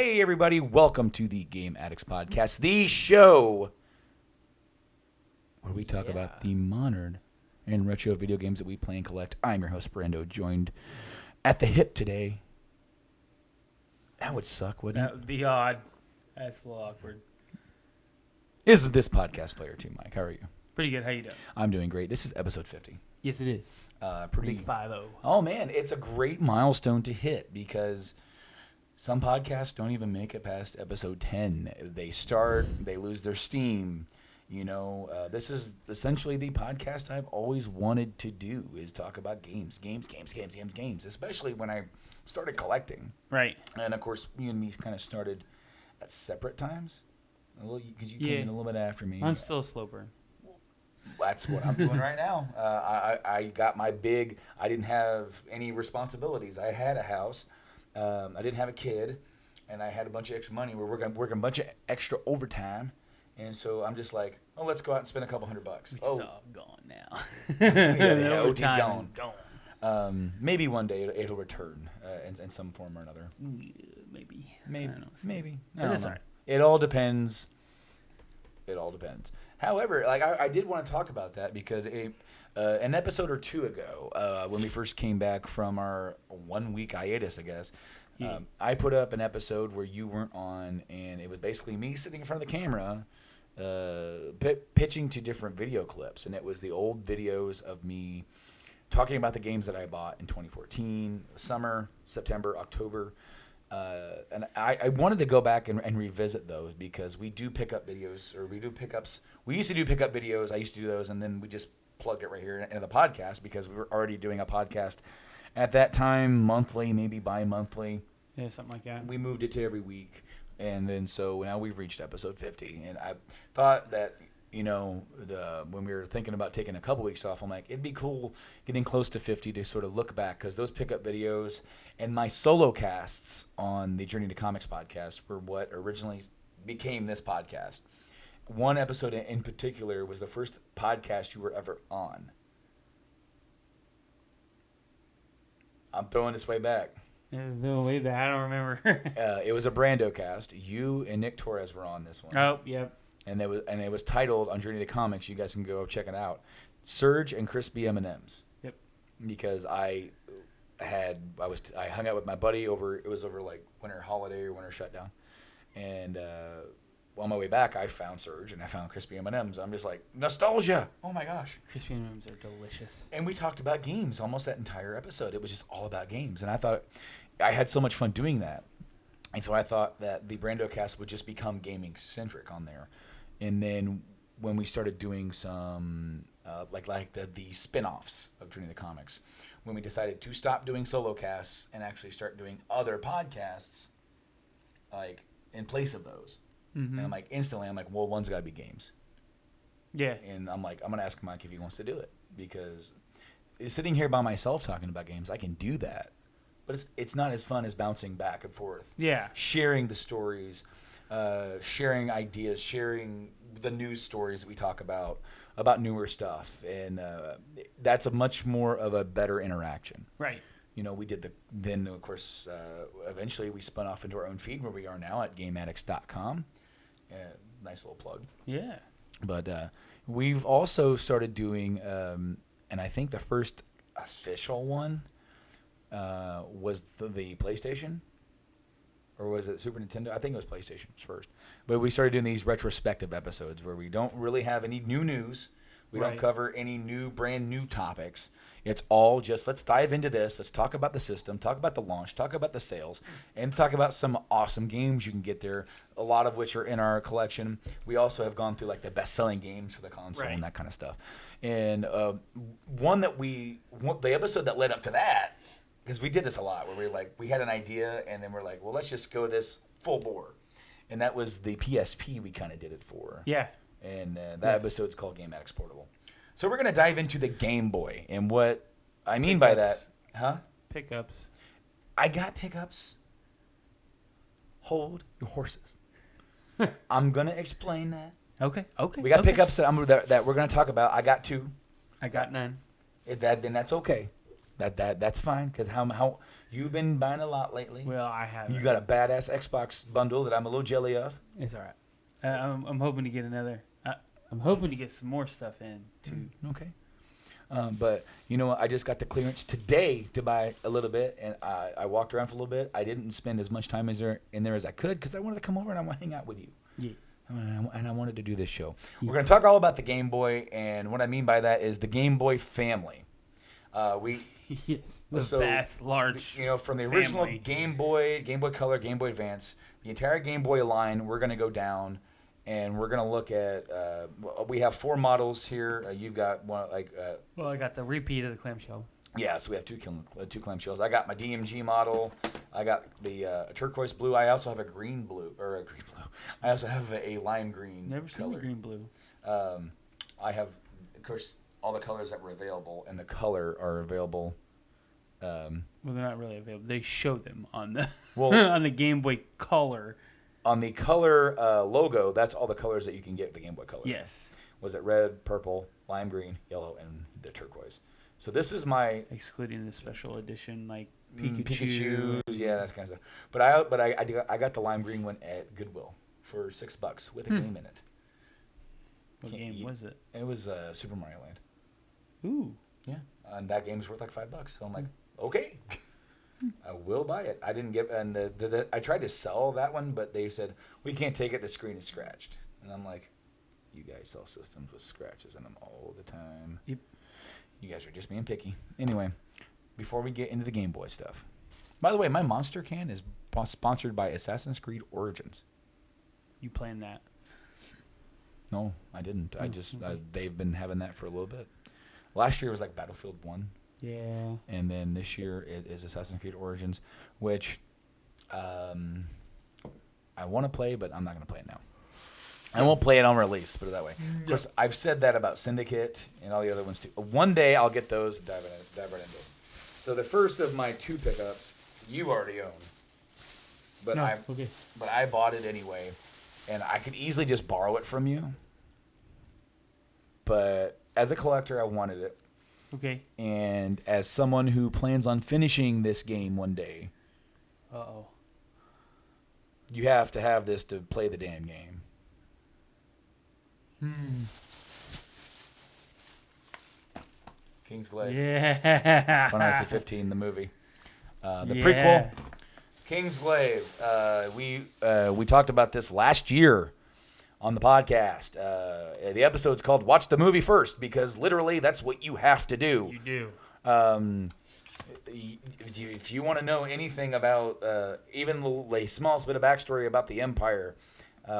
Hey, everybody. Welcome to the Game Addicts Podcast, the show where we talk about the modern and retro video games that we play and collect. I'm your host, Brando, joined at the hip today. That would suck, wouldn't it? That would be odd. That's a little awkward. Is this podcast player too, Mike? How are you? Pretty good. How you doing? I'm doing great. This is episode 50. Yes, it is. Pretty Big 5-0. Oh, man. It's a great milestone to hit because some podcasts don't even make it past episode 10. They start, they lose their steam. You know, this is essentially the podcast I've always wanted to do, is talk about games, especially when I started collecting. Right. And, of course, you and me kind of started at separate times, because you came in a little bit after me. I'm still a slow burn. That's what I'm doing right now. I got my big, I didn't have any responsibilities. I had a house. I didn't have a kid, and I had a bunch of extra money. We're working a bunch of extra overtime. And so I'm just like, oh, let's go out and spend a couple $100. It's all gone now. The OT's overtime gone. is gone. Maybe one day it'll return in some form or another. Maybe. Maybe. I don't know. Maybe. I But don't it's know. all right. It all depends. It all depends. However, like I did want to talk about that because an episode or two ago, when we first came back from our 1 week hiatus, I guess, I put up an episode where you weren't on, and it was basically me sitting in front of the camera, pitching to different video clips, and it was the old videos of me talking about the games that I bought in 2014, summer, September, October. And I wanted to go back and revisit those because we do pick up videos, or we do pickups. We used to do pickup videos. I used to do those, and then we just plugged it right here into the podcast because we were already doing a podcast at that time, monthly, maybe bi-monthly. Yeah, something like that. We moved it to every week, and then so now we've reached episode 50. And I thought that, you know, when we were thinking about taking a couple weeks off, I'm like, it'd be cool getting close to 50 to sort of look back, because those pickup videos and my solo casts on the Journey to Comics podcast were what originally became this podcast. One episode in particular was the first podcast you were ever on. I'm throwing this way back. It's the way that I don't remember. It was a Brando cast. You and Nick Torres were on this one. Oh, yep. And it was titled on Journey to Comics. You guys can go check it out. Surge and Crispy M&Ms. Yep. Because I hung out with my buddy over like winter holiday or winter shutdown, and on my way back I found Surge and I found Crispy M&Ms. I'm just like, nostalgia. Oh my gosh. Crispy M&Ms are delicious. And we talked about games almost that entire episode. It was just all about games, and I thought I had so much fun doing that. And so I thought that the Brando cast would just become gaming centric on there. And then when we started doing some like the spin-offs of Journey to Comics, when we decided to stop doing solo casts and actually start doing other podcasts, like in place of those. Mm-hmm. And I'm like, instantly, well, one's got to be games. Yeah. And I'm like, I'm going to ask Mike if he wants to do it, because sitting here by myself talking about games, I can do that. But it's not as fun as bouncing back and forth. Yeah. Sharing the stories, sharing ideas, sharing the news stories that we talk about newer stuff. And that's a much more of a better interaction. Right. You know, we did then of course, eventually we spun off into our own feed where we are now at GameAddicts.com. Nice little plug. Yeah. But we've also started doing, and I think the first official one was the PlayStation, or was it Super Nintendo? I think it was PlayStation first. But we started doing these retrospective episodes where we don't really have any new news. We don't cover any brand new topics. It's all just, let's dive into this. Let's talk about the system, talk about the launch, talk about the sales, and talk about some awesome games you can get there, a lot of which are in our collection. We also have gone through like the best-selling games for the console and that kind of stuff. And the episode that led up to that, because we did this a lot, where we had an idea, and then we're like, well, let's just go this full bore. And that was the PSP we kind of did it for. Yeah. And that episode's called Game Addicts Portable. So we're going to dive into the Game Boy. And what I mean by that... Huh? Pickups. I got pickups. Hold your horses. I'm going to explain that. Okay. We got pickups that we're going to talk about. I got 2. I got none. Then that's okay. That's fine because how you've been buying a lot lately. Well, I have. You got a badass Xbox bundle that I'm a little jelly of. It's all right. I'm hoping to get another. I'm hoping to get some more stuff in too. Okay. But you know what? I just got the clearance today to buy a little bit, and I walked around for a little bit. I didn't spend as much time in there as I could because I wanted to come over and I want to hang out with you. Yeah. And I wanted to do this show. Yeah. We're going to talk all about the Game Boy, and what I mean by that is the Game Boy family. Yes, the vast, large. From the original family. Game Boy, Game Boy Color, Game Boy Advance, the entire Game Boy line. We're going to go down, and we're going to look at. We have 4 models here. You've got one Well, I got the repeat of the clamshell. Yeah, so we have two clamshells. I got my DMG model. I got the turquoise blue. I also have a green blue. I also have a lime green. Never seen the green blue. I have, of course, all the colors that were available, and the color are available. Well, they're not really available. They show them on the on the Game Boy Color. On the color logo, that's all the colors that you can get the Game Boy Color. Yes. Was it red, purple, lime green, yellow, and the turquoise? So this is my excluding the special edition like Pikachu, yeah, that kind of stuff. But I got the lime green one at Goodwill for $6 with a game in it. What game was it? It was Super Mario Land. Ooh. Yeah, and that game's worth like $5. So I'm like, okay, I will buy it. I didn't get, and I tried to sell that one, but they said we can't take it. The screen is scratched, and I'm like, you guys sell systems with scratches in them all the time. Yep. You guys are just being picky. Anyway, before we get into the Game Boy stuff. By the way, my Monster can is sponsored by Assassin's Creed Origins. You playing that? No, I didn't. They've been having that for a little bit. Last year was like Battlefield 1. Yeah. And then this year it is Assassin's Creed Origins, which I want to play, but I'm not going to play it now. I won't play it on release, put it that way. Of course, I've said that about Syndicate and all the other ones too. One day I'll get those, dive right into it. So the first of my 2 pickups, you already own. But I bought it anyway, and I could easily just borrow it from you. But as a collector, I wanted it. Okay. And as someone who plans on finishing this game one day, you have to have this to play the damn game. King's Glaive. Yeah. Final Fantasy 15, the movie. The prequel. King's Glaive. We talked about this last year on the podcast. The episode's called Watch the Movie First, because literally that's what you have to do. You do. If you want to know anything about even the smallest bit of backstory about the Empire,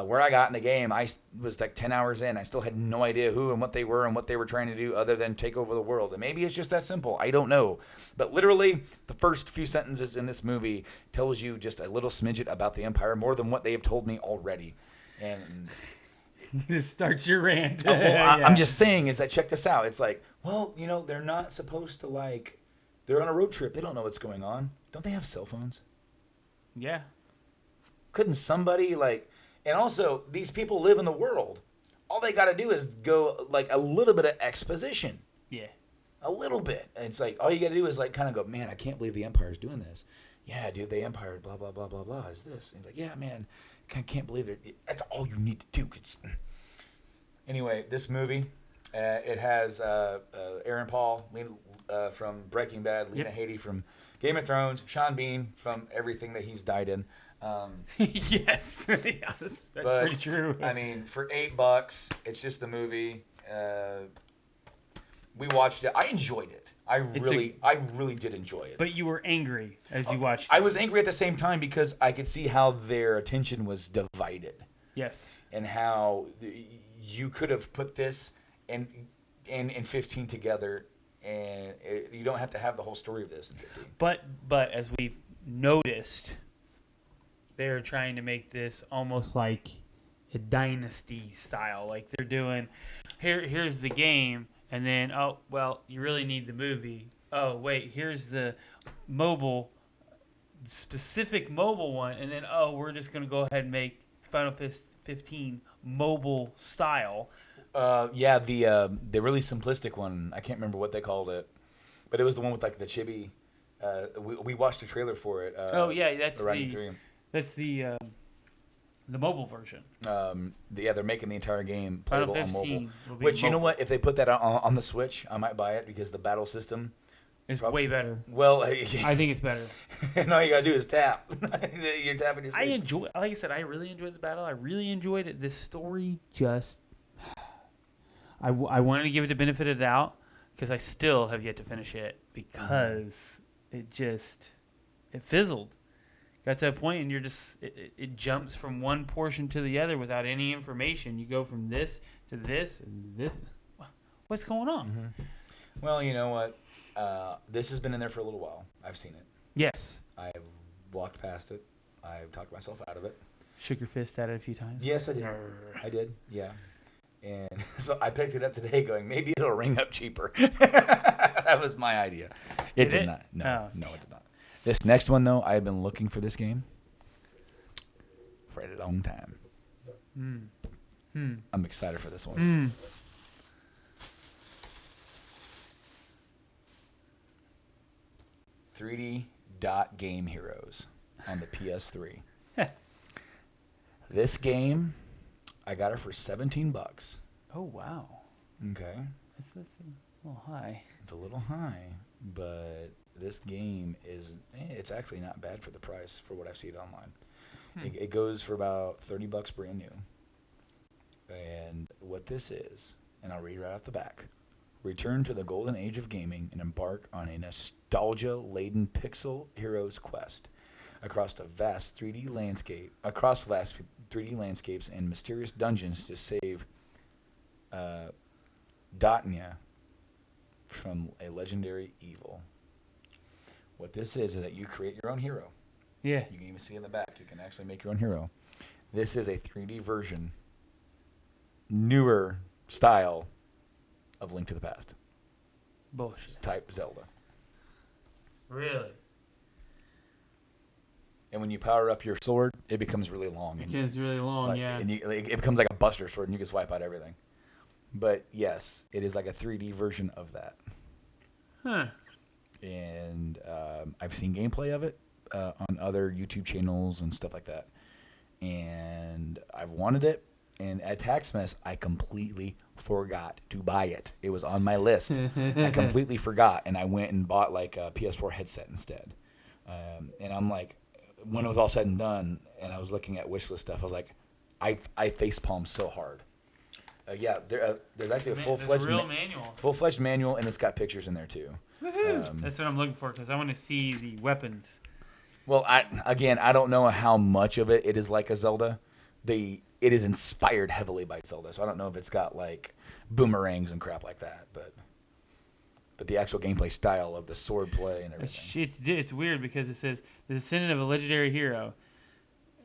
where I got in the game, I was like 10 hours in. I still had no idea who and what they were trying to do other than take over the world. And maybe it's just that simple. I don't know. But literally, the first few sentences in this movie tells you just a little smidget about the Empire, more than what they have told me already. And this starts your rant. I'm just saying is that check this out. It's like, well, they're not supposed to they're on a road trip. They don't know what's going on. Don't they have cell phones? Yeah. Couldn't somebody and also, these people live in the world. All they got to do is go, a little bit of exposition. Yeah. A little bit. And it's all you got to do is, kind of go, man, I can't believe the Empire's doing this. Yeah, dude, the Empire, blah, blah, blah, blah, blah, is this. And yeah, man, I can't believe it. That's all you need to do. Anyway, this movie, it has Aaron Paul from Breaking Bad, Lena Headey from Game of Thrones, Sean Bean from everything that he's died in. Yes, that's pretty true. I mean, for $8, it's just the movie. We watched it. I enjoyed it. I really did enjoy it. But you were angry as you watched it. I was angry at the same time because I could see how their attention was divided. Yes. And how you could have put this and 15 together, and you don't have to have the whole story of this in 15. But as we've noticed, they're trying to make this almost like a dynasty style. Like they're doing, here's the game, and then, oh, well, you really need the movie. Oh, wait, here's the specific mobile one, and then, oh, we're just going to go ahead and make Final Fantasy 15 mobile style. Yeah, the really simplistic one, I can't remember what they called it. But it was the one with like the chibi. We watched a trailer for it. Oh yeah, that's Riding through. That's the mobile version. They're making the entire game Final playable on 15 mobile. will be Which you know mobile. what? If they put that on the Switch, I might buy it because the battle system. It's way better. Well, I think it's better. and all you gotta do is tap. You're tapping your. I enjoy. Like I said, I really enjoyed the battle. I really enjoyed it. This story just. I wanted to give it the benefit of the doubt because I still have yet to finish it because it fizzled. Got to a point and you're just it jumps from one portion to the other without any information. You go from this to this and this. What's going on? Mm-hmm. Well, you know what? This has been in there for a little while. I've seen it. Yes. I've walked past it. I've talked myself out of it. Shook your fist at it a few times. Yes, I did. I did. Yeah. And so I picked it up today going, maybe it'll ring up cheaper. That was my idea. It did not. No, Oh. no, it did not. This next one, though, I've been looking for this game for a long time. I'm excited for this one. 3D Dot Game Heroes on the PS3. This game, I got it for $17. Oh wow. Okay. That's a little high. It's a little high, but this game is, it's actually not bad for the price for what I've seen online. It goes for about $30 brand new. And what this is, and I'll read right off the back. Return to the golden age of gaming and embark on a nostalgia-laden pixel hero's quest across vast 3D landscapes and mysterious dungeons to save Dotnia from a legendary evil. What this is that you create your own hero. Yeah. You can even see in the back. You can actually make your own hero. This is a 3D version, newer style of Link to the Past. Bullshit. Type Zelda. Really? And when you power up your sword, it becomes really long. It gets really long, yeah. And it becomes like a Buster Sword, and you can swipe out everything. But yes, it is like a 3D version of that. Huh. And I've seen gameplay of it on other YouTube channels and stuff like that. And I've wanted it. And at Taxmas, I completely forgot to buy it. It was on my list. I completely forgot. And I went and bought like a PS4 headset instead. And I'm like, when it was all said and done, and I was looking at wishlist stuff, I was like, I facepalmed so hard. There's actually a full-fledged manual. Full-fledged manual, and it's got pictures in there too. That's what I'm looking for because I want to see the weapons. Well, I don't know how much of it is like a Zelda. It is inspired heavily by Zelda, so I don't know if it's got like boomerangs and crap like that, but the actual gameplay style of the sword play and everything. It's weird because it says the descendant of a legendary hero,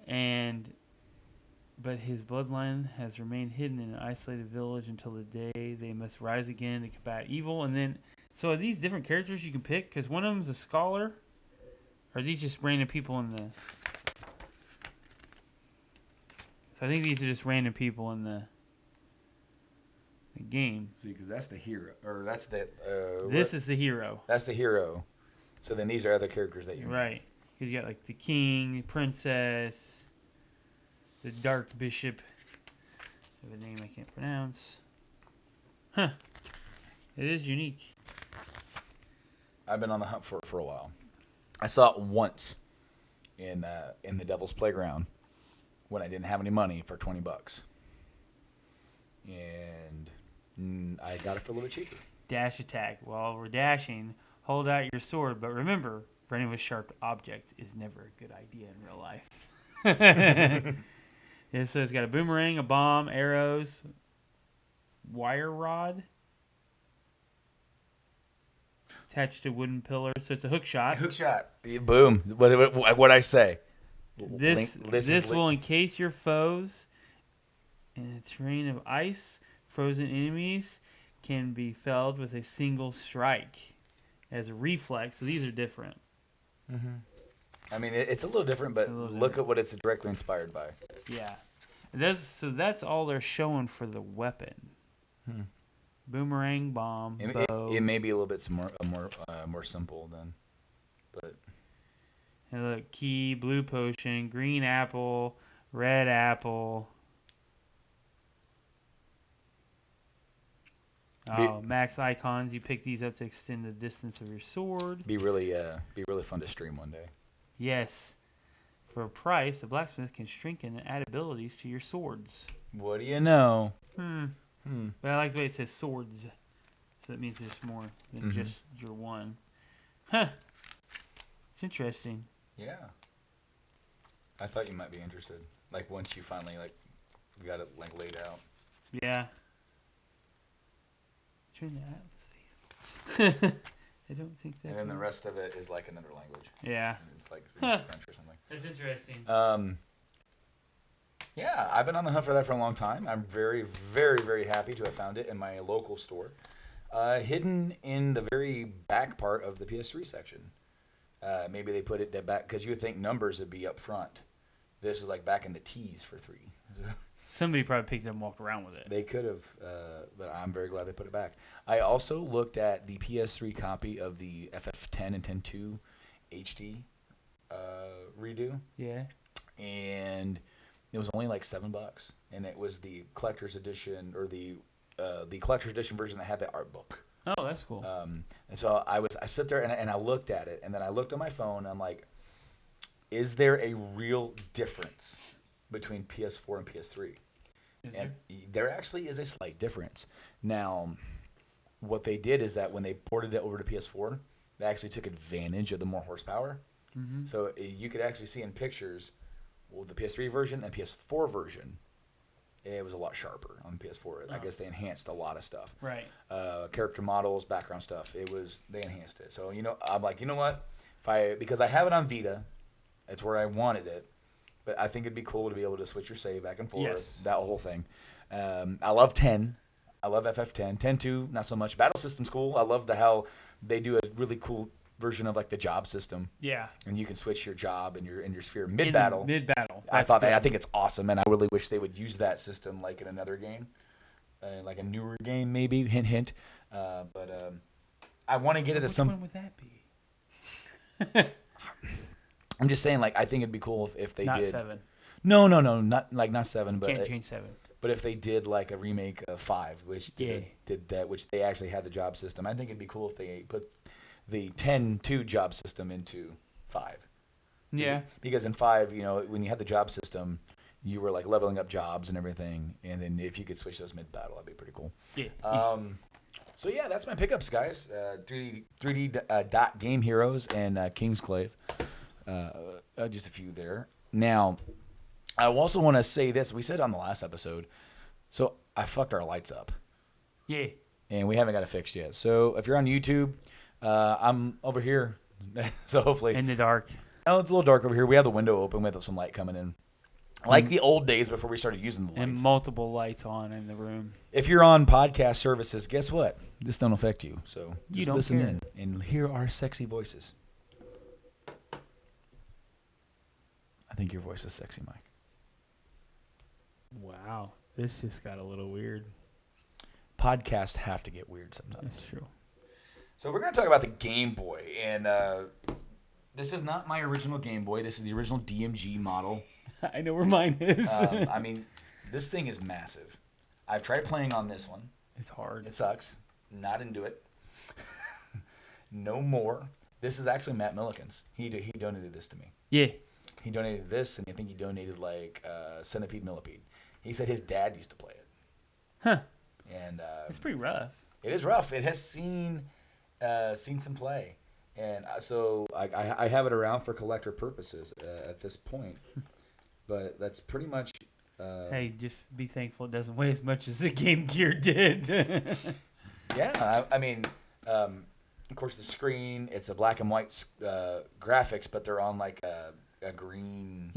but his bloodline has remained hidden in an isolated village until the day they must rise again to combat evil. And then, so are these different characters you can pick? Because one of them's a scholar. Or are these just random people in the? So I think these are just random people in the game. See, because that's the hero, or that's the. This is the hero. That's the hero. So then these are other characters that you. Right, because you got like the king, the princess, the dark bishop. I have a name I can't pronounce. Huh. It is unique. I've been on the hunt for it for a while. I saw it once in the Devil's Playground when I didn't have any money for $20, and I got it for a little bit cheaper. Dash attack. While we're dashing, hold out your sword, but remember, running with sharp objects is never a good idea in real life. Yeah, so it's got a boomerang, a bomb, arrows, wire rod attached to wooden pillar. So it's a hook shot. Hook shot. Boom. What I say? This will encase your foes in a terrain of ice. Frozen enemies can be felled with a single strike as a reflex. So these are different. Mm-hmm. I mean, it's a little different, but look at what it's directly inspired by. Yeah. That's all they're showing for the weapon. Boomerang bomb. It may be a little bit more simple then, but And look, key, blue potion, green apple, red apple. Oh, max icons. You pick these up to extend the distance of your sword. be really fun to stream one day. Yes. For a price, the blacksmith can strengthen and add abilities to your swords. What do you know? But I like the way it says swords. So that means there's more than just your one. Huh. It's interesting. Yeah. I thought you might be interested. Like once you finally got it laid out. Yeah. Turn that Atlas. I don't think that. And then the rest of it is like another language. Yeah. It's like French or something. That's interesting. Yeah, I've been on the hunt for that for a long time. I'm very, very, very happy to have found it in my local store. Hidden in the very back part of the PS3 section. Maybe they put it back because you would think numbers would be up front. This is like back in the T's for 3. Somebody probably picked it up and walked around with it. They could have, but I'm very glad they put it back. I also looked at the PS3 copy of the FF10 and 10.2 HD redo. Yeah. And it was only like $7, and it was the collector's edition or the collector's edition version that had the art book. Oh, that's cool. And so I sit there and I looked at it, and then I looked on my phone. And I'm like, is there a real difference between PS4 and PS3? And there actually is a slight difference. Now, what they did is that when they ported it over to PS4, they actually took advantage of the more horsepower. Mm-hmm. So you could actually see in pictures, well, the PS3 version and PS4 version, it was a lot sharper on PS4. I guess they enhanced a lot of stuff. Right. Character models, background stuff. They enhanced it. So I'm like, you know what? Because I have it on Vita, that's where I wanted it. But I think it'd be cool to be able to switch your save back and forth. Yes. That whole thing. I love 10. I love FF10. 10.2, not so much. Battle system's cool. I love how they do a really cool version of like the job system. Yeah. And you can switch your job and your sphere mid battle. I think it's awesome, and I really wish they would use that system like in another game, like a newer game maybe. Hint, hint. But I want to get it at some. Which one would that be? I'm just saying, like, I think it'd be cool if they not did. 7. No, not 7, but Can't change 7. But if they did like a remake of 5, which did that, which they actually had the job system, I think it'd be cool if they put the 10.2 job system into 5. Yeah. Because in 5, when you had the job system, you were like leveling up jobs and everything, and then if you could switch those mid battle, that'd be pretty cool. Yeah. So yeah, that's my pickups, guys. 3D Dot Game Heroes and Kingsclave. Just a few there. Now, I also want to say this. We said on the last episode, so I fucked our lights up. Yeah. And we haven't got it fixed yet. So if you're on YouTube, I'm over here. So hopefully. In the dark. Oh, it's a little dark over here. We have the window open. We have some light coming in. Like the old days before we started using the lights. And multiple lights on in the room. If you're on podcast services, guess what? This don't affect you. So just you don't listen care. in and hear our sexy voices. I think your voice is sexy, Mike. Wow. This just got a little weird. Podcasts have to get weird sometimes. That's true. So we're going to talk about the Game Boy. And this is not my original Game Boy. This is the original DMG model. I know where mine is. I mean, this thing is massive. I've tried playing on this one. It's hard. It sucks. Not into it. No more. This is actually Matt Milliken's. He donated this to me. Yeah. He donated this, and I think he donated like Centipede Millipede. He said his dad used to play it. Huh. And it's pretty rough. It is rough. It has seen some play, and so I have it around for collector purposes at this point. But that's pretty much. Hey, just be thankful it doesn't weigh as much as the Game Gear did. Yeah, I mean, of course, the screen, it's a black and white graphics, but they're on like a green,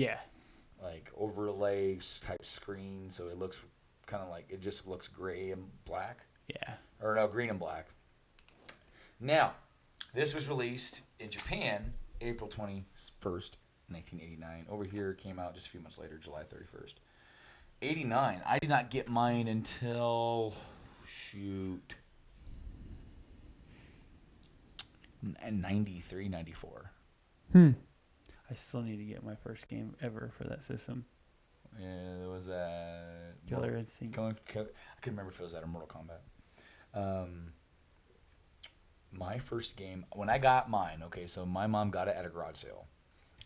like overlay type screen, so it looks kind of like, it just looks gray and black. Yeah. Or no, green and black. Now, this was released in Japan April 21st, 1989. Over here, it came out just a few months later, July 31st. 89. I did not get mine until shoot. 93, 94. I still need to get my first game ever for that system. Yeah, it was Killer Instinct. I couldn't remember if it was that or Mortal Kombat. My first game, when I got mine, okay, so my mom got it at a garage sale.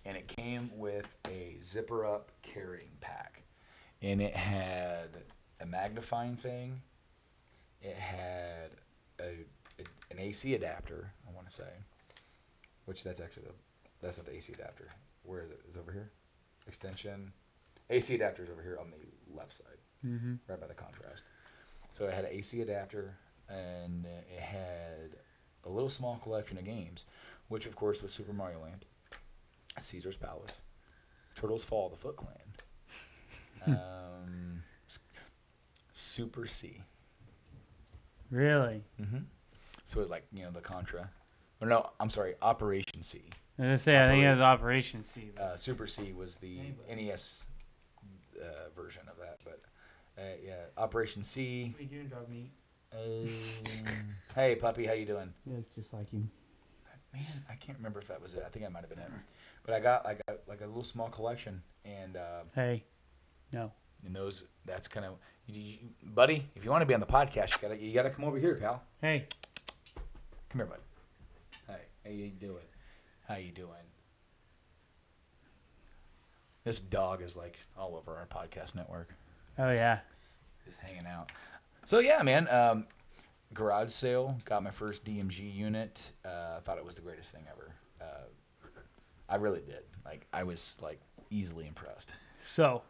And it came with a zipper-up carrying pack. And it had a magnifying thing. It had an AC adapter, I want to say. Which that's not the AC adapter. Where is it? Is it over here? Extension. AC adapter is over here on the left side. Mm-hmm. Right by the contrast. So it had an AC adapter, and it had a little small collection of games, which of course was Super Mario Land, Caesar's Palace, Turtles Fall, the Foot Clan, Super C. Really? Mm-hmm. So it was like, the Contra. Or no, I'm sorry, Operation C. I was going to say, I think it was Operation C. Super C was the NES version of that, but yeah, Operation C. What are you doing, dog meat? Hey, puppy, how you doing? Yeah, it's just like him. Man, I can't remember if that was it. I think that might have been it. But I got like a little small collection, and Hey, no. And that's kind of, buddy. If you want to be on the podcast, you gotta come over here, pal. Hey, come here, bud. Hey, how you doing? How you doing? This dog is like all over our podcast network. Oh yeah, just hanging out. So yeah, man. Garage sale, got my first DMG unit. Thought it was the greatest thing ever. I really did. Like, I was like easily impressed. So,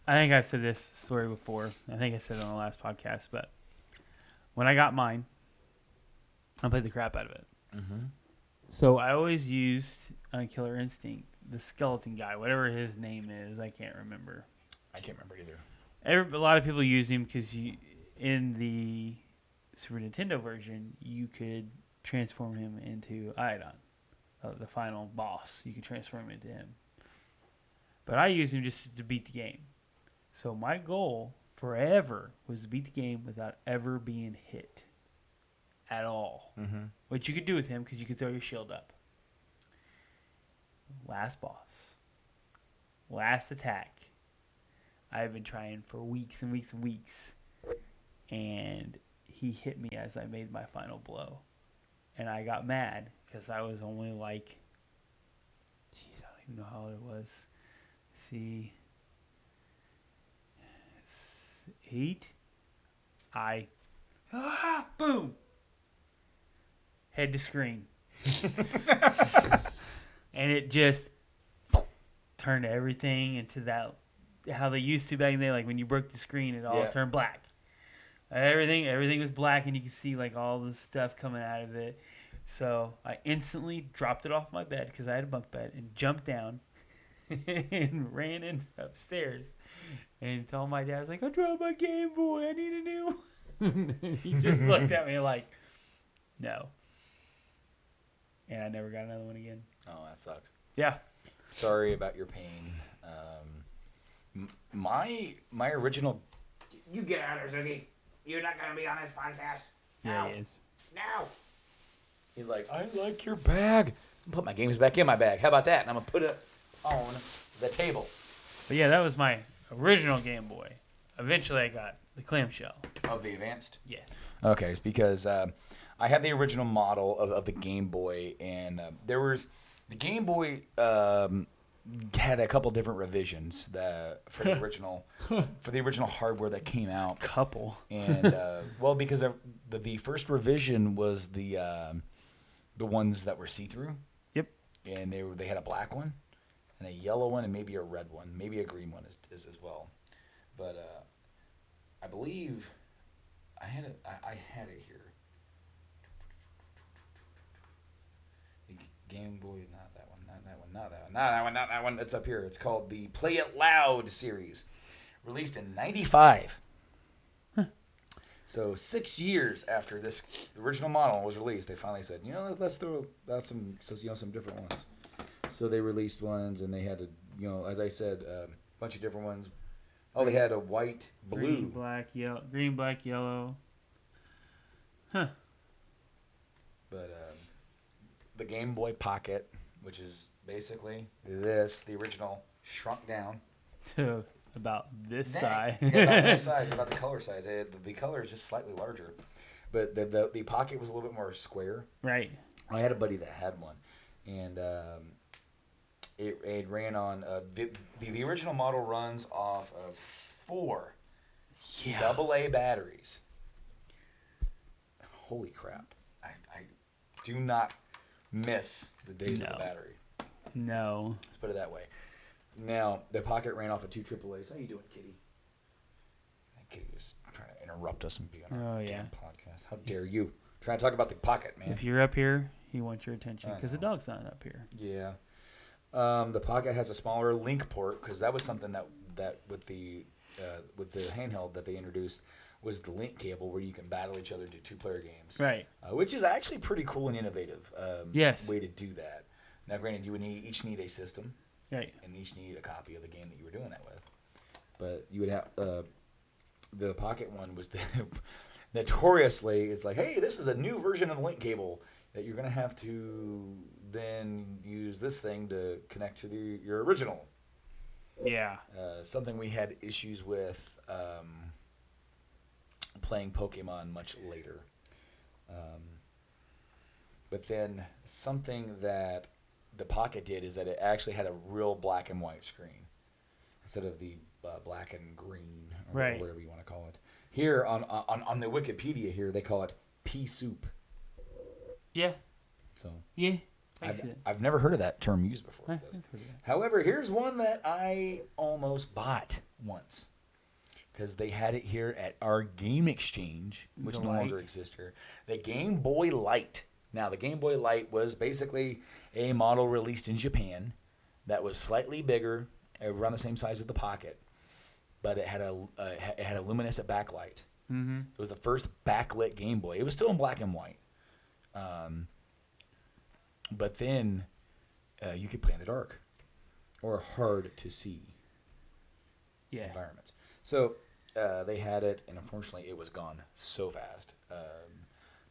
I think I've said this story before. I think I said it on the last podcast, but when I got mine, I played the crap out of it. Mm-hmm. So I always used on Killer Instinct the skeleton guy, whatever his name is. I can't remember. I can't remember either. A lot of people use him because in the Super Nintendo version, you could transform him into Iodon, the final boss. You could transform into him. But I used him just to beat the game. So my goal forever was to beat the game without ever being hit at all. Mm-hmm. Which you could do with him because you could throw your shield up. Last boss. Last attack. I've been trying for weeks and weeks and weeks. And he hit me as I made my final blow. And I got mad because I was only like, jeez, I don't even know how old it was. See, 8. Boom. Head to screen. And it just turned everything into that, how they used to back in the day, like when you broke the screen, it all turned black. Everything was black, and you could see like all the stuff coming out of it. So I instantly dropped it off my bed because I had a bunk bed and jumped down and ran in upstairs and told my dad, I was like, I dropped my Game Boy. I need a new one. He just looked at me like, no. And I never got another one again. Oh, that sucks. Yeah. Sorry about your pain. My original. You get out of there, Ziggy. You're not going to be on this podcast. Yeah, No. he is. No. He's like, I like your bag. Put my games back in my bag. How about that? And I'm gonna put it on the table. But yeah, that was my original Game Boy. Eventually, I got the clamshell. Of the advanced? Yes. Okay, it's because I had the original model of the Game Boy, and there was the Game Boy had a couple different revisions for the original hardware that came out. Couple. And well, because the first revision was the ones that were see-through. Yep. And they had a black one, and a yellow one, and maybe a red one, maybe a green one is as well. But I believe I had it here. The Game Boy, not that one. It's up here. It's called the Play It Loud series, released in '95. Huh. So 6 years after the original model was released, they finally said, let's throw out some different ones. So they released ones, and they had to, as I said, a bunch of different ones. Oh, they had a white, blue. Green, black, yellow. Huh. But the Game Boy Pocket, which is basically the original, shrunk down. To about this size. Yeah, about this size, about the color size. The color is just slightly larger. But the Pocket was a little bit more square. Right. I had a buddy that had one. And it ran on... the original model runs off of 4 AA batteries. Holy crap. I do not miss the days of the battery. No. Let's put it that way. Now, the Pocket ran off of 2 AAAs. How you doing, Kitty? That Kitty is trying to interrupt us and be on our damn podcast. How dare you? Trying to talk about the Pocket, man. If you're up here, he wants your attention because the dog's not up here. Yeah. The Pocket has a smaller link port because that was something that with the handheld that they introduced was the link cable where you can battle each other to 2-player games. Right. Which is actually pretty cool and innovative way to do that. Now, granted, you would each need a system. Right. And each need a copy of the game that you were doing that with. But you would have the Pocket one was notoriously, it's like, hey, this is a new version of the link cable that you're going to have to then use this thing to connect to your original. Yeah. Something we had issues with playing Pokemon much later. But then something that the Pocket did is that it actually had a real black and white screen instead of the black and green or whatever you want to call it. Here on the Wikipedia here they call it pea soup. Yeah. So yeah, I've never heard of that term used before. However, here's one that I almost bought once because they had it here at our Game Exchange, which no longer exists here. The Game Boy Light. Now, the Game Boy Light was basically a model released in Japan that was slightly bigger, around the same size as the Pocket, but it had a luminescent backlight. Mm-hmm. It was the first backlit Game Boy. It was still in black and white, but then you could play in the dark or hard to see environments. So they had it, and unfortunately, it was gone so fast.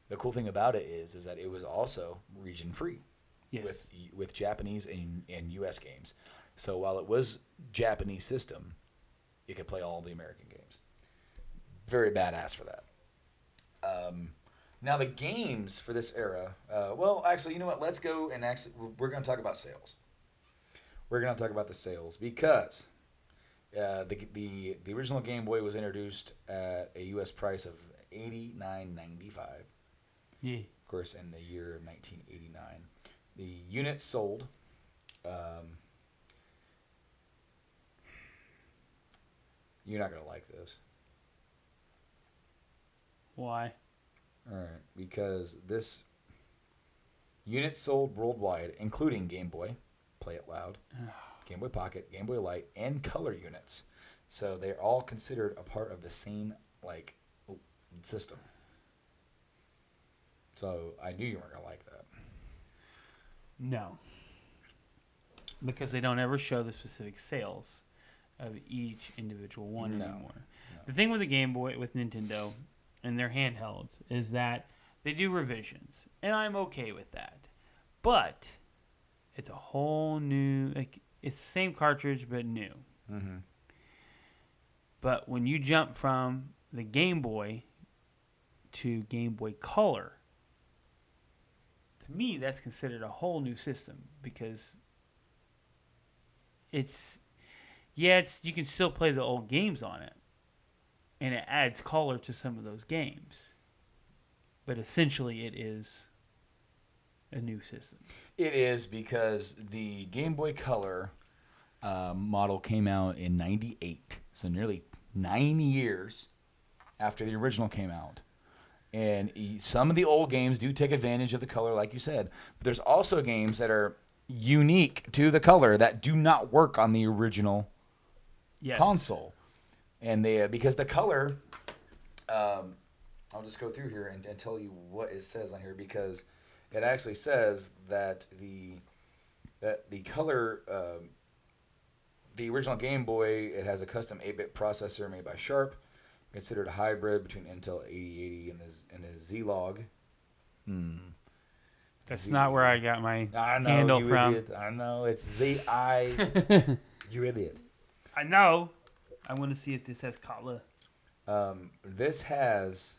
The cool thing about it is that it was also region free. Yes. With Japanese and U.S. games. So while it was Japanese system, you could play all the American games. Very badass for that. Now the games for this era, well, actually, you know what? Let's go and we're going to talk about sales. We're going to talk about the sales because the original Game Boy was introduced at a U.S. price of $89.95. Yeah. Of course, in the year of 1989. The units sold. You're not going to like this. Why? All right. Because this units sold worldwide, including Game Boy, Play It Loud, Game Boy Pocket, Game Boy Light, and color units. So they're all considered a part of the same system. So I knew you weren't going to like that. No. Because they don't ever show the specific sales of each individual one anymore. No. The thing with the Game Boy, with Nintendo, and their handhelds, is that they do revisions. And I'm okay with that. But it's a whole new... it's the same cartridge, but new. Mm-hmm. But when you jump from the Game Boy to Game Boy Color... to me, that's considered a whole new system because you can still play the old games on it, and it adds color to some of those games. But essentially, it is a new system. It is because the Game Boy Color model came out in '98, so nearly 9 years after the original came out. And some of the old games do take advantage of the color, like you said. But there's also games that are unique to the color that do not work on the original console. And because the color, I'll just go through here and tell you what it says on here, because it actually says that the color the original Game Boy, it has a custom 8-bit processor made by Sharp, considered a hybrid between Intel 8080 and the Z-Log. That's not where I got my I know, handle you from. idiot. I know, it's Z-I. You idiot. I know. I want to see if this has color. This has...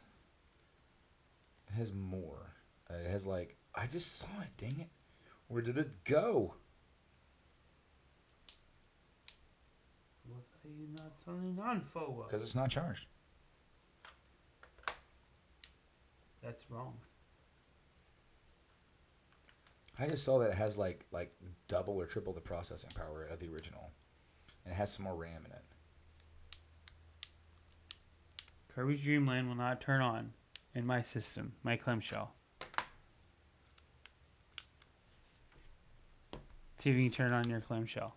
It has more. It has like... I just saw it, dang it. Where did it go? What are you not turning on for? Because it's not charged. That's wrong. I just saw that it has like double or triple the processing power of the original. And it has some more RAM in it. Kirby's Dreamland will not turn on in my system, my clamshell. See if you can turn on your clamshell.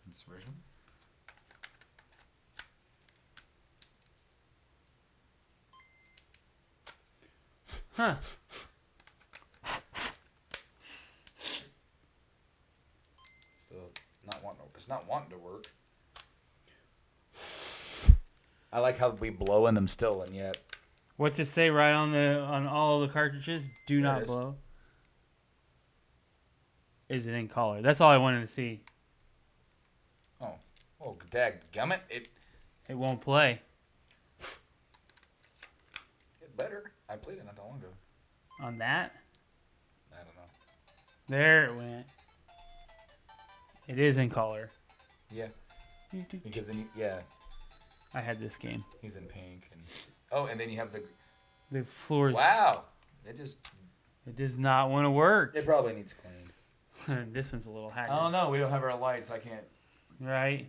This version? Huh. Still not wanting to, it's not wanting to work. I like how we blow in them still, and yet What's it say right on all the cartridges? Do There it not is. blow. Is it in color? That's all I wanted to see. oh dadgummit, it It won't play. better. I played it not that long ago. On that? I don't know. There it went. It is in color. Yeah, because then yeah, I had this game. he's in pink, and and then you have the The floor is... wow. It does not want to work. it probably needs cleaned. This one's a little haggard. I don't know. We don't have our lights. I can't. Right?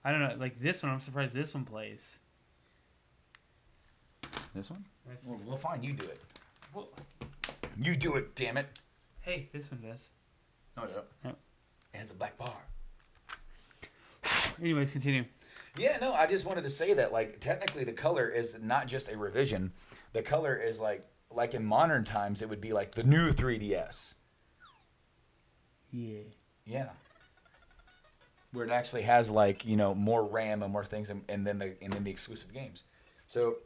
I don't know. Like this one, I'm surprised this one plays. This one? Let's Well, well, fine. You do it. Well, You do it. Damn it. hey, this one does. No, it don't. Oh. It has a black bar. Anyways, continue. Yeah, no, I just wanted to say that, like, technically the color is not just a revision. The color is like in modern times, it would be like the new 3DS. Yeah. Yeah. Where it actually has like, more RAM and more things and then the exclusive games. So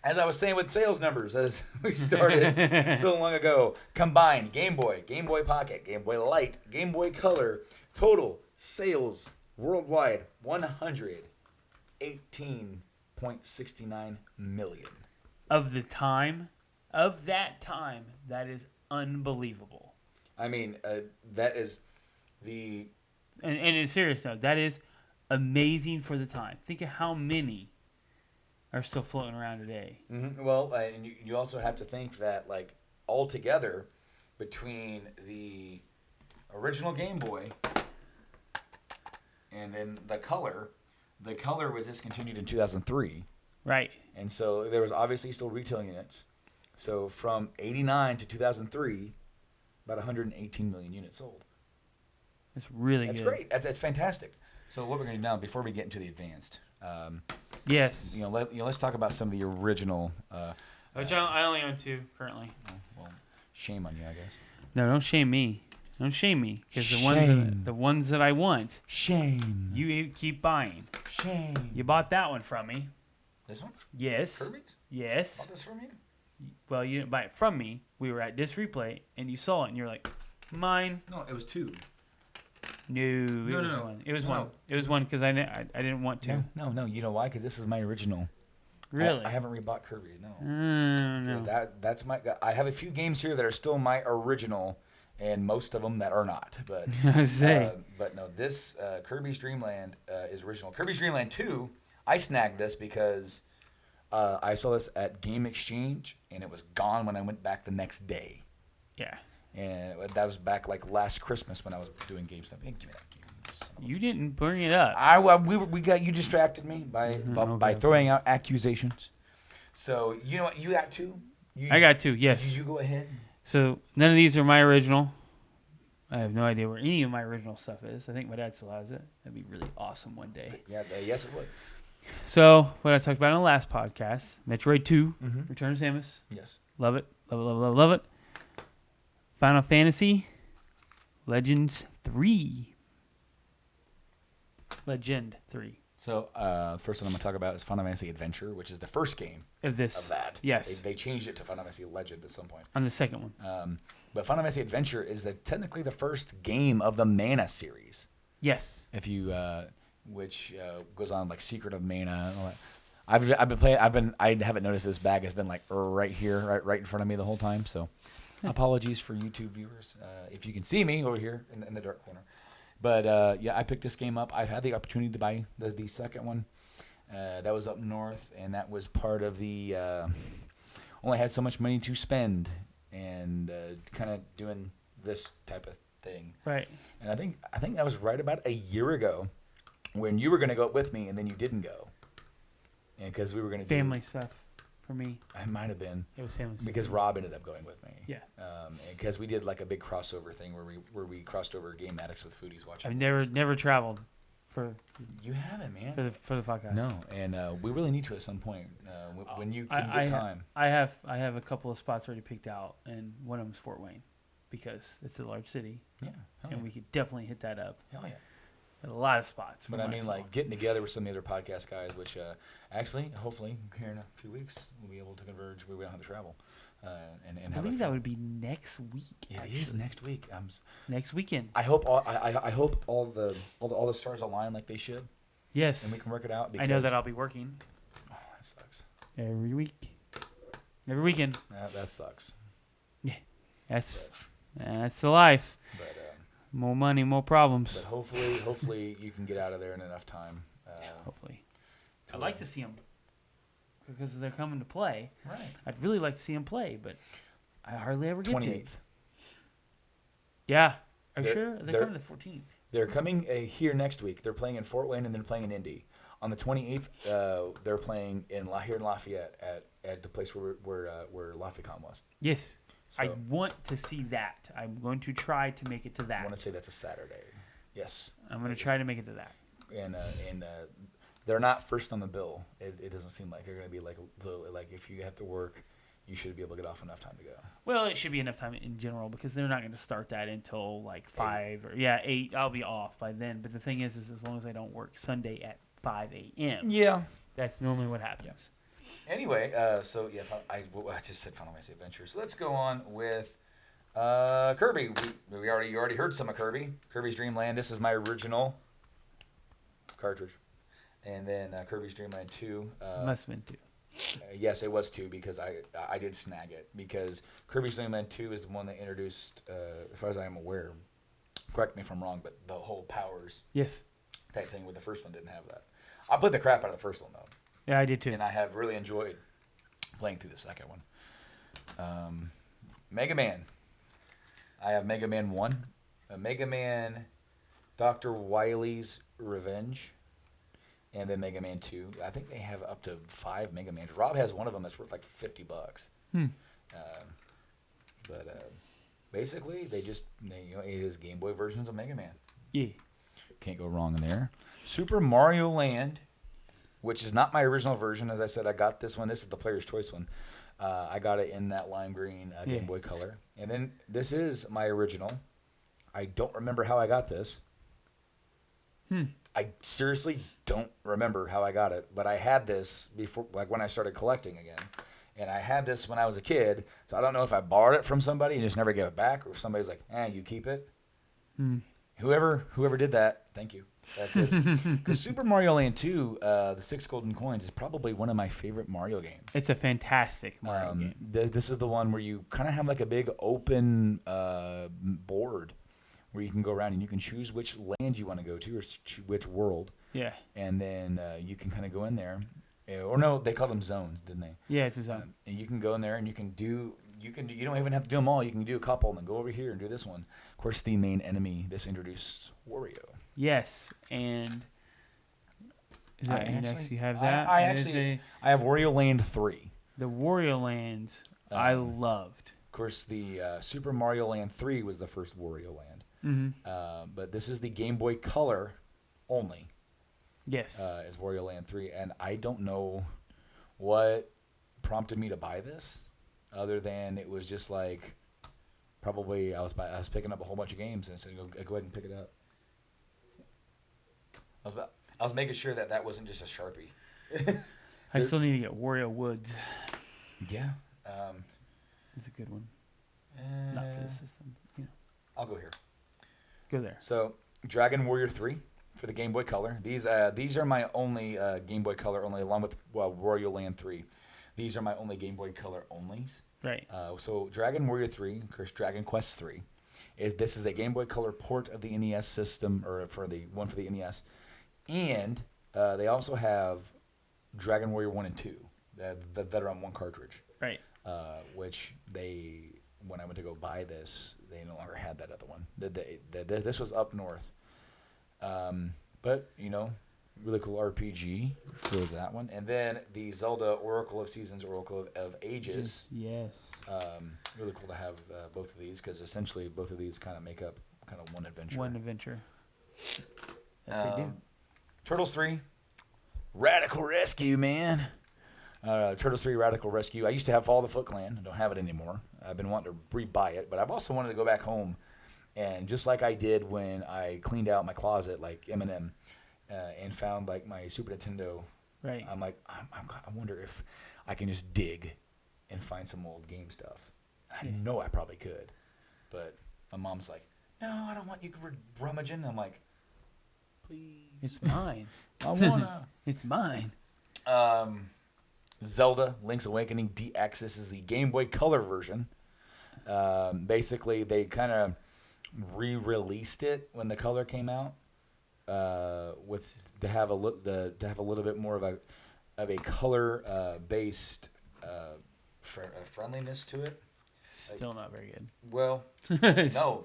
as I was saying with sales numbers as we started so long ago, combined Game Boy, Game Boy Pocket, Game Boy Light, Game Boy Color, total sales worldwide 118.69 million. Of that time, that is unbelievable. I mean, that is the And in serious note, that is amazing for the time. Think of how many are still floating around today. Mm-hmm. Well, and you also have to think that, like, altogether, between the original Game Boy and then the color was discontinued in 2003. Right. And so there was obviously still retail units. So from 89 to 2003, about 118 million units sold. That's really That's good. great. That's fantastic. So what we're going to do now, before we get into the advanced, Yes. let's talk about some of the original. Which I only own 2 currently. Well, shame on you, I guess. No, don't shame me. Don't shame me. Because Shame. the ones that I want, Shame. you keep buying. Shame. You bought that one from me. This one? Yes. Kirby's? Yes. Bought this from you? Well, you didn't buy it from me. We were at Disc Replay, and you saw it, and you're like, mine. No, it was 2. No, it was one. It was one. It was one because I didn't want to. No. You know why? Because this is my original. Really? I haven't rebought Kirby. No. No. That's my. I have a few games here that are still my original, and most of them that are not. But but no, this Kirby's Dreamland is original. Kirby's Dreamland 2. I snagged this because I saw this at Game Exchange, and it was gone when I went back the next day. Yeah. And that was back like last Christmas when I was doing GameStop. Hey, give me that game. You didn't bring it up. We got you distracted me by okay. throwing out accusations. So you know what? You got 2. I got 2. Yes. You go ahead. So none of these are my original. I have no idea where any of my original stuff is. I think my dad still has it. That'd be really awesome one day. Yeah. Yes, it would. So what I talked about in the last podcast, Metroid 2, Return of Samus. Yes. Love it. Love it, love it, love it, love it. Final Fantasy Legends 3. Legend 3. So, first one I'm going to talk about is Final Fantasy Adventure, which is the first game Of this. of that. Yes. They changed it to Final Fantasy Legend at some point. On the second one. But Final Fantasy Adventure is technically the first game of the Mana series. Yes. If you, which goes on like Secret of Mana and all that. I've been playing. I haven't noticed this bag has been like right here, right in front of me the whole time. So, apologies for YouTube viewers if you can see me over here in the dark corner. But yeah, I picked this game up. I've had the opportunity to buy the second one. That was up north, and that was part of the. Only had so much money to spend, and kind of doing this type of thing. Right. And I think that was right about a year ago, when you were going to go up with me, and then you didn't go. And because we were going to Family stuff for me. I might have been. It was family stuff. Because Rob ended up going with me. Yeah. Because we did like a big crossover thing where we crossed over Game Addicts with Foodies watching. I've never traveled for You haven't, man. for the podcast. No, and we really need to at some point when you can get time. I have a couple of spots already picked out, and one of them is Fort Wayne, because it's a large city, Yeah, hell and yeah. we could definitely hit that up. Hell yeah. At a lot of spots. But I mean, like getting together with some of the other podcast guys, which actually, hopefully, here in a few weeks, we'll be able to converge where we don't have to travel, and I have. believe that would be next week. It actually. is next week. Next weekend. I hope I hope all the stars align like they should, Yes. and we can work it out. I know that I'll be working Oh, that sucks. every week. Every weekend. That sucks. That's the life. But More money, more problems. but hopefully you can get out of there in enough time. Hopefully. I'd like to see them because they're coming to play. Right. I'd really like to see them play, but I hardly ever get to. 28th. Yeah. Are you They're- sure? They're they're- coming the 14th. They're coming here next week. They're playing in Fort Wayne and then playing in Indy. On the 28th, they're playing here in Lafayette at the place where Lafayette was. Yes. So, I want to see that. I'm going to try to make it to I that. want to say that's a Saturday. Yes. I'm going to try to make it to that. And they're not first on the bill. It doesn't seem like they're going to be like if you have to work, you should be able to get off enough time to go. Well, it should be enough time in general because they're not going to start that until like 5 or 8. I'll be off by then. But the thing is as long as I don't work Sunday at 5 a.m. Yeah. That's normally what happens. Anyway, so yeah, I just said Final Fantasy Adventure. So let's go on with Kirby. You already heard some of Kirby. Kirby's Dreamland. This is my original cartridge, and then Kirby's Dreamland 2. Must have been 2. Yes, it was 2 because I did snag it because Kirby's Dreamland 2 is the one that introduced, as far as I am aware, correct me if I'm wrong, but the whole powers Yes. type thing with the first one didn't have that. I played the crap out of the first one though. Yeah, I did too. And I have really enjoyed playing through the second one. Mega Man. I have Mega Man 1. Mega Man Dr. Wily's Revenge. And then Mega Man 2. I think they have up to 5 Mega Mans. Rob has one of them that's worth like $50. But basically, it is Game Boy versions of Mega Man. Yeah. Can't go wrong in there. Super Mario Land, which is not my original version. As I said, I got this one. This is the player's choice one. I got it in that lime green Game Boy Color. And then this is my original. I don't remember how I got this. I seriously don't remember how I got it. But I had this before, like when I started collecting again. And I had this when I was a kid. So I don't know if I borrowed it from somebody and just never gave it back. Or if somebody's like, you keep it. Whoever did that, thank you. Because Super Mario Land 2, the 6 golden coins, is probably one of my favorite Mario games. It's a fantastic Mario game. This is the one where you kind of have like a big open board where you can go around and you can choose which land you want to go to or which world. Yeah. And then you can kind of go in there. Or no, they called them zones, didn't they? Yeah, it's a zone. And you can go in there and you don't even have to do them all. You can do a couple and then go over here and do this one. Of course, the main enemy, this introduced Wario. Yes, and is that next? You have that? I have Wario Land 3. The Wario Lands I loved. Of course, the Super Mario Land 3 was the first Wario Land. But this is the Game Boy Color only. Yes. Is Wario Land 3. And I don't know what prompted me to buy this, other than it was just like, probably I was picking up a whole bunch of games and said, go ahead and pick it up. I was making sure that wasn't just a Sharpie. I still need to get Wario Woods. Yeah. It's a good one. Not for the system. I'll go here. Go there. So, Dragon Warrior 3 for the Game Boy Color. These are my only Game Boy Color only, along with Wario Land 3. These are my only Game Boy Color onlys. Right. So, Dragon Warrior 3, of course, Dragon Quest 3. This is a Game Boy Color port of the NES system, or for the NES. And they also have Dragon Warrior 1 and 2 that are on one cartridge. Right. Which when I went to go buy this, they no longer had that other one. This was up north. But, really cool RPG for that one. And then the Zelda Oracle of Seasons, Oracle of Ages. Yes. Really cool to have both of these, because essentially both of these kind of make up kind of one adventure. One adventure. That they do. Turtles 3, Radical Rescue, man. Turtles 3 Radical Rescue. I used to have Fall of the Foot Clan. I don't have it anymore. I've been wanting to re-buy it, but I've also wanted to go back home, and just like I did when I cleaned out my closet, like Eminem, and found like my Super Nintendo. Right. I'm like, I wonder if I can just dig and find some old game stuff. I know I probably could, but my mom's like, no, I don't want you rummaging. I'm like, please. It's mine. I wanna. It's mine. Zelda Link's Awakening DX. This is the Game Boy Color version. Basically, they kind of re-released it when the color came out, to have a little bit more of a color based friendliness to it. Still not very good. Well, no,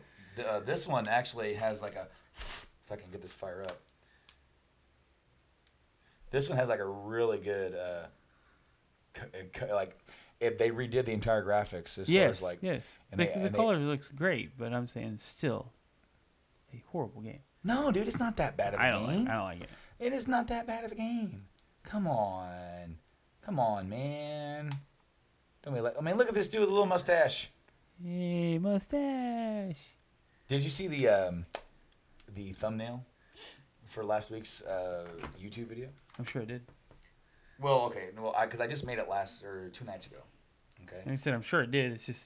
this one actually has like a. If I can get this fire up. This one has like a really good, if they redid the entire graphics as far as like. Yes, and the color looks great, but I'm saying it's still a horrible game. No, dude, it's not that bad of a game. I don't like it. It is not that bad of a game. Come on, man. Look at this dude with a little mustache. Hey, mustache. Did you see the thumbnail for last week's YouTube video? I'm sure it did. Well, okay. Well, because I just made it 2 nights ago. Okay. Like I said, I'm sure it did. It's just,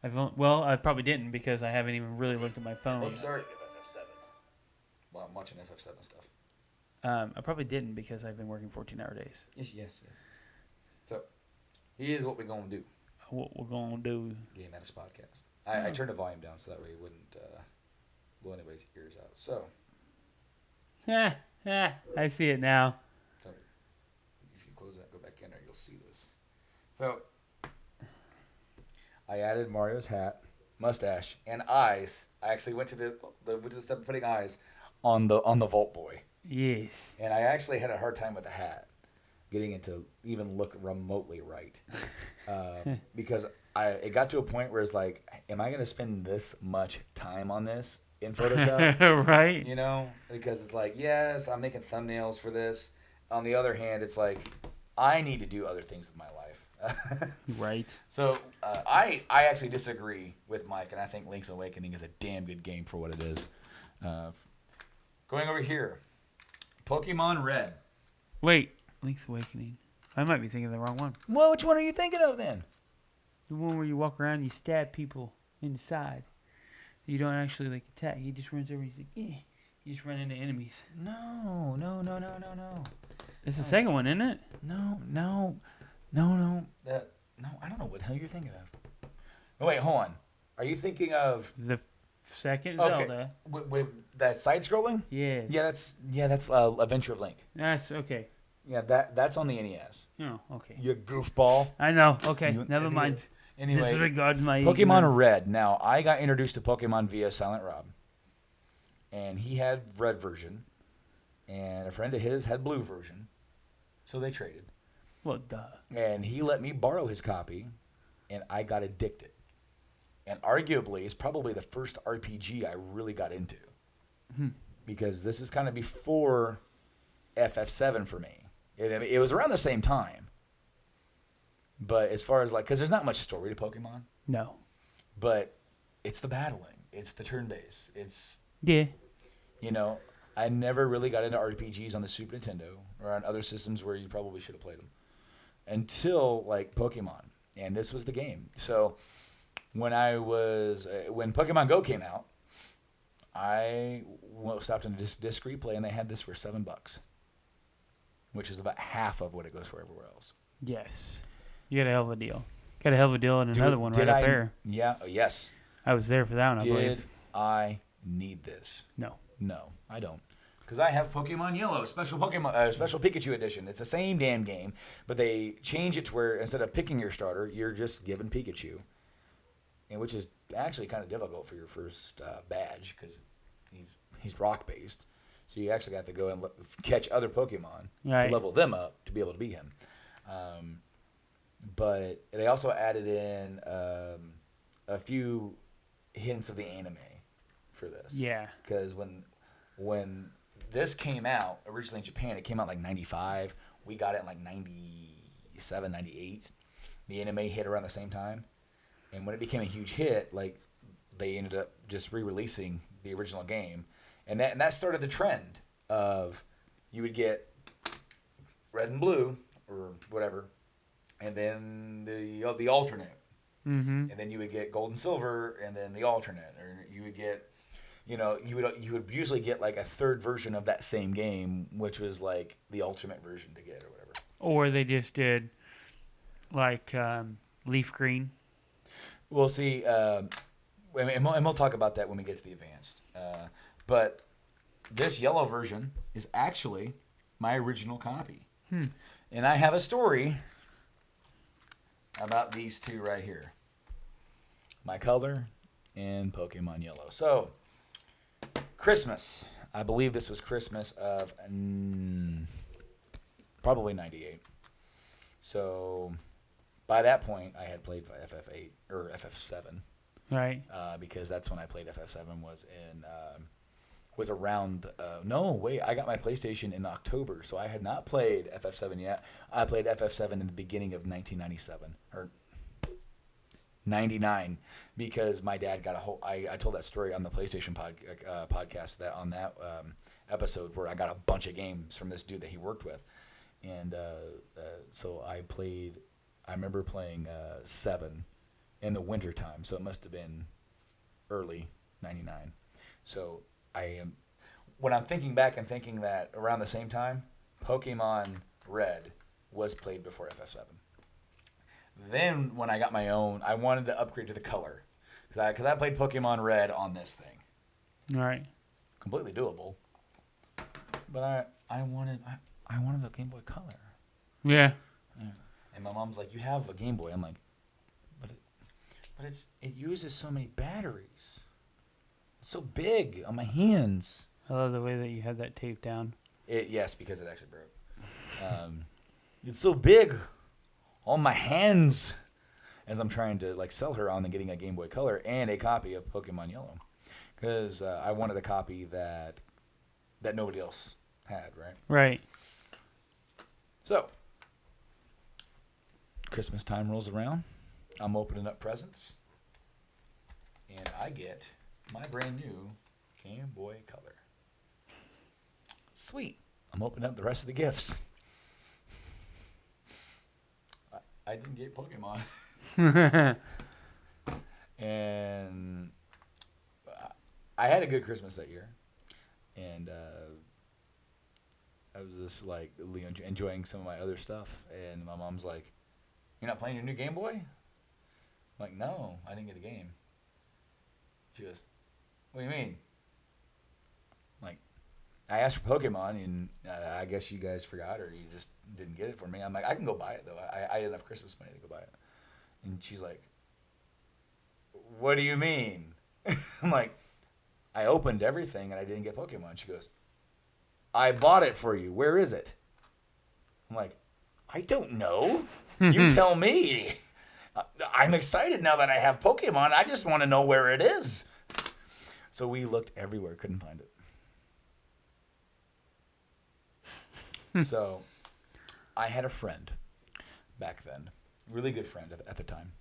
I probably didn't because I haven't even really looked at my phone. Oops, sorry. Well, I'm watching FF7 stuff. I probably didn't because I've been working 14-hour days. Yes. So, here's what we're going to do. What we're going to do. Game Matters Podcast. I turned the volume down so that way it wouldn't blow anybody's ears out. So. I see it now. If you close that, go back in there, you'll see this. So, I added Mario's hat, mustache, and eyes. I actually went to the step of putting eyes on the Vault Boy. Yes. And I actually had a hard time with the hat, getting it to even look remotely right, because it got to a point where it's like, am I going to spend this much time on this in Photoshop? Right. Because it's like, yes, I'm making thumbnails for this. On the other hand, it's like, I need to do other things with my life. Right. So I actually disagree with Mike, and I think Link's Awakening is a damn good game for what it is. Going over here, Pokemon Red. Wait, Link's Awakening. I might be thinking of the wrong one. Well, which one are you thinking of then? The one where you walk around and you stab people in the side. You don't actually attack. He just runs over and he's like, eh. You just run into enemies. No. It's the second one, isn't it? No. I don't know what the hell you're thinking of. Oh, wait, hold on. Are you thinking of the second okay. Zelda? With that side scrolling? Yeah. Yeah, that's Adventure of Link. That's okay. Yeah, that's on the NES. Oh, okay. You goofball. I know. Okay, never mind. Anyway, disregard my Pokemon ignorance. Red. Now, I got introduced to Pokemon via Silent Rob, and he had Red version, and a friend of his had Blue version, so they traded. Well, duh. And he let me borrow his copy, and I got addicted. And arguably, it's probably the first RPG I really got into, because this is kind of before FF7 for me. It was around the same time. But as far as because there's not much story to Pokemon. No. But it's the battling. It's the turn base. It's, Yeah. I never really got into RPGs on the Super Nintendo or on other systems where you probably should have played them until like Pokemon, and this was the game. So when Pokemon Go came out, I stopped in a disc replay, and they had this for $7, which is about half of what it goes for everywhere else. Yes. You got a hell of a deal. Got a hell of a deal and another one right up there. Yeah. Yes. I was there for that one, I Did believe. I need this? No. No, I don't. Because I have Pokemon Yellow, special Pikachu edition. It's the same damn game, but they change it to where instead of picking your starter, you're just given Pikachu, and which is actually kind of difficult for your first badge because he's rock based. So you actually have to go and catch other Pokemon to level them up to be able to beat him. But they also added in a few hints of the anime for this. Yeah. Because when this came out, originally in Japan, it came out like 95. We got it in like 97, 98. The anime hit around the same time. And when it became a huge hit, like they ended up just re-releasing the original game. And that started the trend of you would get red and blue or whatever, and then the alternate. Mm-hmm. And then you would get gold and silver, and then the alternate. Or you would get, you would usually get like a third version of that same game, which was like the ultimate version to get or whatever. Or they just did like leaf green. We'll see, and we'll talk about that when we get to the advanced. But this yellow version is actually my original copy. And I have a story about these two right here. My color and Pokemon Yellow. So, Christmas. I believe this was Christmas of probably 98. So, by that point, I had played FF8 or FF7. Right. Because that's when I played FF7 was around. No, wait, I got my PlayStation in October, so I had not played FF7 yet. I played FF7 in the beginning of 1997 or 99 because my dad got a whole. I told that story on the PlayStation podcast that episode where I got a bunch of games from this dude that he worked with, and so I played. I remember playing 7 in the wintertime, so it must have been early 99. So when I'm thinking back and thinking that around the same time, Pokemon Red was played before FF7. Then when I got my own, I wanted to upgrade to the color because I played Pokemon Red on this thing. Right. Completely doable. But I wanted a Game Boy Color. Yeah. And my mom's like, "You have a Game Boy." I'm like, "But it uses so many batteries. It's so big on my hands." I love the way that you had that taped down. Yes, because it actually broke. It's so big on my hands. As I'm trying to like sell her on getting a Game Boy Color and a copy of Pokemon Yellow, because I wanted a copy that nobody else had. Right. Right. So. Christmas time rolls around. I'm opening up presents. And I get my brand new Game Boy Color. Sweet. I'm opening up the rest of the gifts. I didn't get Pokemon. And I had a good Christmas that year. And I was just like enjoying some of my other stuff. And my mom's like, "You're not playing your new Game Boy?" I'm like, "No, I didn't get a game." She goes, "What do you mean?" Like, I asked for Pokemon, and I guess you guys forgot or you just didn't get it for me. I'm like, "I can go buy it, though. I didn't have Christmas money to go buy it." And she's like, "What do you mean?" I'm like, "I opened everything, and I didn't get Pokemon." She goes, "I bought it for you. Where is it?" I'm like, "I don't know. You tell me. I'm excited now that I have Pokemon. I just want to know where it is." So we looked everywhere, couldn't find it. So I had a friend back then, really good friend at the time.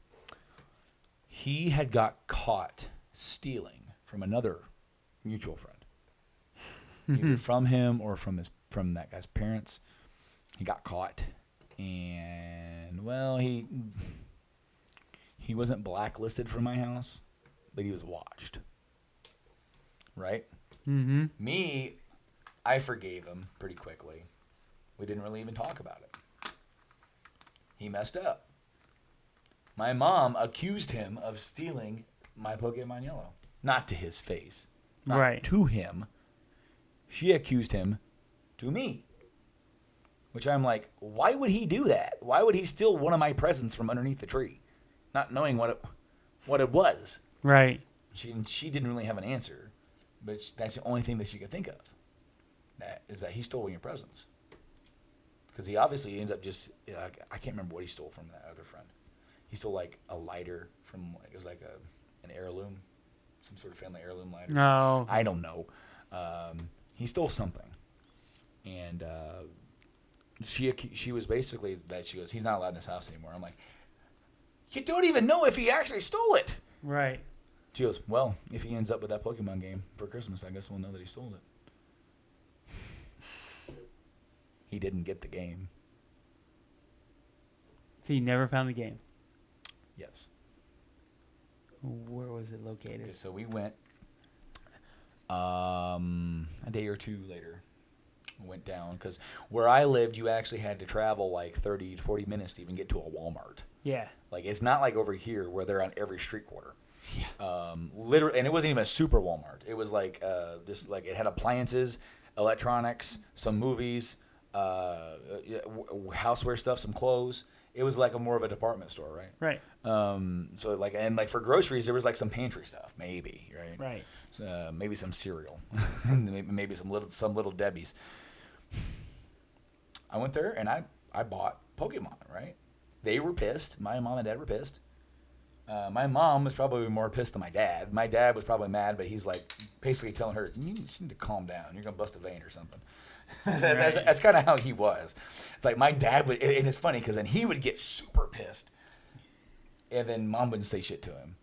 He had got caught stealing from another mutual friend, either from him or from that guy's parents. He got caught, and well, he wasn't blacklisted from my house, but he was watched. Right? Mm-hmm. Me, I forgave him pretty quickly. We didn't really even talk about it. He messed up. My mom accused him of stealing my Pokemon Yellow. Not to his face. Not Right. to him. She accused him to me. Which I'm like, why would he do that? Why would he steal one of my presents from underneath the tree? Not knowing what it was. Right. She didn't really have an answer. But that's the only thing that she could think of. That he stole your presents. Because he obviously ends up just, I can't remember what he stole from that other friend. He stole like a lighter from, it was like an heirloom, some sort of family heirloom lighter. No. I don't know. He stole something. And she was basically that she goes, he's not allowed in this house anymore. I'm like, you don't even know if he actually stole it. Right. She goes, well, if he ends up with that Pokemon game for Christmas, I guess we'll know that he stole it. He didn't get the game. So you never found the game? Yes. Where was it located? Okay, so we went a day or two later. We went down because where I lived, you actually had to travel like 30 to 40 minutes to even get to a Walmart. Yeah. Like, it's not like over here where they're on every street corner. Yeah. Literally, and it wasn't even a super Walmart. It was like just like it had appliances, electronics, some movies, houseware stuff, some clothes. It was like more of a department store, right? Right. So like, and like for groceries, there was like some pantry stuff, maybe, right? Right. So, maybe some cereal, maybe some little Debbie's. I went there and I bought Pokemon, right? They were pissed. My mom and dad were pissed. My mom was probably more pissed than my dad. My dad was probably mad, but he's like basically telling her, "You just need to calm down. You're gonna bust a vein or something." That's kind of how he was. It's like my dad would, and it's funny because then he would get super pissed, and then mom wouldn't say shit to him.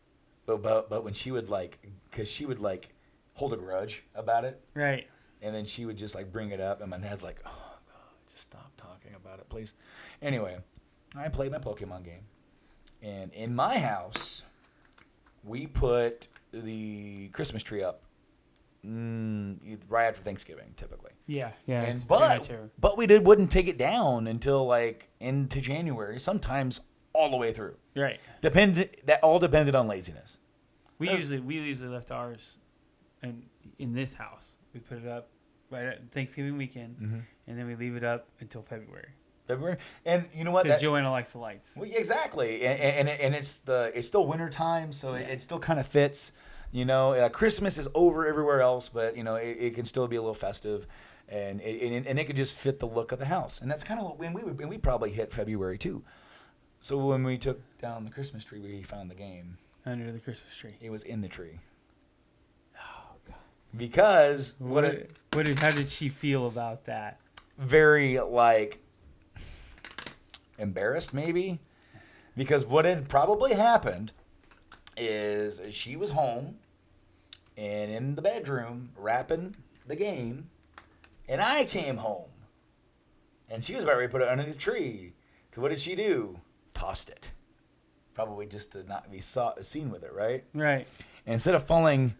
But when she would because she would hold a grudge about it, Right. and then she would just bring it up, and my dad's like, "Oh God, just stop talking about it, please." Anyway, I played my Pokemon game, and in my house, we put the Christmas tree up right after Thanksgiving, typically. Yeah. Yeah. And it's pretty much every- but we wouldn't take it down until into January, sometimes all the way through. Right. That all depended on laziness. We usually left ours, in this house. We put it up right at Thanksgiving weekend, and then we leave it up until February. And you know what? Because Joanna likes the lights. Well, exactly, and it's still winter time, so it still kind of fits. Christmas is over everywhere else, but it can still be a little festive, and it can just fit the look of the house, and that's kind of when we probably hit February too. So when we took down the Christmas tree, we found the game Under the Christmas tree. It was in the tree. Oh God. Because how did she feel about that? Very embarrassed maybe, because what had probably happened is she was home and in the bedroom wrapping the game, and I came home and she was about ready to put it under the tree. So what did she do? Tossed it, probably just to not be seen with it, right? Right. And instead of falling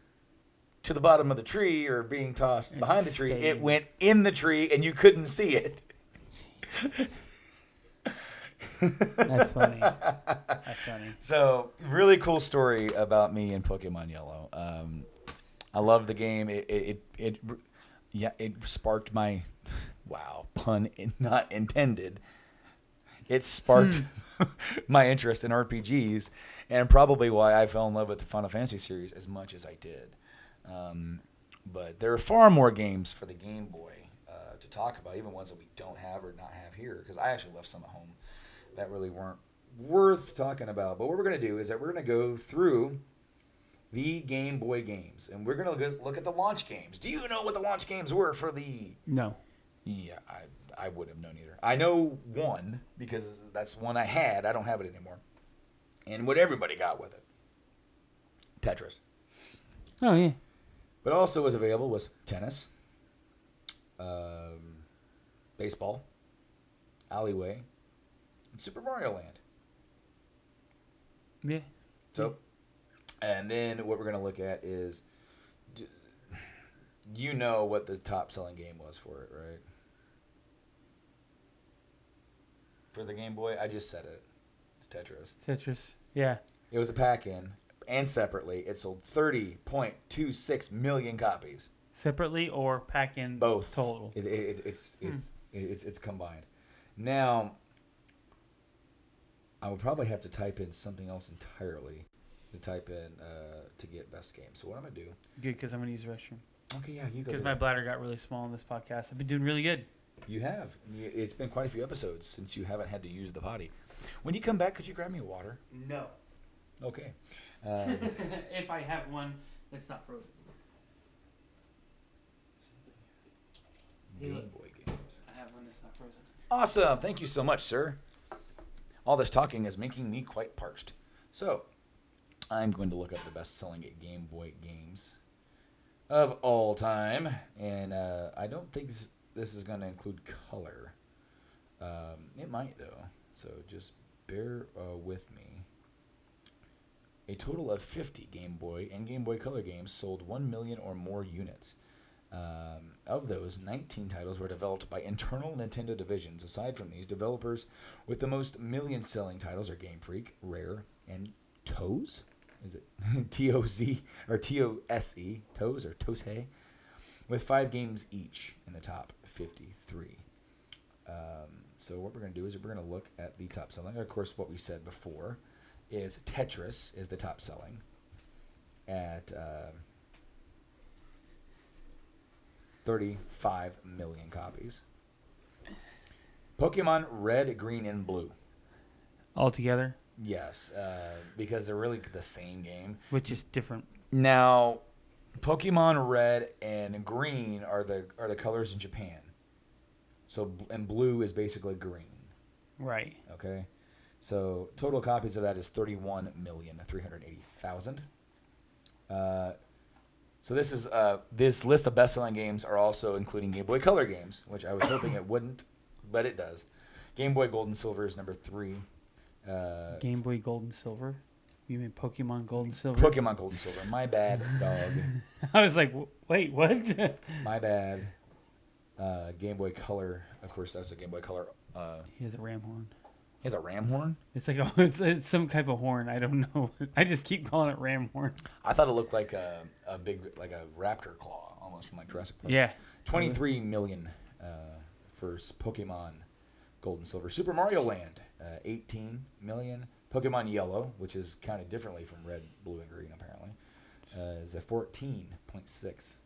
to the bottom of the tree or being tossed behind the tree, it went in the tree and you couldn't see it. That's funny. That's funny. So, really cool story about me and Pokemon Yellow. I love the game. It sparked my, pun not intended. It sparked my interest in RPGs, and probably why I fell in love with the Final Fantasy series as much as I did. But there are far more games for the Game Boy to talk about, even ones that we don't have or not have here, because I actually left some at home that really weren't worth talking about. But what we're going to do is that we're going to go through the Game Boy games, and we're going to look at the launch games. Do you know what the launch games were for the... No. Yeah, I would have known either. I know one, because that's one I had. I don't have it anymore. And what everybody got with it. Tetris. Oh, yeah. But also was available was tennis, baseball, alleyway, and Super Mario Land. Yeah. So, and then what we're going to look at is, you know what the top selling game was for it, right? For the Game Boy, I just said it. It's Tetris. Tetris. Yeah. It was a pack-in, and separately, it sold 30.26 million copies. Separately or pack-in? Both. Total. It's combined. Now, I would probably have to type in something else entirely to type in to get best game. So what I'm gonna do? Good, because I'm gonna use the restroom. Okay, yeah, you go. Because my bladder got really small in this podcast. I've been doing really good. You have. It's been quite a few episodes since you haven't had to use the potty. When you come back, could you grab me a water? No. Okay. If I have one that's not frozen. Game Boy games. I have one that's not frozen. Awesome. Thank you so much, sir. All this talking is making me quite parched. So, I'm going to look up the best-selling Game Boy games of all time. And I don't think this is going to include color. It might, though. So, just bear with me. A total of 50 Game Boy and Game Boy Color games sold 1 million or more units. Of those, 19 titles were developed by internal Nintendo divisions. Aside from these, developers with the most million-selling titles are Game Freak, Rare, and Toes? Is it T-O-Z or T-O-S-E? Toes or Tosei? With 5 games each in the top 53. So what we're going to do is we're going to look at the top selling. Of course, what we said before is Tetris is the top selling at 35 million copies. Pokemon Red, Green, and Blue. All together? Yes, because they're really the same game. Which is different. Now, Pokemon Red and Green are the colors in Japan. So, and Blue is basically green. Right. Okay. So, total copies of that is 31,380,000. So this is this list of best-selling games are also including Game Boy Color games, which I was hoping it wouldn't, but it does. Game Boy Gold and Silver is number 3. Game Boy Gold and Silver? You mean Pokemon Gold and Silver? Pokemon Gold and Silver. My bad, dog. I was like, wait, what? My bad. Game Boy Color. Of course, that's a Game Boy Color. He has a ram horn. He has a ram horn? It's like it's some type of horn. I don't know. I just keep calling it ram horn. I thought it looked like a big, like a raptor claw, almost from like Jurassic Park. Yeah. 23 million for Pokemon Gold and Silver. Super Mario Land, 18 million. Pokemon Yellow, which is counted differently from Red, Blue, and Green, apparently, is a 14.6.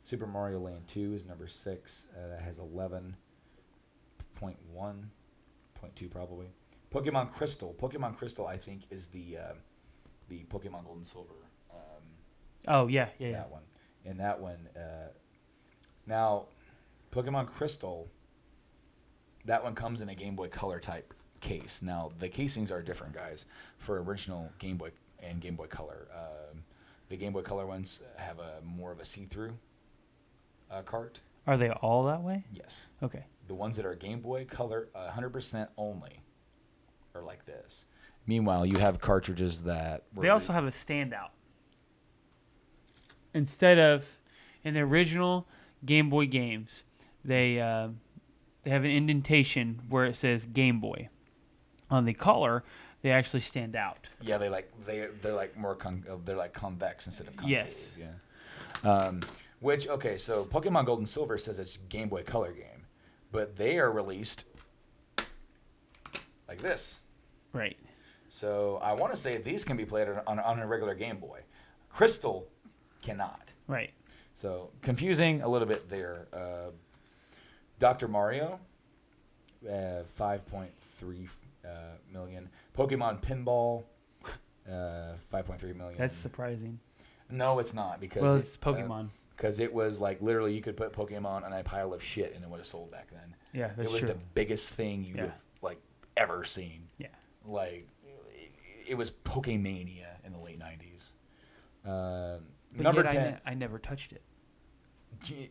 Super Mario Land 2 is number 6. That has 11.1. 0.2 probably. Pokemon Crystal. Pokemon Crystal, I think, is the Pokemon Gold and Silver. Oh yeah. That one. And that one. Now, Pokemon Crystal. That one comes in a Game Boy Color type case. Now the casings are different, guys, for original Game Boy and Game Boy Color. The Game Boy Color ones have a more of a see-through cart. Are they all that way? Yes. Okay. The ones that are Game Boy Color 100% only are like this. Meanwhile, you have cartridges that... They also have a standout. Instead of, in the original Game Boy games, they have an indentation where it says Game Boy. On the color, they actually stand out. Yeah, they're like more they're like convex instead of concave. Yes. Yeah. Which, okay, so Pokemon Gold and Silver says it's Game Boy Color game, but they are released like this. Right. So I want to say these can be played on a regular Game Boy. Crystal cannot. Right. So confusing a little bit there. Dr. Mario, 5.3 million. Pokemon Pinball, 5.3 million. That's surprising. No, it's not because Well, it's Pokemon. Because it was like literally you could put Pokemon on a pile of shit and it would have sold back then. Yeah, that's It was true. the biggest thing you have like ever seen. Yeah. Like it was Pokemania in the late 90s. But Number yet 10. I never touched it.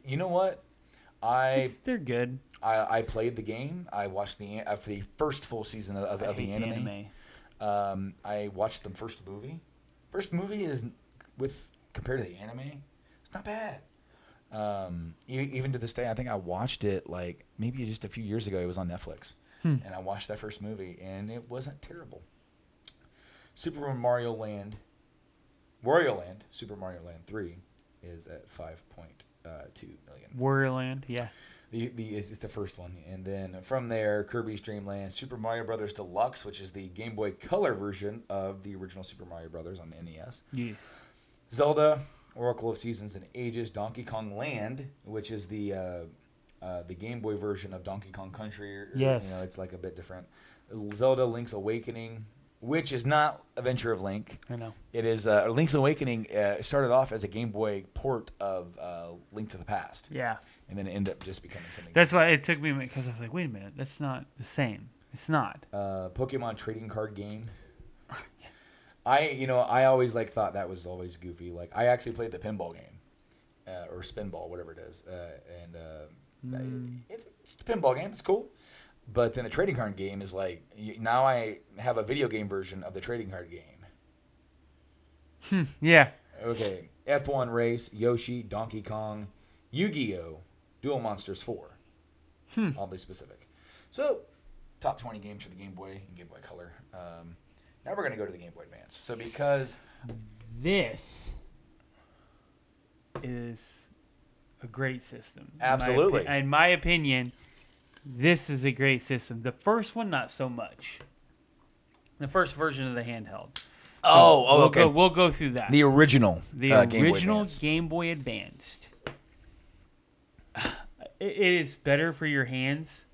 You know what? They're good. I played the game. I watched the first full season of I the hate anime. I watched the first movie. First movie is compared to the anime, it's not bad. Even to this day, I think I watched it like maybe just a few years ago. It was on Netflix, and I watched that first movie, and it wasn't terrible. Super Mario Land, Super Mario Land 3 is at 5.2 million. Wario Land, yeah. It's the first one, and then from there, Kirby's Dream Land, Super Mario Brothers Deluxe, which is the Game Boy Color version of the original Super Mario Brothers on the NES. Yes. Zelda, Oracle of Seasons and Ages, Donkey Kong Land, which is the Game Boy version of Donkey Kong Country. Yes. It's like a bit different. Zelda Link's Awakening, which is not Adventure of Link. I know. It is Link's Awakening. Started off as a Game Boy port of Link to the Past. Yeah. And then it ended up just becoming something. That's why it took me, because I was like, wait a minute, that's not the same. It's not. Pokemon trading card game. I always thought that was always goofy. Like I actually played the pinball game, or spinball, whatever it is, it's a pinball game. It's cool, but then the trading card game is like now I have a video game version of the trading card game. Yeah. Okay, F1 Race, Yoshi, Donkey Kong, Yu-Gi-Oh, Duel Monsters 4. I'll be specific. So, top 20 games for the Game Boy and Game Boy Color. Now we're going to go to the Game Boy Advance. So because this is a great system. Absolutely. In my opinion, this is a great system. The first one, not so much. The first version of the handheld. okay. We'll go through that. The original original Game Boy Advanced. It is better for your hands,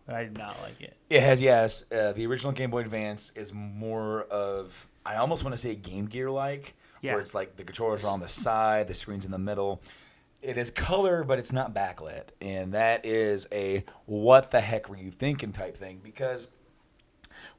but I did not like it. It has, yes. The original Game Boy Advance is more of, I almost want to say Game Gear-like, where it's like the controllers are on the side, the screen's in the middle. It is color, but it's not backlit. And that is a what the heck were you thinking type thing, because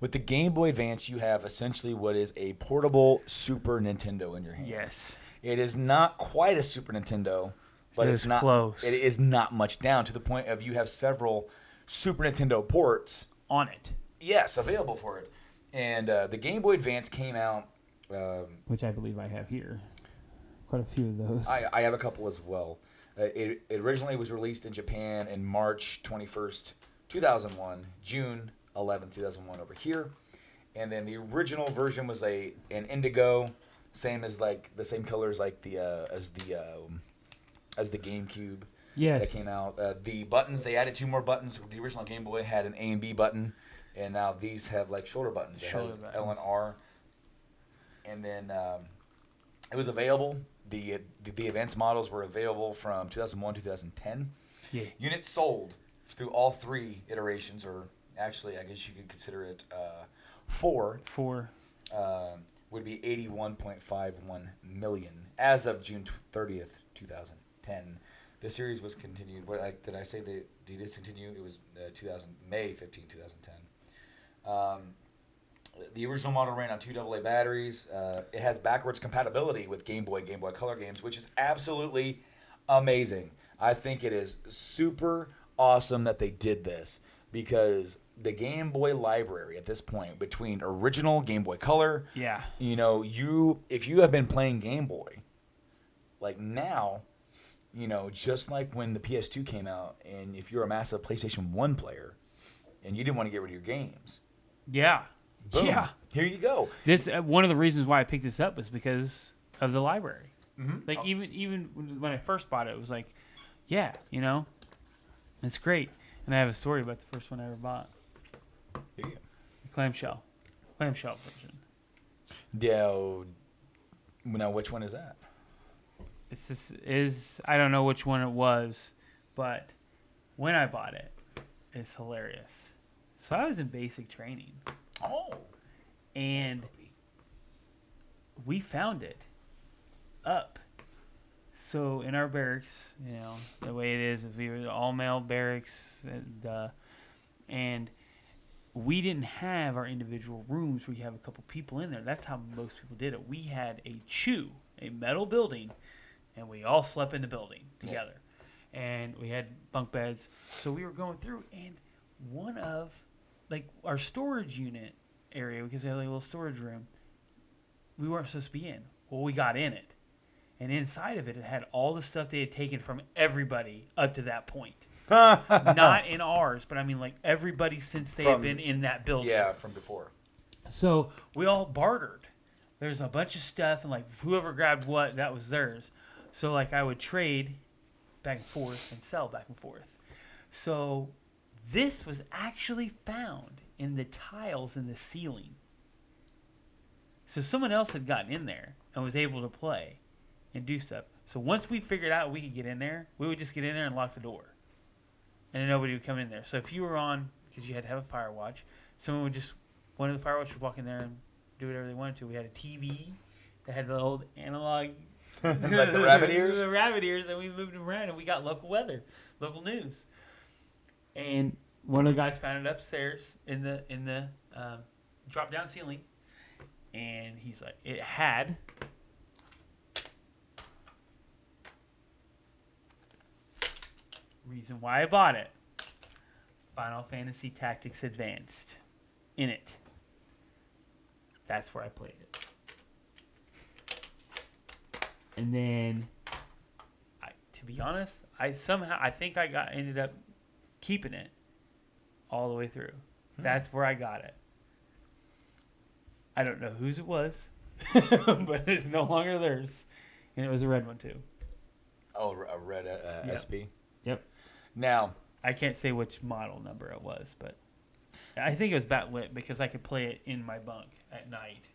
with the Game Boy Advance, you have essentially what is a portable Super Nintendo in your hands. Yes. It is not quite a Super Nintendo, but it's not close. It is not much down to the point of you have several Super Nintendo ports on it. Yes, available for it. And the Game Boy Advance came out. Which I believe I have here. Quite a few of those. I have a couple as well. It originally was released in Japan in March 21st, 2001, June 11th, 2001 over here. And then the original version was an indigo, same as the same colors like as the GameCube. Yes. That came out. The buttons, they added 2 more buttons. The original Game Boy had an A and B button, and now these have shoulder buttons. It has L and R. And then it was available. The advanced models were available from 2001 to 2010. Yeah. Units sold through all 3 iterations, or actually, I guess you could consider it 4. 4. Would be 81.51 million as of June 30th, 2010. The series was continued. Did I say they discontinue? It was May 15, 2010. The original model ran on 2 AA batteries. It has backwards compatibility with Game Boy Color games, which is absolutely amazing. I think it is super awesome that they did this, because the Game Boy library at this point, between original Game Boy Color, if you have been playing Game Boy, like now, just like when the PS2 came out, and if you're a massive PlayStation 1 player and you didn't want to get rid of your games. Yeah. Boom. Yeah. Here you go. This one of the reasons why I picked this up was because of the library. Mm-hmm. Like even when I first bought it was like, it's great. And I have a story about the first one I ever bought. Yeah. The clamshell version. Yeah. Now, which one is that? I don't know which one it was, but when I bought it, it's hilarious. So I was in basic training. Oh. And we found it up. So in our barracks, the way it is, if we were all male barracks, and we didn't have our individual rooms where you have a couple people in there. That's how most people did it. We had a chew a metal building, and we all slept in the building together. And we had bunk beds. So we were going through, and one of, like, our storage unit area, because we had like a little storage room, we weren't supposed to be in. Well, we got in it. And inside of it, it had all the stuff they had taken from everybody up to that point. Not in ours, but I mean, like, everybody since they had been in that building. Yeah, from before. So we all bartered. There's a bunch of stuff, and, like, whoever grabbed what, that was theirs. So, like, I would trade back and forth and sell back and forth. So this was actually found in the tiles in the ceiling. So someone else had gotten in there and was able to play and do stuff. So once we figured out we could get in there, we would just get in there and lock the door. And then nobody would come in there. So if you were on, because you had to have a fire watch, someone would just, one of the fire watchers would walk in there and do whatever they wanted to. We had a TV that had the old analog, like the rabbit ears? The rabbit ears, and we moved them around, and we got local weather, local news. And one of the guys found it upstairs in the drop down ceiling, and he's like, it had reason why I bought it. Final Fantasy Tactics Advanced in it. That's where I played it. And then, to be honest, I think I ended up keeping it all the way through. That's where I got it. I don't know whose it was, but it's no longer theirs. And it was a red one, too. Oh, a red SP? Yep. Now, I can't say which model number it was, but I think it was backlit because I could play it in my bunk at night.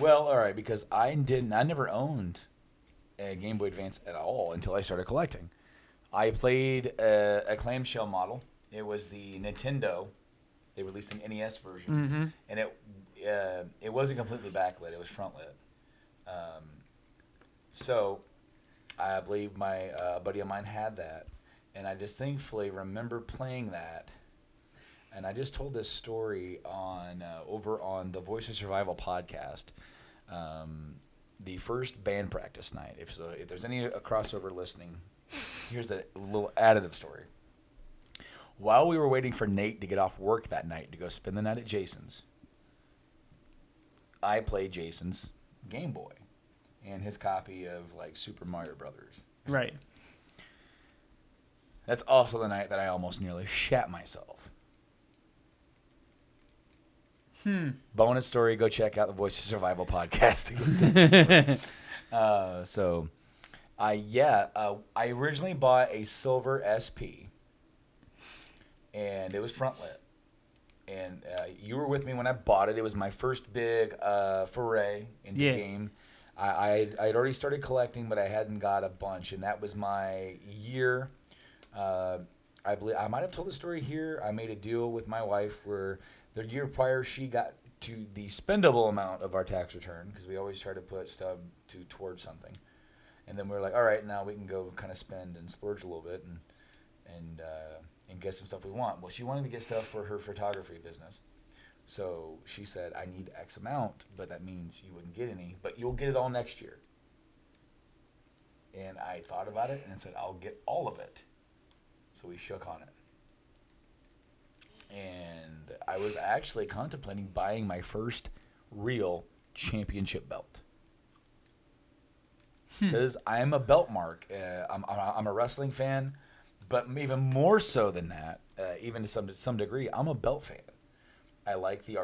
well, all right, because I never owned a Game Boy Advance at all until I started collecting. I played a clamshell model. It was the Nintendo. They released an NES version, and it wasn't completely backlit. It was front lit. So I believe my buddy of mine had that, and I distinctly remember playing that. And I just told this story on over on the Voice of Survival podcast. The first band practice night. If there's any crossover listening, here's a little additive story. While we were waiting for Nate to get off work that night to go spend the night at Jason's, I played Jason's Game Boy and his copy of like Super Mario Brothers. Right. That's also the night that I almost nearly shat myself. Bonus story, go check out the Voice of Survival podcast. I originally bought a silver SP, and it was front lit. And you were with me when I bought it. It was my first big foray into game. I'd already started collecting, but I hadn't got a bunch, and that was my year. I believe I might have told the story here. I made a deal with my wife where the year prior she got to the spendable amount of our tax return, because we always try to put stuff towards something. And then we were like, all right, now we can go kind of spend and splurge a little bit and get some stuff we want. Well, she wanted to get stuff for her photography business. So she said, I need X amount, but that means you wouldn't get any, but you'll get it all next year. And I thought about it and said, I'll get all of it. So we shook on it. And I was actually contemplating buying my first real championship belt. Because I'm a belt mark. I'm a wrestling fan, but even more so than that, even to some degree, I'm a belt fan. I like the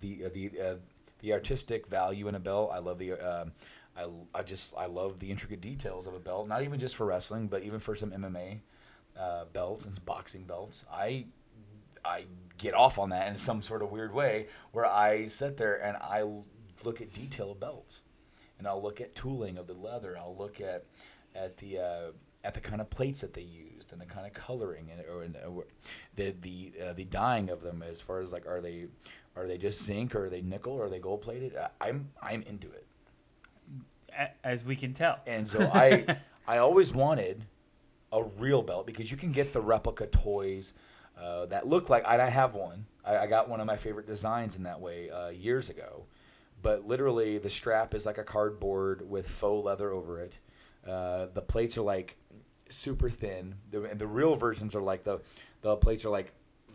the artistic value in a belt. I love I love the intricate details of a belt. Not even just for wrestling, but even for some MMA belts and boxing belts. I get off on that in some sort of weird way, where I sit there and I look at detail of belts, and I'll look at tooling of the leather. I'll look at the kind of plates that they used and the kind of coloring and the dyeing of them, as far as like are they just zinc, or are they nickel, or are they gold plated? I'm into it, as we can tell. And so I always wanted a real belt, because you can get the replica toys that look like, I have one. I got one of my favorite designs in that way years ago, but literally the strap is like a cardboard with faux leather over it. The plates are like super thin. And the real versions are like the plates are like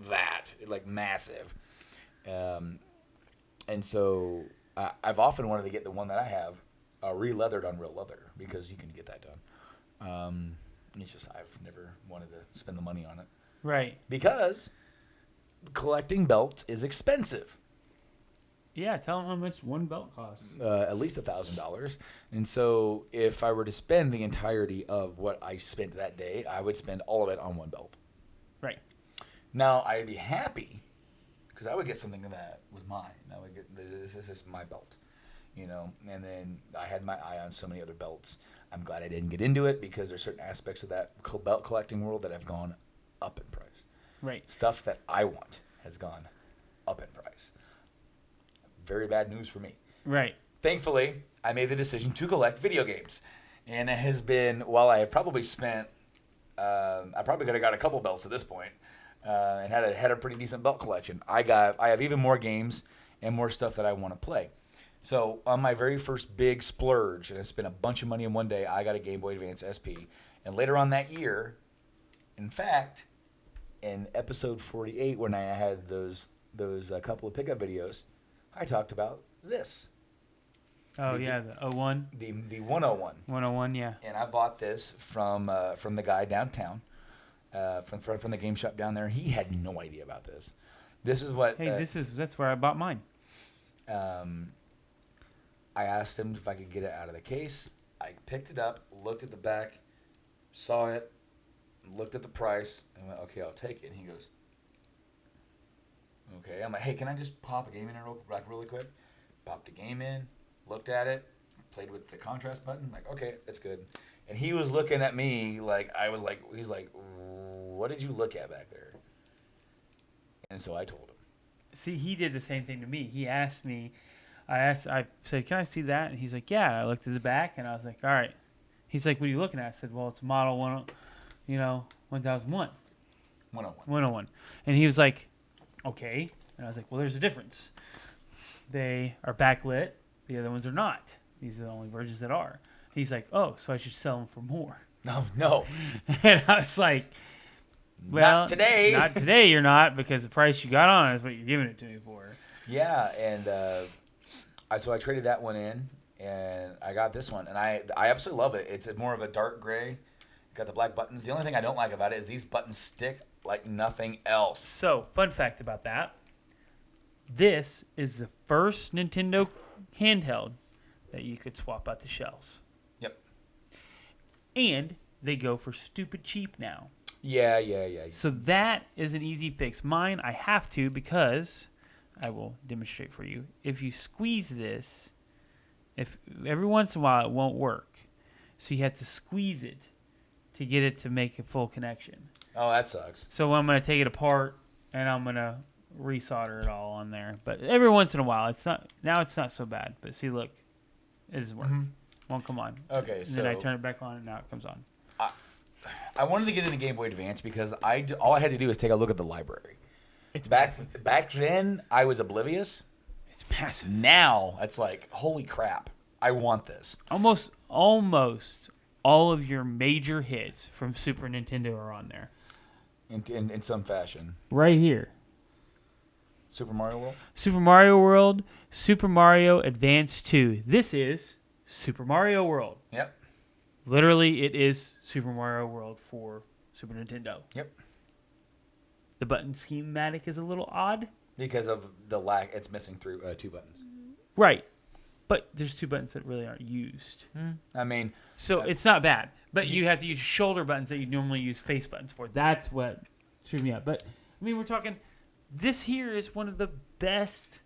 that, like massive. And so I've often wanted to get the one that I have re-leathered on real leather because you can get that done. It's just I've never wanted to spend the money on it. Right. Because collecting belts is expensive. Yeah, tell them how much one belt costs. At least $1,000. And so if I were to spend the entirety of what I spent that day, I would spend all of it on one belt. Right. Now, I'd be happy because I would get something that was mine. I would get, this is my belt, you know. And then I had my eye on so many other belts. I'm glad I didn't get into it because there's certain aspects of that belt collecting world that have gone up in price. Right. Stuff that I want has gone up in price. Very bad news for me. Right. Thankfully, I made the decision to collect video games. And it has been, while I have probably spent, I probably could have got a couple belts at this point, and had a pretty decent belt collection. I have even more games and more stuff that I want to play. So on my very first big splurge, and I spent a bunch of money in one day, I got a Game Boy Advance SP. And later on that year, in fact, in episode 48, when I had those couple of pickup videos, I talked about this. Oh, yeah, the 01. The 101. 101, yeah. And I bought this from the guy downtown, from the game shop down there. He had no idea about this. This is what. Hey, that's where I bought mine. I asked him if I could get it out of the case. I picked it up, looked at the back, saw it, looked at the price, and went, "Okay, I'll take it." And he goes, "Okay." I'm like, "Hey, can I just pop a game in there really quick?" Popped a game in, looked at it, played with the contrast button. Like, okay, it's good. And he was looking at me like he's like, "What did you look at back there?" And so I told him. See, he did the same thing to me. He asked me, I said, "Can I see that?" And he's like, "Yeah." I looked at the back, and I was like, "All right." He's like, "What are you looking at?" I said, "Well, it's model 1001. 101. And he was like, "Okay." And I was like, "Well, there's a difference. They are backlit. The other ones are not. These are the only versions that are." He's like, "Oh, so I should sell them for more." No. And I was like, "Well, not today. Not today. You're not, because the price you got on it is what you're giving it to me for." Yeah, and so I traded that one in, and I got this one, and I absolutely love it. It's more of a dark gray. Got the black buttons. The only thing I don't like about it is these buttons stick like nothing else. So, fun fact about that. This is the first Nintendo handheld that you could swap out the shells. Yep. And they go for stupid cheap now. Yeah. So that is an easy fix. Mine, I have to, because I will demonstrate for you. If you squeeze this, if every once in a while it won't work. So you have to squeeze it to get it to make a full connection. Oh, that sucks. So I'm going to take it apart and I'm going to resolder it all on there. But every once in a while, it's not so bad. But see, look, it doesn't work. Won't come on. Okay, and so then I turn it back on and now it comes on. I wanted to get into Game Boy Advance because all I had to do was take a look at the library. It's massive. Back then, I was oblivious. It's massive. Now, it's like, holy crap, I want this. Almost all of your major hits from Super Nintendo are on there. In some fashion. Right here. Super Mario World? Super Mario World, Super Mario Advance 2. This is Super Mario World. Yep. Literally, it is Super Mario World for Super Nintendo. Yep. The button schematic is a little odd. Because of the lack, it's missing two buttons. Right. But there's two buttons that really aren't used. I mean... So it's not bad. But you have to use shoulder buttons that you normally use face buttons for. That's what screwed me up. But, I mean, we're talking... This here is one of the best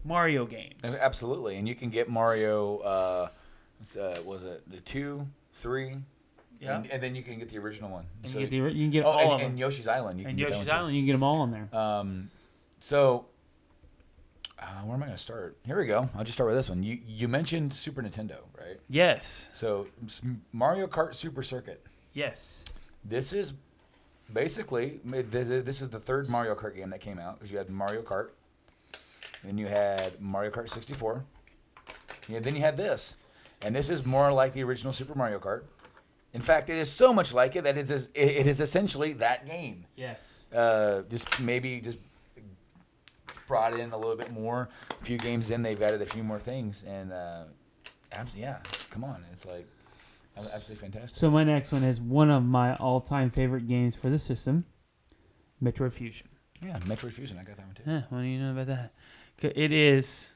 Mario games. Absolutely. And you can get Mario... was it the 2, 3? Yeah. And then you can get the original one. And So, you can get all of them. And Yoshi's Island. You can And get Yoshi's that one Island, you can get them all on there. Where am I going to start? Here we go. I'll just start with this one. You mentioned Super Nintendo, right? Yes. So Mario Kart Super Circuit. Yes. This is basically this is the third Mario Kart game that came out because you had Mario Kart, and you had Mario Kart 64. Yeah, then you had this, and this is more like the original Super Mario Kart. In fact, it is so much like it that it is essentially that game. Yes. Just brought in a little bit more. A few games in, they've added a few more things, and yeah, come on, it's like absolutely fantastic. So my next one is one of my all-time favorite games for the system, Metroid Fusion. Yeah, Metroid Fusion, I got that one too. Yeah, what do you know about that? It is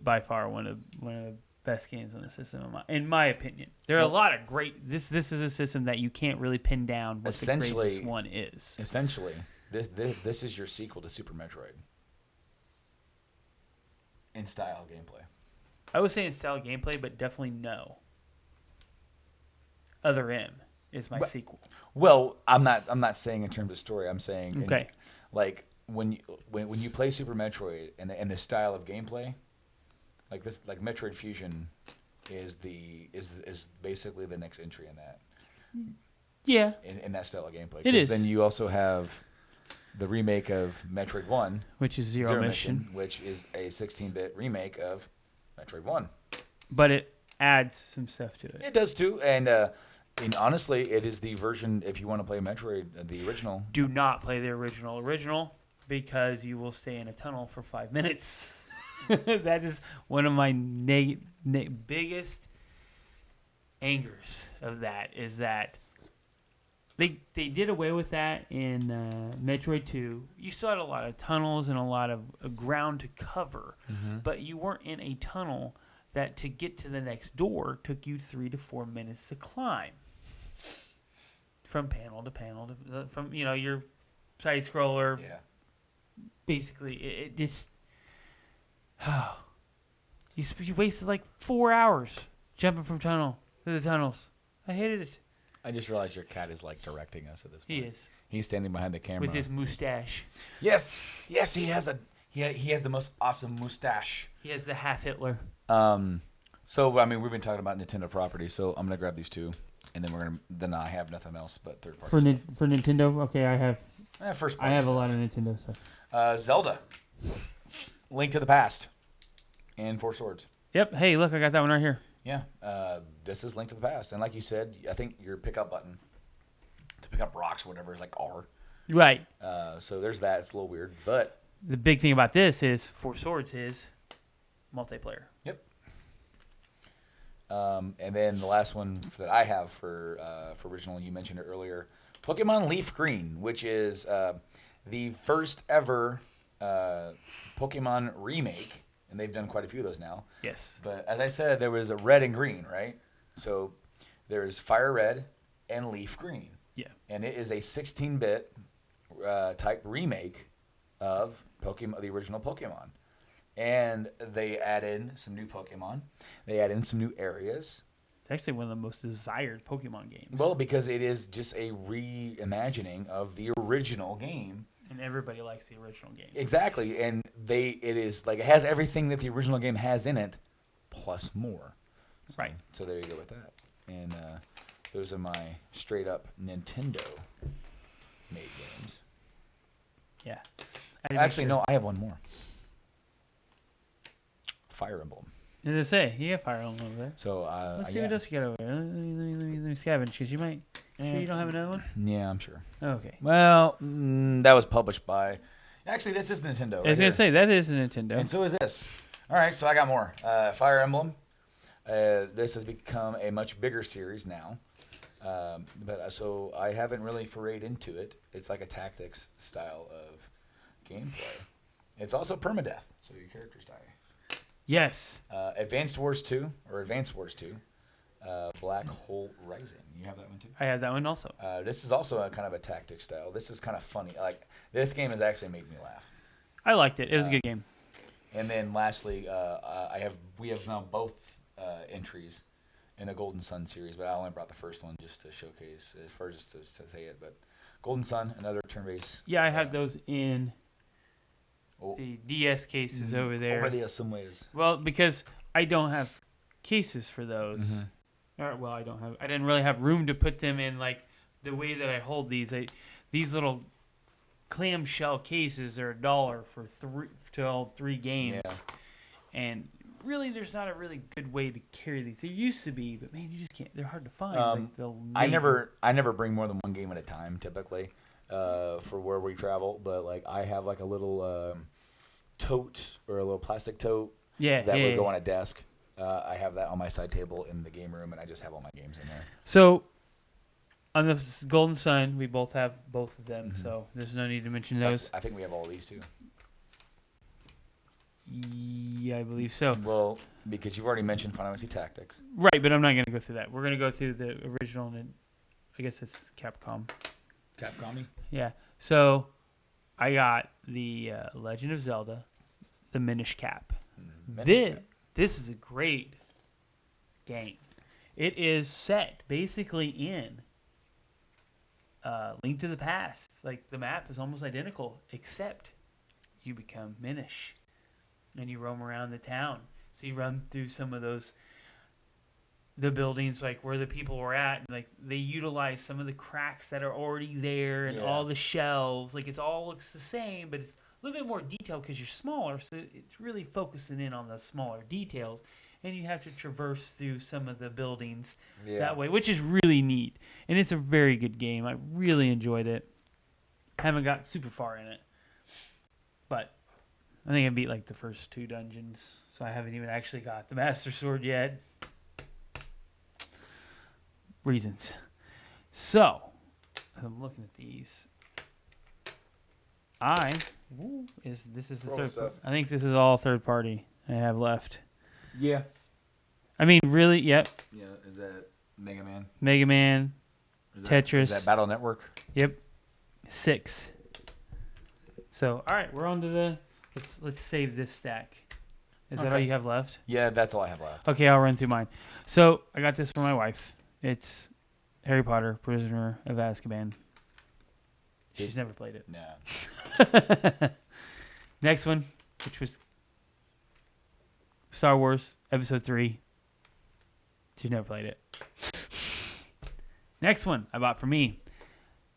by far one of the best games on the system, in my opinion. There are a lot of great. This is a system that you can't really pin down what the greatest one is. Essentially, this is your sequel to Super Metroid in style gameplay. I would say in style gameplay, but definitely no. Other M is my sequel. Well, I'm not saying in terms of story. I'm saying okay. Like when you play Super Metroid and the style of gameplay, like this, like Metroid Fusion is basically the next entry in that. Yeah. In that style of gameplay. It is. Then you also have the remake of Metroid 1, which is Zero Mission, which is a 16-bit remake of Metroid 1. But it adds some stuff to it. It does too, and honestly, it is the version if you want to play Metroid, the original. Do not play the original, because you will stay in a tunnel for 5 minutes. That is one of my biggest angers of that, is that they did away with that in Metroid 2. You still had a lot of tunnels and a lot of ground to cover, but you weren't in a tunnel that to get to the next door took you 3 to 4 minutes to climb. From panel to panel, from your side scroller. Yeah. Basically, it just you wasted like 4 hours jumping from tunnel to the tunnels. I hated it. I just realized your cat is like directing us at this point. He is He's standing behind the camera with his mustache. Yes, he has the most awesome mustache. He has the half Hitler. So I mean, we've been talking about Nintendo property, so I'm gonna grab these two. And then I have nothing else but third party for Nintendo. Okay, I have first party. I have a lot of Nintendo stuff. Zelda, Link to the Past, and Four Swords. Yep. Hey, look, I got that one right here. Yeah. This is Link to the Past, and like you said, I think your pickup button to pick up rocks or whatever is like R. Right. So there's that. It's a little weird, but the big thing about this is Four Swords is multiplayer. Yep. And then the last one that I have for original, you mentioned it earlier, Pokemon Leaf Green, which is the first ever Pokemon remake, and they've done quite a few of those now. Yes. But as I said, there was a red and green, right? So there's Fire Red and Leaf Green. Yeah. And it is a 16-bit type remake of Pokemon, the original Pokemon. And they add in some new Pokemon. They add in some new areas. It's actually one of the most desired Pokemon games. Well, because it is just a reimagining of the original game. And everybody likes the original game. Exactly. And it is like it has everything that the original game has in it, plus more. Right. So there you go with that. And those are my straight up Nintendo made games. Yeah. Actually, no, I have one more. Fire Emblem. As I say, you got Fire Emblem over there. So let's see what else you got over there. Let me scavenge, because you might. Sure you don't have another one? Yeah, I'm sure. Okay. Well, that was published by. Actually, this is Nintendo. I was gonna say that is a Nintendo. And so is this. All right, so I got more. Fire Emblem. This has become a much bigger series now. So I haven't really forayed into it. It's like a tactics style of gameplay. It's also permadeath, so your characters die. Yes. Advanced Wars 2. Black Hole Rising. You have that one too? I have that one also. This is also a kind of a tactic style. This is kind of funny. Like this game has actually made me laugh. I liked it. It was a good game. And then lastly, we have now both entries in the Golden Sun series, but I only brought the first one just to showcase, just to say it. But Golden Sun, another turn-based. Yeah, I have those in the DS cases over there. Over there some ways. Well, because I don't have cases for those. Mm-hmm. I didn't really have room to put them in like the way that I hold these. These little clamshell cases are $1 for to all 3 games. Yeah. And really, there's not a really good way to carry these. There used to be, but man, you just can't. They're hard to find. I never bring more than 1 game at a time typically for where we travel. But like I have like a little tote or a little plastic tote that would go on a desk. I have that on my side table in the game room, and I just have all my games in there. So on the Golden Sun, we both have both of them, so there's no need to mention those. I think we have all these too. Yeah, I believe so. Well, because you've already mentioned Final Fantasy Tactics. Right, but I'm not going to go through that. We're going to go through the original, and I guess it's Capcom. Capcom? Yeah. So I got the Legend of Zelda, the Minish Cap. This is a great game. It is set basically in Link to the Past. Like, the map is almost identical, except you become Minish. And you roam around the town. So you run through some of the buildings, like where the people were at. And like, they utilize some of the cracks that are already there and all the shelves. Like, it all looks the same, but it's a little bit more detailed because you're smaller. So it's really focusing in on the smaller details. And you have to traverse through some of the buildings that way, which is really neat. And it's a very good game. I really enjoyed it. Haven't got super far in it. But I think I beat like the first 2 dungeons, so I haven't even actually got the Master Sword yet. Reasons. So, I'm looking at these. This is the third stuff. I think this is all third party I have left. Yeah. I mean, really, yep. Yeah, is that Mega Man? Mega Man, Tetris. Is that Battle Network? Yep. 6. So, all right, we're on to the... Let's save this stack. Is that all you have left? Yeah, that's all I have left. Okay, I'll run through mine. So I got this for my wife. It's Harry Potter, Prisoner of Azkaban. She's never played it. No. Next one, which was Star Wars Episode 3. She's never played it. Next one I bought for me,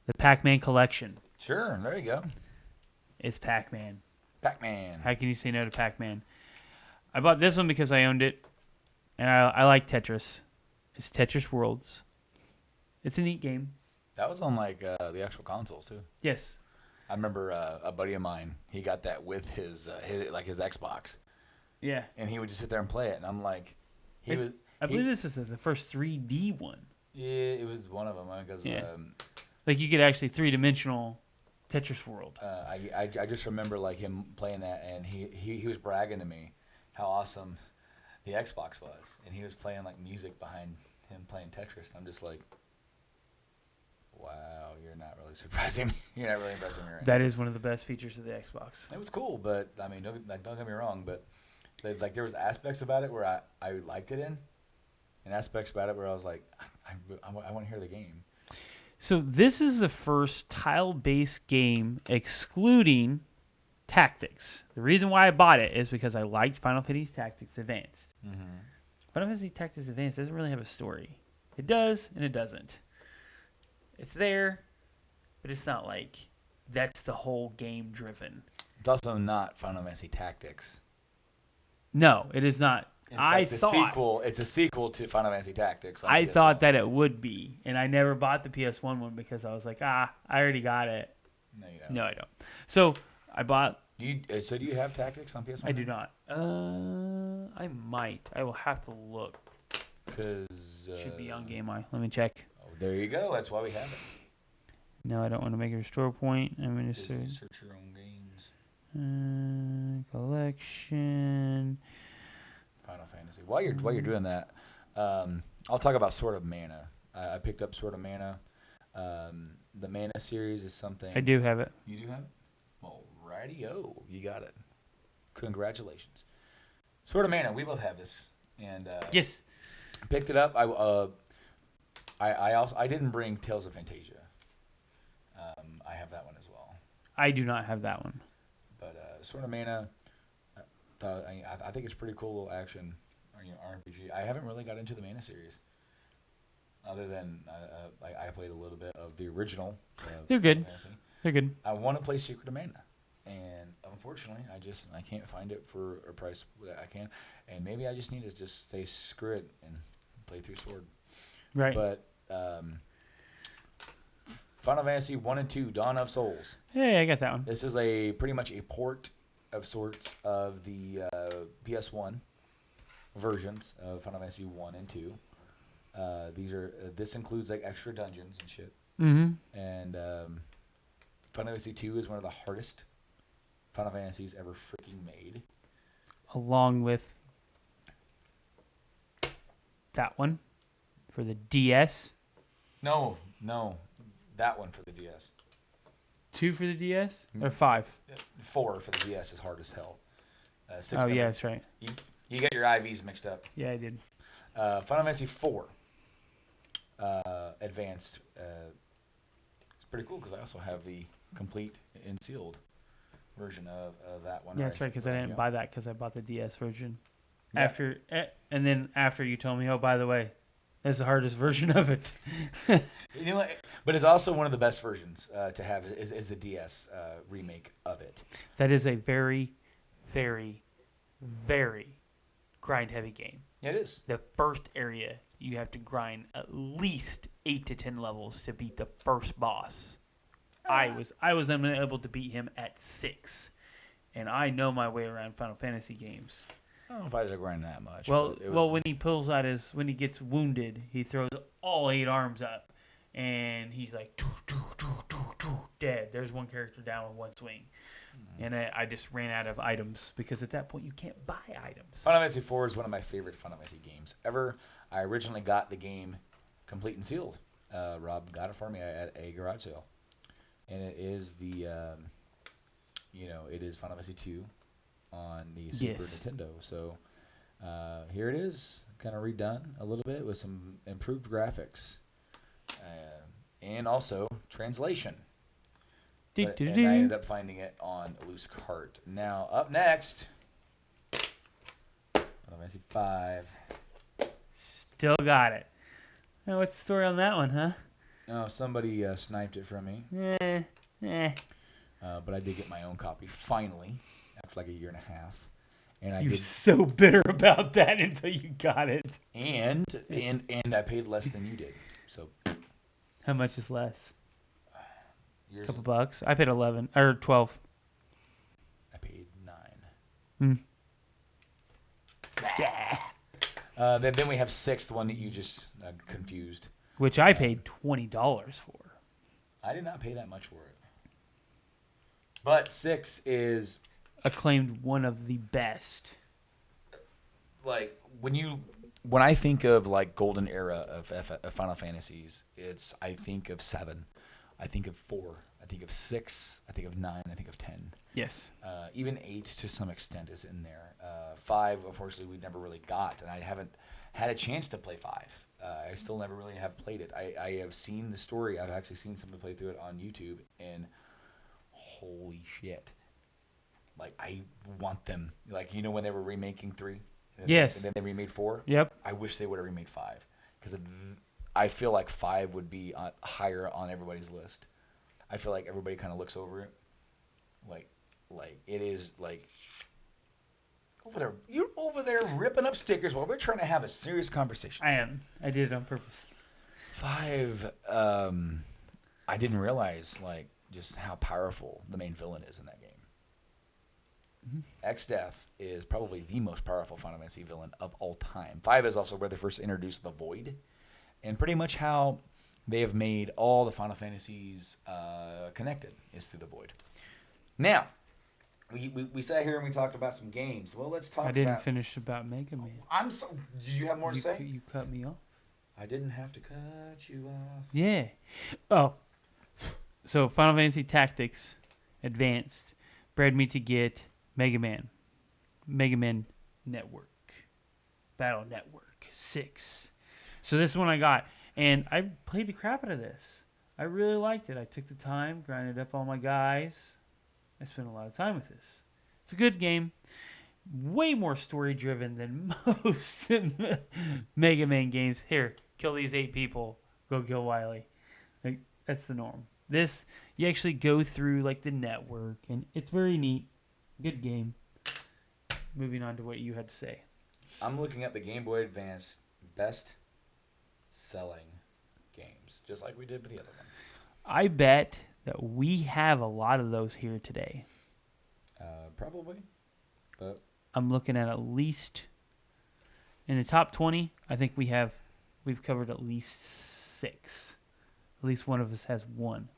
the Pac-Man collection. Sure, there you go. It's Pac-Man. Pac-Man. How can you say no to Pac-Man? I bought this one because I owned it, and I like Tetris. It's Tetris Worlds. It's a neat game. That was on like the actual consoles too. Yes. I remember a buddy of mine. He got that with his Xbox. Yeah. And he would just sit there and play it, and I'm like, I believe this is the first 3D one. Yeah, it was one of them because like you could actually 3-dimensional Tetris World. I just remember like him playing that, and he was bragging to me how awesome the Xbox was, and he was playing like music behind him playing Tetris, and I'm just like, wow, you're not really surprising me. You're not really impressing me right now. That is one of the best features of the Xbox. It was cool, but I mean, don't get me wrong, but like there was aspects about it where I liked it in, and aspects about it where I was like, I want to hear the game. So this is the first tile-based game excluding Tactics. The reason why I bought it is because I liked Final Fantasy Tactics Advanced. Mm-hmm. Final Fantasy Tactics Advanced doesn't really have a story. It does, and it doesn't. It's there, but it's not like that's the whole game driven. It's also not Final Fantasy Tactics. No, it is not. It's a sequel to Final Fantasy Tactics. I thought that it would be, and I never bought the PS1 one because I was like, I already got it. No, you don't. No, I don't. So I bought. So do you have Tactics on PS1? I do not. I might. I will have to look. Because should be on Gameboy. Let me check. Oh, there you go. That's why we have it. No, I don't want to make a restore point. I'm going to search your own games. Collection. Final Fantasy. While you're doing that, I'll talk about Sword of Mana. I picked up Sword of Mana. The Mana series is something. I do have it. You do have it? Well, righty-o. You got it. Congratulations. Sword of Mana. We both have this, and yes, picked it up. I didn't bring Tales of Fantasia. I have that one as well. I do not have that one. But Sword of Mana. I think it's pretty cool little action, RPG. I haven't really got into the Mana series, other than I played a little bit of the original. They're good. Fantasy. They're good. I want to play Secret of Mana, and unfortunately, I can't find it for a price that I can, and maybe I just need to just say screw it and play through Sword. Right. But Final Fantasy 1 and 2, Dawn of Souls. Hey, I got that one. This is pretty much a port of sorts of the PS1 versions of Final Fantasy 1 and 2. This includes like extra dungeons and shit. Mm-hmm. And Final Fantasy 2 is one of the hardest Final Fantasies ever freaking made. Along with that one for the DS. No, that one for the DS. 2 for the DS? Or 5? 4 for the DS is hard as hell. 6 Oh, yeah, that's right. You get your IVs mixed up. Yeah, I did. Final Fantasy 4 Advanced. It's pretty cool because I also have the complete and sealed version of that one. Yeah, that's right, because I didn't buy that because I bought the DS version. Yeah. After you told me, oh, by the way, that's the hardest version of it. You know what? But it's also one of the best versions to have is the DS remake of it. That is a very, very, very grind-heavy game. Yeah, it is. The first area, you have to grind at least 8 to 10 levels to beat the first boss. I was unable to beat him at 6, and I know my way around Final Fantasy games. I don't know if I did grind that much. Well, when he pulls out when he gets wounded, he throws all 8 arms up, and he's like, dead. There's one character down with one swing. And I just ran out of items because at that point you can't buy items. Final Fantasy 4 is one of my favorite Final Fantasy games ever. I originally got the game complete and sealed. Rob got it for me at a garage sale. And it is it is Final Fantasy 2 on the Super Nintendo. So here it is, kind of redone a little bit with some improved graphics. And also translation. And I ended up finding it on Loose Cart. Now, up next, Final Fantasy 5. Still got it. Now, what's the story on that one, huh? Oh, somebody sniped it from me. But I did get my own copy, finally, after like a year and a half. And You're so bitter about that until you got it. And I paid less than you did. So how much is less? A couple bucks. I paid 11 or 12. I paid 9. Then we have 6th one that you just confused. Which I paid $20 for. I did not pay that much for it. But 6 is acclaimed one of the best. Like when I think of like golden era of Final Fantasies, I think of 7. I think of 4. I think of 6. I think of 9. I think of 10. Yes. Even 8 to some extent is in there. 5, unfortunately, we never really got, and I haven't had a chance to play 5. I still never really have played it. I have seen the story. I've actually seen somebody play through it on YouTube, and holy shit. Like, I want them. Like, you know when they were remaking 3? Yes. And then they remade 4? Yep. I wish they would have remade 5. Because I feel like 5 would be higher on everybody's list. I feel like everybody kind of looks over it. Like it is like over there. You're over there ripping up stickers while we're trying to have a serious conversation. I am. I did it on purpose. 5. I didn't realize like just how powerful the main villain is in that game. Mm-hmm. X-Death is probably the most powerful Final Fantasy villain of all time. 5 is also where they first introduced the Void, and pretty much how they have made all the Final Fantasies connected is through the Void. Now, we sat here and we talked about some games. Well, let's talk about... I didn't finish about Mega Man. Did you have more to say? You cut me off. I didn't have to cut you off. Yeah. Oh. So, Final Fantasy Tactics Advanced bred me to get Mega Man Network, Battle Network 6. So this one I got, and I played the crap out of this. I really liked it. I took the time, grinded up all my guys. I spent a lot of time with this. It's a good game. Way more story-driven than most Mega Man games. Here, kill these 8 people. Go kill Wily. Like, that's the norm. This, you actually go through like the network, and it's very neat. Good game. Moving on to what you had to say. I'm looking at the Game Boy Advance best selling games, just like we did with the other one. I bet that we have a lot of those here today. Probably, but I'm looking at least in the top 20. I think we've covered at least 6. At least one of us has one.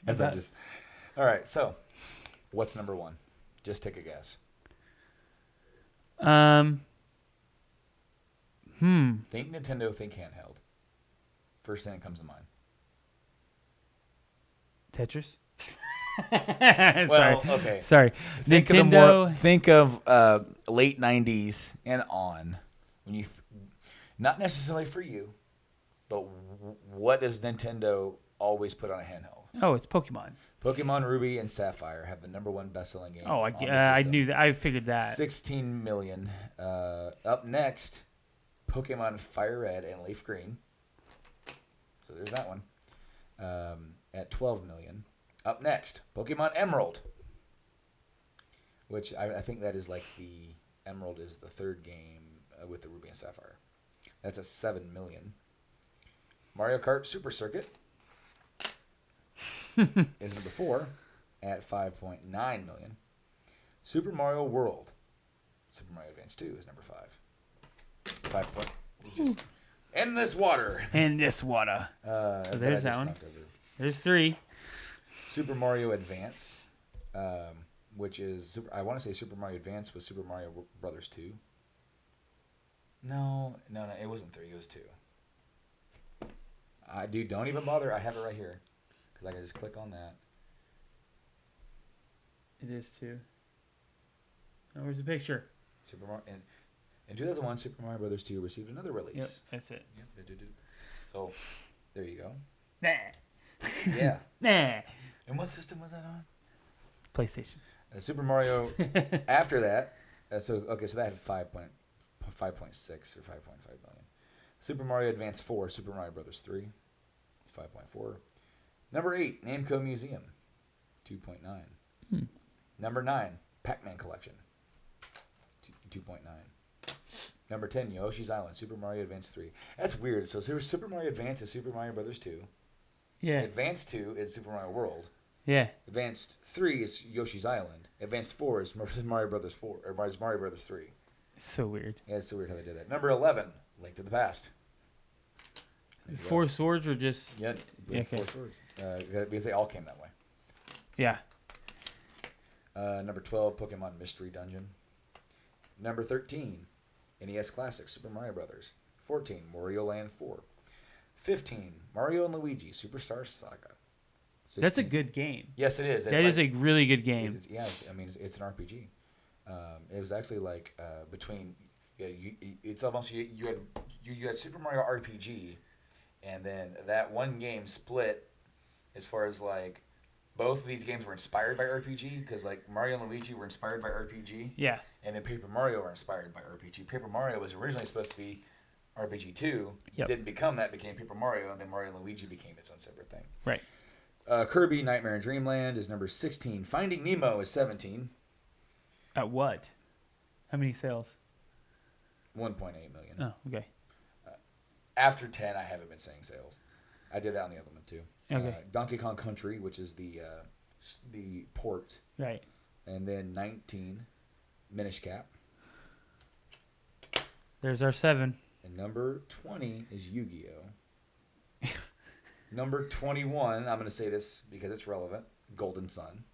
as I just. All right, so what's number 1? Just take a guess. Think Nintendo, think handheld. First thing that comes to mind. Tetris? Well, okay. Sorry. Think Nintendo. Think of late '90s and on. When you, not necessarily for you, but what does Nintendo always put on a handheld? Oh, it's Pokemon. Pokemon Ruby and Sapphire have the #1 best-selling game. Oh, on the I system. knew that. I figured that. 16 million. Up next, Pokemon Fire Red and Leaf Green. So there's that one. At 12 million. Up next, Pokemon Emerald. Which I think that is like the Emerald is the third game with the Ruby and Sapphire. That's at 7 million. Mario Kart Super Circuit is number 4 at 5.9 million. Super Mario World. Super Mario Advance 2 is number 5. 5 point. Just in this water. In this water. So there's that one. There's 3. Super Mario Advance, which is I want to say Super Mario Advance was Super Mario Brothers 2. No, it wasn't 3. It was 2. Dude, don't even bother. I have it right here because I can just click on that. It is 2. Oh, where's the picture? Super Mario in 2001, Super Mario Brothers 2 received another release. Yep, that's it. Yep, they did. So there you go. Nah. Yeah. Nah. And what system was that on? PlayStation. Super Mario. After that, so that had 5.6 or 5.5 million. Super Mario Advance 4, Super Mario Brothers 3, it's 5.4. Number 8, Namco Museum, 2.9. Number 9, Pac-Man Collection, 2.9. Number 10, Yoshi's Island, Super Mario Advance 3. That's weird. So Super Mario Advance is Super Mario Brothers 2. Yeah. Advanced 2 is Super Mario World. Yeah. Advanced 3 is Yoshi's Island. Advanced 4 is Mario Brothers 4 or Mario Brothers 3. It's so weird. Yeah, it's so weird how they did that. Number 11, Link to the Past. 4 swords or just? Yeah, okay. 4 swords. Because they all came that way. Yeah. Number 12, Pokemon Mystery Dungeon. Number 13, NES Classic Super Mario Brothers. 14, Wario Land 4. 15, Mario and Luigi Superstar Saga. 16. That's a good game. Yes, it is. That is a really good game. It's an RPG. It was actually like between. Yeah, it's almost you had Super Mario RPG, and then that one game split as far as like both of these games were inspired by RPG because like Mario and Luigi were inspired by RPG. Yeah. And then Paper Mario were inspired by RPG. Paper Mario was originally supposed to be RPG 2. Yep. Didn't become that, became Paper Mario, and then Mario and Luigi became its own separate thing. Right. Kirby Nightmare in Dreamland is number 16. Finding Nemo is 17. At what? How many sales? 1.8 million. Oh, okay. After 10, I haven't been saying sales. I did that on the other one too. Okay. Donkey Kong Country, which is the port. Right. And then 19, Minish Cap. There's our 7. And number 20 is Yu-Gi-Oh! Number 21, I'm going to say this because it's relevant, Golden Sun.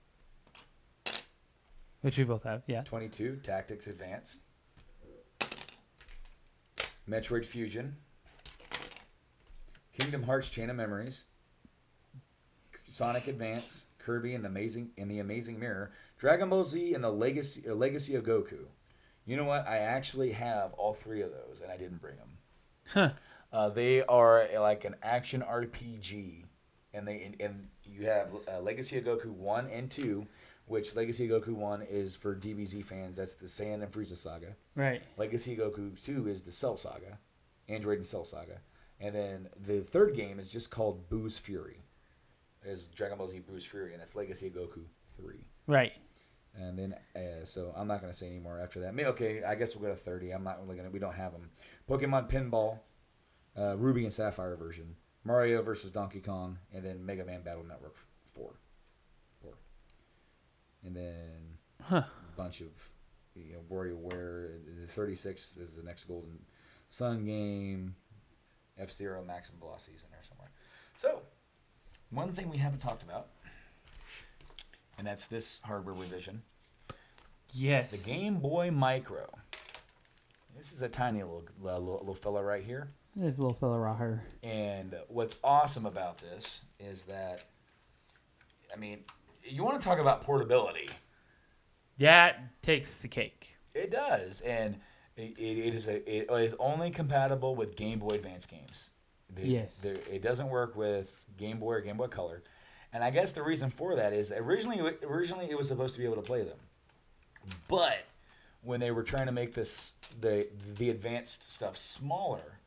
Which we both have, yeah. 22, Tactics Advanced. Metroid Fusion. Kingdom Hearts Chain of Memories. Sonic Advance. Kirby and the Amazing Mirror. Dragon Ball Z and the Legacy of Goku. You know what? I actually have all 3 of those, and I didn't bring them. Huh. They are like an action RPG, and you have Legacy of Goku 1 and 2, which Legacy of Goku 1 is for DBZ fans. That's the Saiyan and Frieza saga. Right. Legacy of Goku 2 is the Cell saga, Android and Cell saga. And then the third game is just called Boo's Fury. It's Dragon Ball Z Boo's Fury, and it's Legacy of Goku 3. Right. And then, so I'm not going to say any more after that. Okay, I guess we'll go to 30. I'm not really going to, we don't have them. Pokemon Pinball, Ruby and Sapphire version, Mario versus Donkey Kong, and then Mega Man Battle Network 4. And then a bunch of WarioWare. The 36 is the next Golden Sun game. F-Zero Maximum Velocity's in there somewhere. So, one thing we haven't talked about, and that's this hardware revision. Yes. The Game Boy Micro. This is a tiny little fella right here. There's a little fella right here. And what's awesome about this is that, I mean, you want to talk about portability. That takes the cake. It does. And it is only compatible with Game Boy Advance games. Yes. It doesn't work with Game Boy or Game Boy Color. And I guess the reason for that is originally it was supposed to be able to play them. But when they were trying to make this the advanced stuff smaller,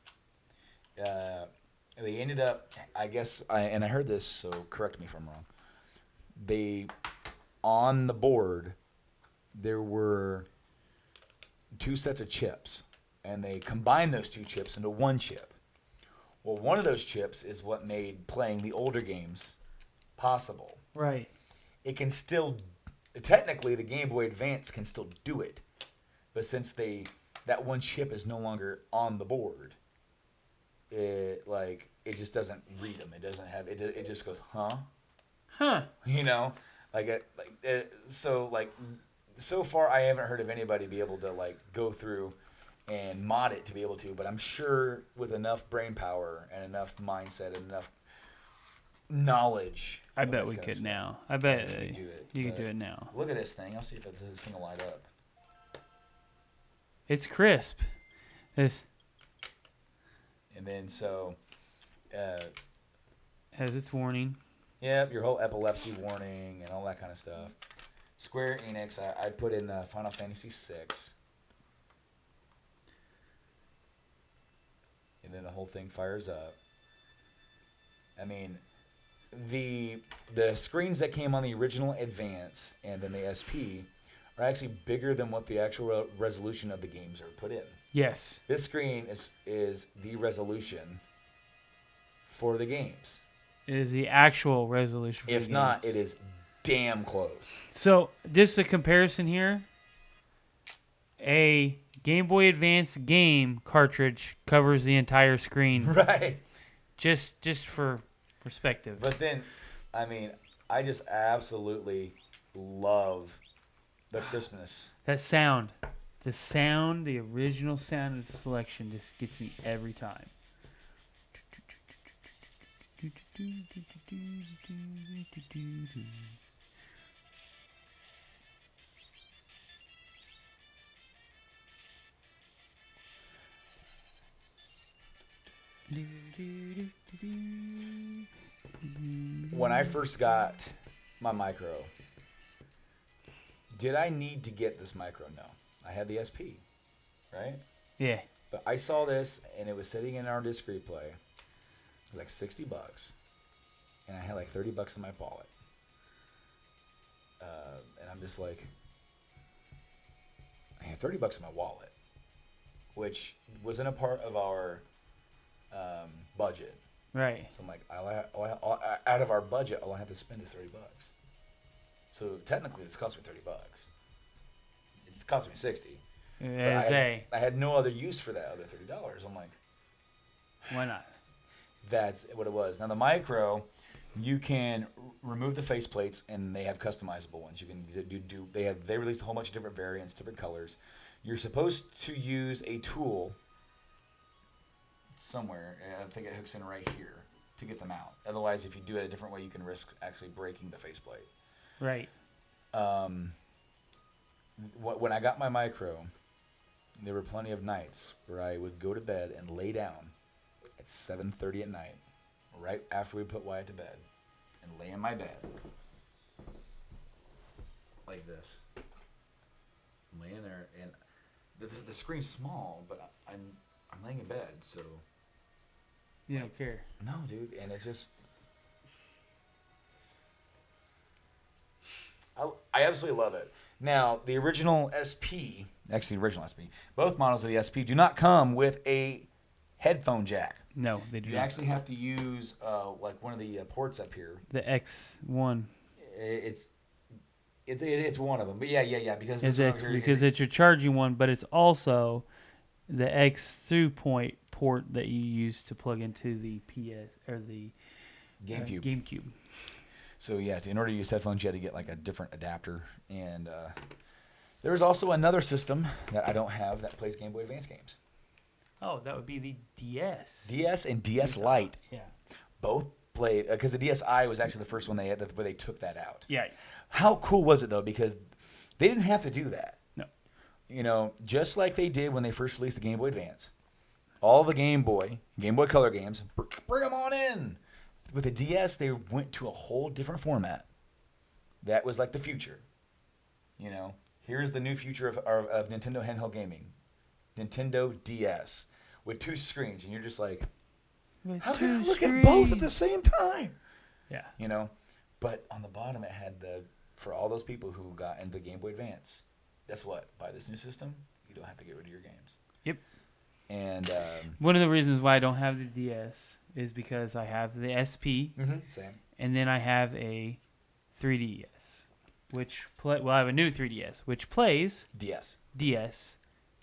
they ended up, I guess, and I heard this, so correct me if I'm wrong. They, on the board, there were 2 sets of chips, and they combined those 2 chips into 1 chip. Well, one of those chips is what made playing the older games possible. Right. It can still, technically, the Game Boy Advance can still do it, but since that 1 chip is no longer on the board, it just doesn't read them. It doesn't have it. It just goes, huh? You know, so far I haven't heard of anybody be able to go through and mod it to be able to, but I'm sure with enough brain power and enough mindset and enough knowledge, I bet we could now. I bet you could do it now. Look at this thing. I'll see if this thing will light up. It's crisp. And then so has its warning. Yep, your whole epilepsy warning and all that kind of stuff. Square Enix, I put in Final Fantasy VI. And then the whole thing fires up. I mean, the screens that came on the original Advance and then the SP are actually bigger than what the actual resolution of the games are put in. Yes. This screen is the resolution for the games. It is the actual resolution for If the not, games. it is damn close. So, just a comparison here. A Game Boy Advance game cartridge covers the entire screen. Right. Just for perspective. But then, I mean, I just absolutely love the crispness. That sound. The original sound of the selection just gets me every time. When I first got my Micro, did I need to get this Micro? No. I had the SP, right? Yeah. But I saw this, and it was sitting in our disc replay. It was like $60, and I had like $30 in my wallet. And I'm just like, I had $30 in my wallet, which wasn't a part of our budget. Right. So I'm like, out of our budget, all I have to spend is $30. So technically, it's cost me $30. It's cost me $60. I had no other use for that other $30. I'm like, why not? That's what it was. Now the Micro, you can remove the faceplates, and they have customizable ones. You can do. They released a whole bunch of different variants, different colors. You're supposed to use a tool somewhere. I think it hooks in right here to get them out. Otherwise, if you do it a different way, you can risk actually breaking the faceplate. Right. When I got my Micro, there were plenty of nights where I would go to bed and lay down at 7:30 at night, right after we put Wyatt to bed, and lay in my bed like this. I'm laying there, and the screen's small, but I'm laying in bed, so You don't care. No, dude, and it just. I absolutely love it. Now, the original SP, actually the original SP, both models of the SP do not come with a headphone jack. No, they do You not. actually have to use like one of the ports up here. The X1. It's one of them, but yeah, because Is this one X, over here because it's your charging one, but it's also the X through point port that you use to plug into the PS or the GameCube. GameCube. So yeah, in order to use headphones, you had to get like a different adapter. And there's also another system that I don't have that plays Game Boy Advance games. Oh, that would be the DS. DS and DS Lite Yeah. both played because the DSi was actually the first one they had where they took that out. Yeah. How cool was it though? Because they didn't have to do that. No. You know, just like they did when they first released the Game Boy Advance. All the Game Boy Color games, bring them on in. With the DS, they went to a whole different format. That was like the future. You know, here's the new future of Nintendo handheld gaming. Nintendo DS with 2 screens, and you're just like, how can I look at both at the same time? Yeah. You know, but on the bottom it had for all those people who got into the Game Boy Advance, guess what? By this new system, you don't have to get rid of your games. Yep. And one of the reasons why I don't have the DS is because I have the SP, same. and then I have a 3DS, I have a new 3DS, which plays DS.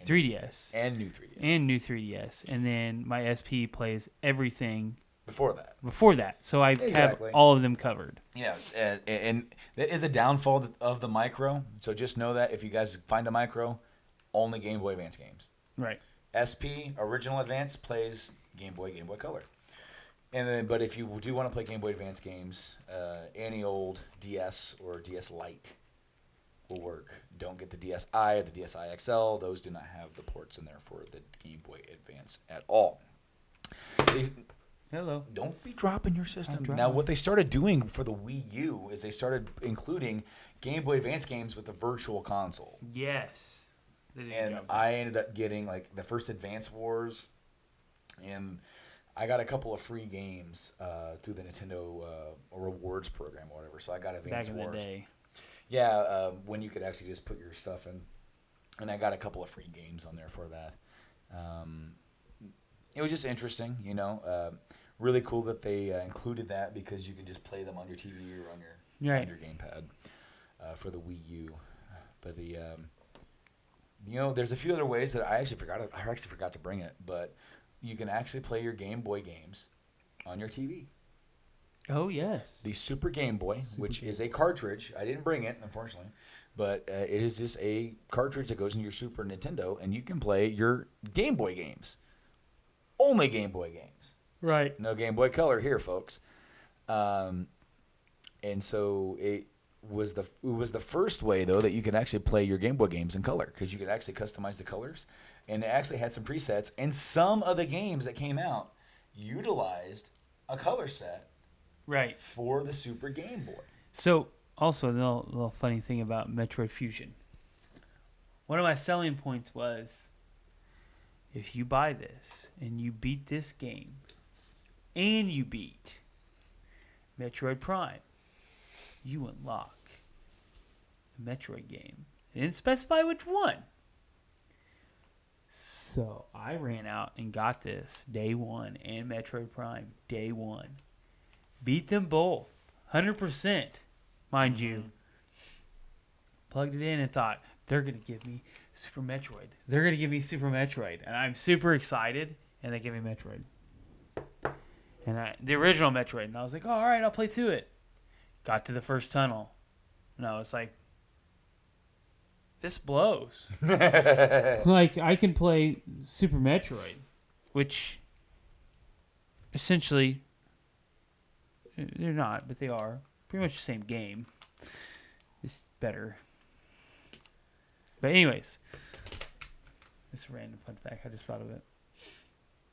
3DS, And new 3DS. and new 3DS, and then my SP plays everything Before that. So I Exactly. have all of them covered. Yes, and that is a downfall of the Micro. So just know that if you guys find a Micro, only Game Boy Advance games. Right. SP Original Advance plays Game Boy Color. And then, but if you do want to play Game Boy Advance games, any old DS or DS Lite will work. Don't get the DSi or the DSi XL. Those do not have the ports in there for the Game Boy Advance at all. Hello. Don't be dropping your system. dropping. Now, what they started doing for the Wii U is they started including Game Boy Advance games with the Virtual Console. Yes. And I ended up getting like the first Advance Wars, and I got a couple of free games through the Nintendo rewards program or whatever. So I got Advance Back in Wars. the day. Yeah, when you could actually just put your stuff in, and I got a couple of free games on there for that. It was just interesting, you know. Really cool that they included that because you can just play them on your TV or on your gamepad for the Wii U. But there's a few other ways that I actually forgot to bring it, but you can actually play your Game Boy games on your TV. Oh, yes. The Super Game Boy, which is a cartridge. I didn't bring it, unfortunately, but it is just a cartridge that goes in your Super Nintendo, and you can play your Game Boy games. Only Game Boy games. Right. No Game Boy Color here, folks. And so it was the first way, though, that you could actually play your Game Boy games in color, because you could actually customize the colors, and it actually had some presets, and some of the games that came out utilized a color set Right. for the Super Game Boy. So, also, the little funny thing about Metroid Fusion. One of my selling points was, if you buy this and you beat this game, and you beat Metroid Prime, you unlock the Metroid game. It didn't specify which one. So I ran out and got this day one and Metroid Prime day one. Beat them both. 100%, mind you. Plugged it in and thought, they're going to give me Super Metroid. They're going to give me Super Metroid. And I'm super excited. And they give me Metroid. And the original Metroid. And I was like, oh, all right, I'll play through it. Got to the first tunnel. And I was like, this blows. Like, I can play Super Metroid, which essentially, they're not, but they are. Pretty much the same game. It's better. But anyways, this random fun fact, I just thought of it.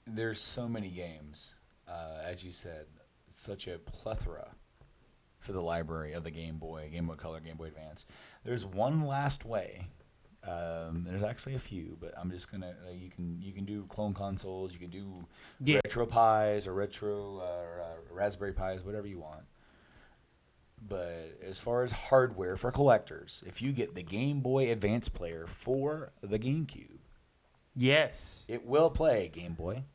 There's so many games, as you said, such a plethora for the library of the Game Boy Color, Game Boy Advance. There's one last way There's actually a few, but I'm just gonna you can do clone consoles, you can do Yeah. retro pies or retro Raspberry Pis, whatever you want. But as far as hardware for collectors, if you get the Game Boy Advance player for the GameCube, Yes. it will play Game Boy,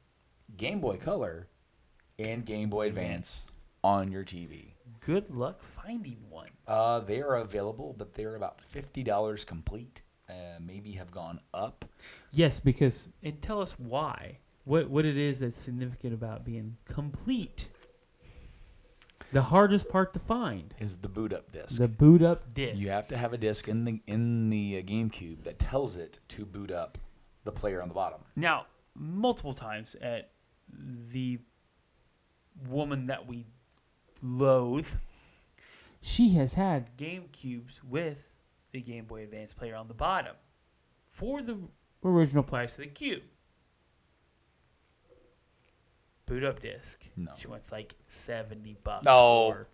Game Boy Color, and Game Boy Advance on your TV. Good luck finding one. They are available, but they're about $50 complete. Maybe have gone up. Yes, because and tell us why. What it is that's significant about being complete. The hardest part to find. Is the boot up disc. The boot up disc. You have to have a disc in the GameCube that tells it to boot up the player on the bottom. Now, multiple times at the woman that we loathe, she has had GameCubes with the Game Boy Advance player on the bottom for the original price of the cube. Boot up disc. No. She wants like $70 No. for.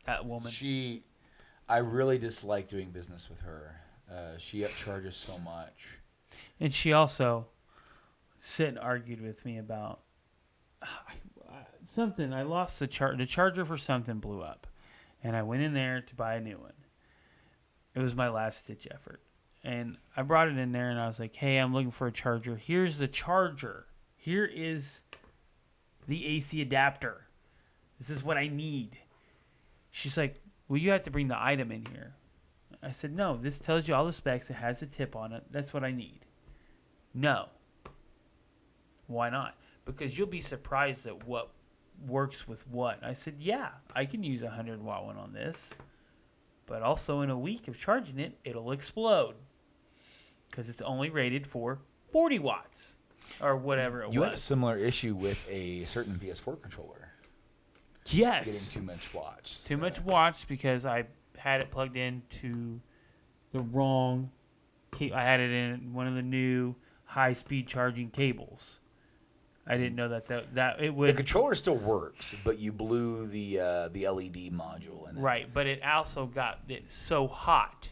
That woman. I really dislike doing business with her. She upcharges so much. And she also sit and argued with me about something. I lost the charger for something blew up. And I went in there to buy a new one. It was my last ditch effort. And I brought it in there and I was like, hey, I'm looking for a charger. Here's the charger. Here is the AC adapter. This is what I need. She's like, well, you have to bring the item in here. I said, no, this tells you all the specs. It has a tip on it. That's what I need. No. Why not? Because you'll be surprised at what works with what. I said, yeah, I can use a 100-watt one on this. But also in a week of charging it, it'll explode. Because it's only rated for 40 watts. Or whatever it was. You had a similar issue with a certain PS4 controller. Yes. Getting too much watts. Too much watts because I had it plugged into the wrong. I had it in one of the new high-speed charging cables. I didn't know that it would. The controller still works, but you blew the LED module in it. Right, but it also got it so hot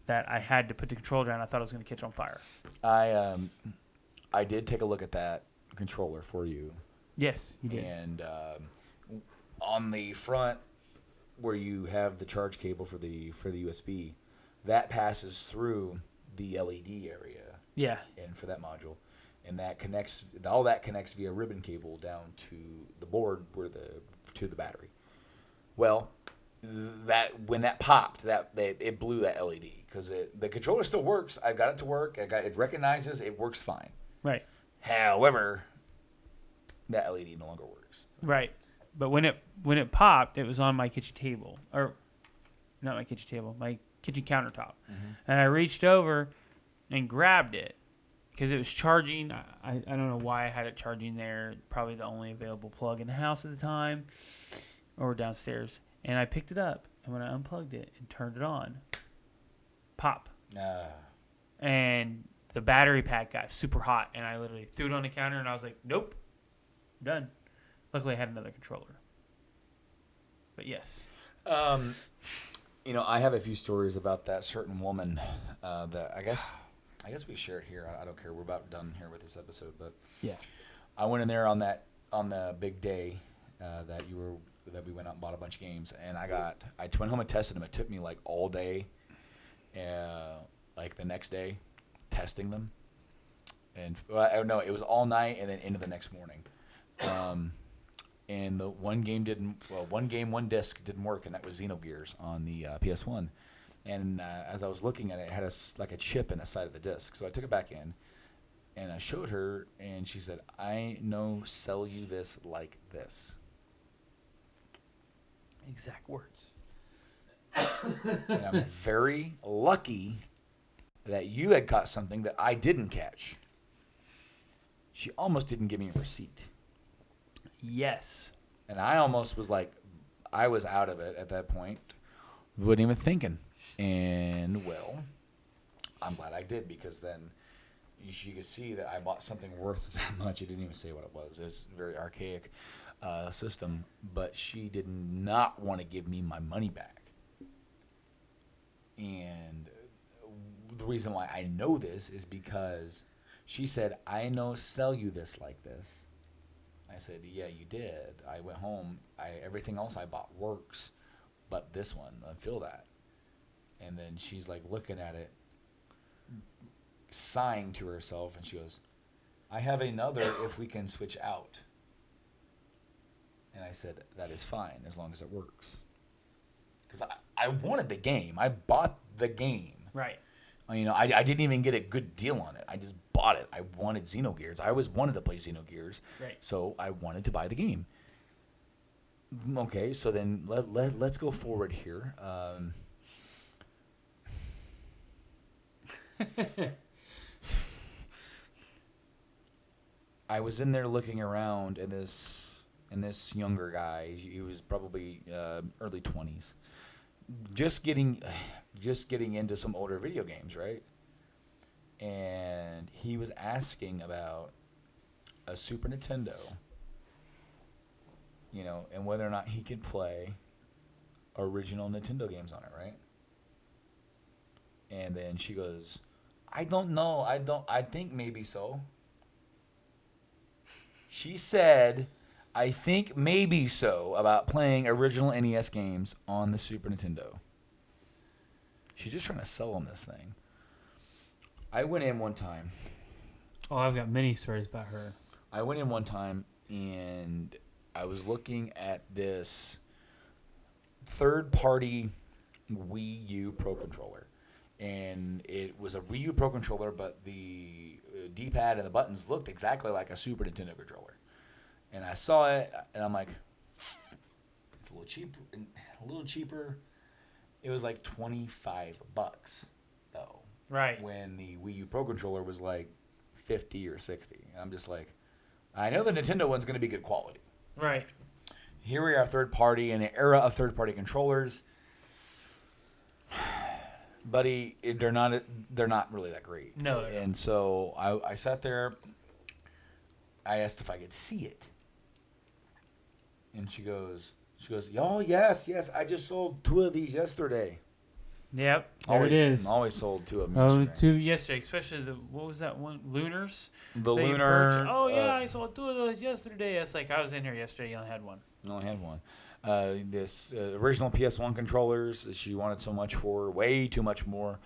that I had to put the controller down. I thought it was going to catch on fire. I did take a look at that controller for you. Yes, you did. And on the front, where you have the charge cable for the USB, that passes through the LED area. Yeah. And for that module, and that connects via ribbon cable down to the board to the battery. Well, when that popped, it blew that LED because the controller still works. I got it to work. It recognizes it works fine. Right. However, that LED no longer works. Right. But when it popped, it was on my kitchen table. Or not my kitchen table, my kitchen countertop. Mm-hmm. And I reached over and grabbed it because it was charging. I don't know why I had it charging there. Probably the only available plug in the house at the time or downstairs. And I picked it up. And when I unplugged it and turned it on, pop. And the battery pack got super hot. And I literally threw it on the counter and I was like, nope, done. Luckily, I had another controller. But yes. I have a few stories about that certain woman that I guess we share it here. I don't care. We're about done here with this episode, but yeah, I went in there on the big day that we went out and bought a bunch of games, and I went home and tested them. It took me like all day, like the next day, testing them, and no, it was all night and then into the next morning. And the one one disc didn't work, and that was Xenogears on the PS1. And as I was looking at it, it had a chip in the side of the disc. So I took it back in, and I showed her, and she said, "I sell you this like this." Exact words. And I'm very lucky that you had caught something that I didn't catch. She almost didn't give me a receipt. Yes. And I almost was like, I was out of it at that point. Wasn't even thinking. And, well, I'm glad I did because then you could see that I bought something worth that much. It didn't even say what it was. It was a very archaic system. But she did not want to give me my money back. the reason why I know this is because she said, I know sell you this like this. I said, yeah, you did. I went home. Everything else I bought works, but this one, I feel that. And then she's like looking at it, sighing to herself, and she goes, I have another if we can switch out. And I said, that is fine as long as it works. Because I wanted the game. I bought the game. Right. You know, I didn't even get a good deal on it. I just bought it. I wanted Xenogears. I always wanted to play Xenogears. Right. So I wanted to buy the game. Okay, so then let's go forward here. I was in there looking around, and this younger guy, he was probably early 20s, just getting into some older video games, right? And he was asking about a Super Nintendo, you know, and whether or not he could play original Nintendo games on it, right? And then she goes, I don't know. I think maybe so. She said, I think maybe so about playing original NES games on the Super Nintendo. She's just trying to sell him this thing. I went in one time. Oh, I've got many stories about her. I went in one time and I was looking at this third-party Wii U Pro Controller. And it was a Wii U Pro Controller, but the D-pad and the buttons looked exactly like a Super Nintendo controller. And I saw it, and I'm like, it's a little cheaper. It was like $25, though. Right. When the Wii U Pro Controller was like 50 or 60. And I'm just like, I know the Nintendo one's going to be good quality. Right. Here we are, third party, in an era of third-party controllers. Buddy, they're not really that great. No. And so I sat there. I asked if I could see it. And she goes, oh, yes, I just sold 2 of these yesterday. Yep, there it is. Always sold 2 of them yesterday. yesterday. 2 yesterday, especially what was that one? Lunars? The Lunar. Oh, yeah, I sold 2 of those yesterday. It's like, I was in here yesterday, you only had one. This original Ps1 controllers, she wanted so much for, way too much more.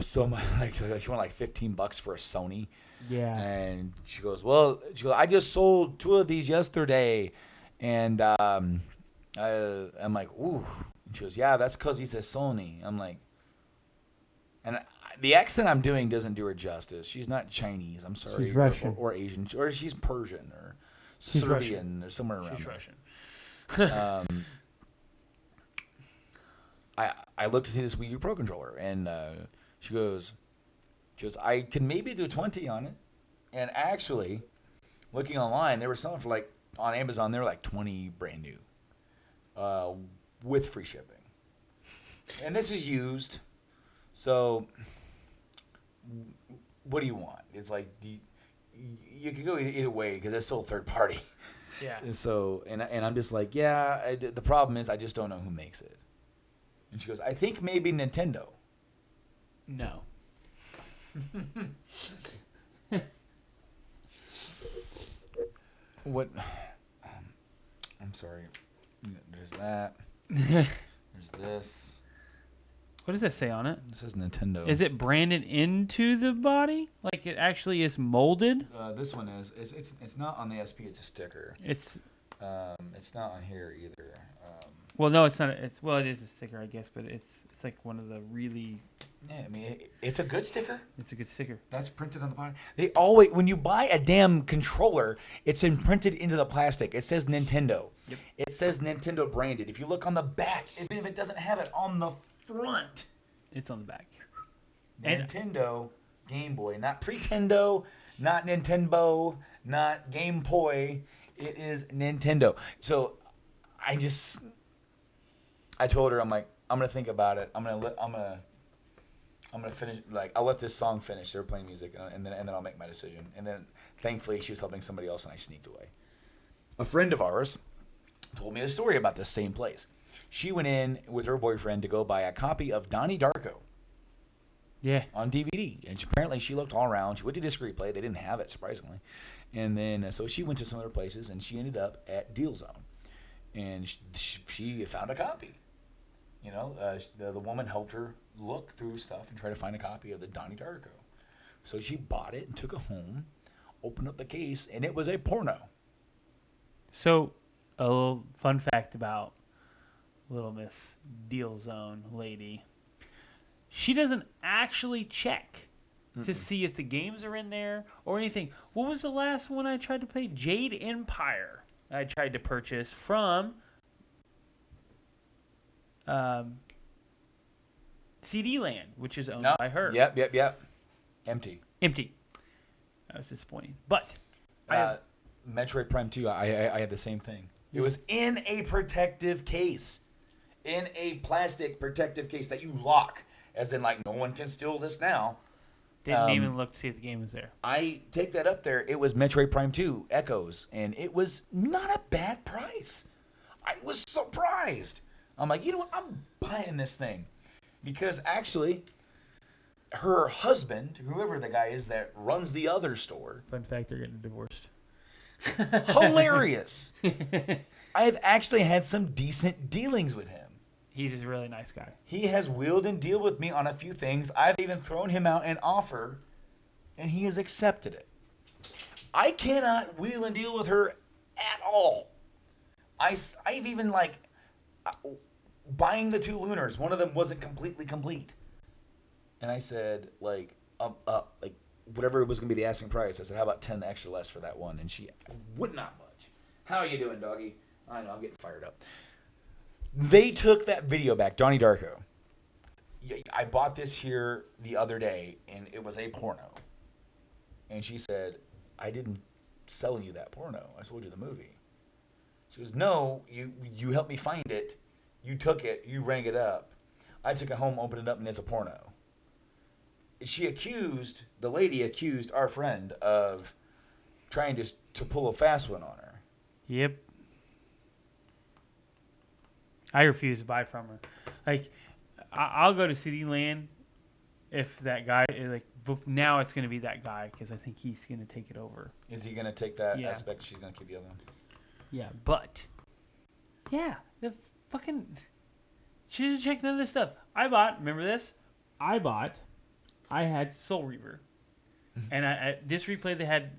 So much, like she wanted like $15 for a Sony. Yeah. And she goes, I just sold 2 of these yesterday. And I'm like, ooh. And she goes, yeah, that's because he's a Sony. I'm like, and the accent I'm doing doesn't do her justice. She's not Chinese. I'm sorry. She's Russian. Or Asian. Or she's Persian or she's Serbian Russian. Or somewhere around She's there. Russian. I looked to see this Wii U Pro Controller, and she goes, I can maybe do 20 on it. And actually, looking online, they were selling for like, on Amazon, they were like 20 brand new, with free shipping. And this is used, so what do you want? It's like, you can go either way because it's still third party. Yeah. And so, and I'm just like, yeah, the problem is I just don't know who makes it. And she goes, I think maybe Nintendo. No. What? I'm sorry. There's that. There's this. What does that say on it? It says Nintendo. Is it branded into the body? Like it actually is molded? This one is. It's not on the SP. It's a sticker. It's not on here either. Well, no, it's not. It is a sticker, I guess, but it's like one of the really. Yeah, I mean, it's a good sticker. It's a good sticker. That's printed on the bottom. They always, when you buy a damn controller, it's imprinted into the plastic. It says Nintendo. Yep. It says Nintendo branded. If you look on the back, even if it doesn't have it on the front, it's on the back. Nintendo, Game Boy, not Pretendo, not Nintendo, not Game Boy. It is Nintendo. So, I told her, I'm like, I'm gonna think about it. I'm gonna finish. Like, I'll let this song finish. They're playing music, and then I'll make my decision. And then, thankfully, she was helping somebody else, and I sneaked away. A friend of ours told me a story about this same place. She went in with her boyfriend to go buy a copy of Donnie Darko. Yeah. On DVD. And apparently she looked all around. She went to Disc Replay. They didn't have it, surprisingly. And then so she went to some other places, and she ended up at Deal Zone. And she found a copy. You know, the woman helped her look through stuff and try to find a copy of the Donnie Darko. So she bought it and took it home, opened up the case, and it was a porno. So, a little fun fact about Little Miss Deal Zone lady. She doesn't actually check to see if the games are in there or anything. What was the last one I tried to play? Jade Empire. I tried to purchase from CD Land, which is owned by her. Yep. Empty. That was disappointing. But Metroid Prime 2, I had the same thing. It was in a protective case. In a plastic protective case that you lock. As in, like, no one can steal this now. Didn't even look to see if the game was there. I take that up there. It was Metroid Prime 2 Echoes. And it was not a bad price. I was surprised. I'm like, you know what? I'm buying this thing. Because actually, her husband, whoever the guy is that runs the other store. Fun fact, they're getting divorced. Hilarious. I've actually had some decent dealings with him. He's a really nice guy. He has wheeled and dealed with me on a few things. I've even thrown him out an offer, and he has accepted it. I cannot wheel and deal with her at all. I've even, like, buying the 2 Lunars, one of them wasn't completely complete. And I said, like whatever it was going to be the asking price, I said, how about 10 extra less for that one? And she would not budge. How are you doing, doggy? I know, I'm getting fired up. They took that video back, Donnie Darko. I bought this here the other day, and it was a porno. And she said, I didn't sell you that porno. I sold you the movie. She goes, no, you helped me find it. You took it. You rang it up. I took it home, opened it up, and it's a porno. The lady accused our friend of trying to pull a fast one on her. Yep. I refuse to buy from her. Like, I'll go to CD Land if that guy, like, now it's going to be that guy because I think he's going to take it over. Is he going to take that aspect? She's going to keep the other one? Yeah, but, yeah, the fucking, she doesn't check none of this stuff. Remember this? I had Soul Reaver. And at Disc Replay, they had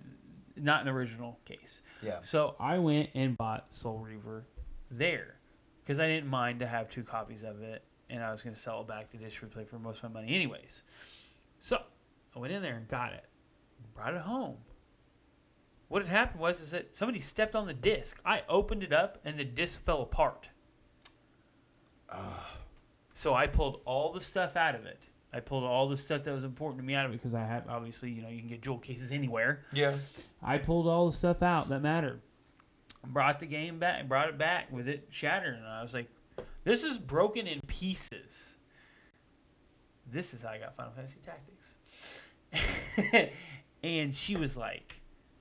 not an original case. Yeah. So I went and bought Soul Reaver there. Because I didn't mind to have 2 copies of it, and I was going to sell it back to Disc Replay for most of my money anyways. So I went in there and got it. Brought it home. What had happened was that somebody stepped on the disc. I opened it up, and the disc fell apart. So I pulled all the stuff out of it. I pulled all the stuff that was important to me out of it because I have, obviously, you can get jewel cases anywhere. Yeah. I pulled all the stuff out that mattered. Brought the game back, brought it back with it shattered, and I was like, this is broken in pieces. This is how I got Final Fantasy Tactics. And she was like,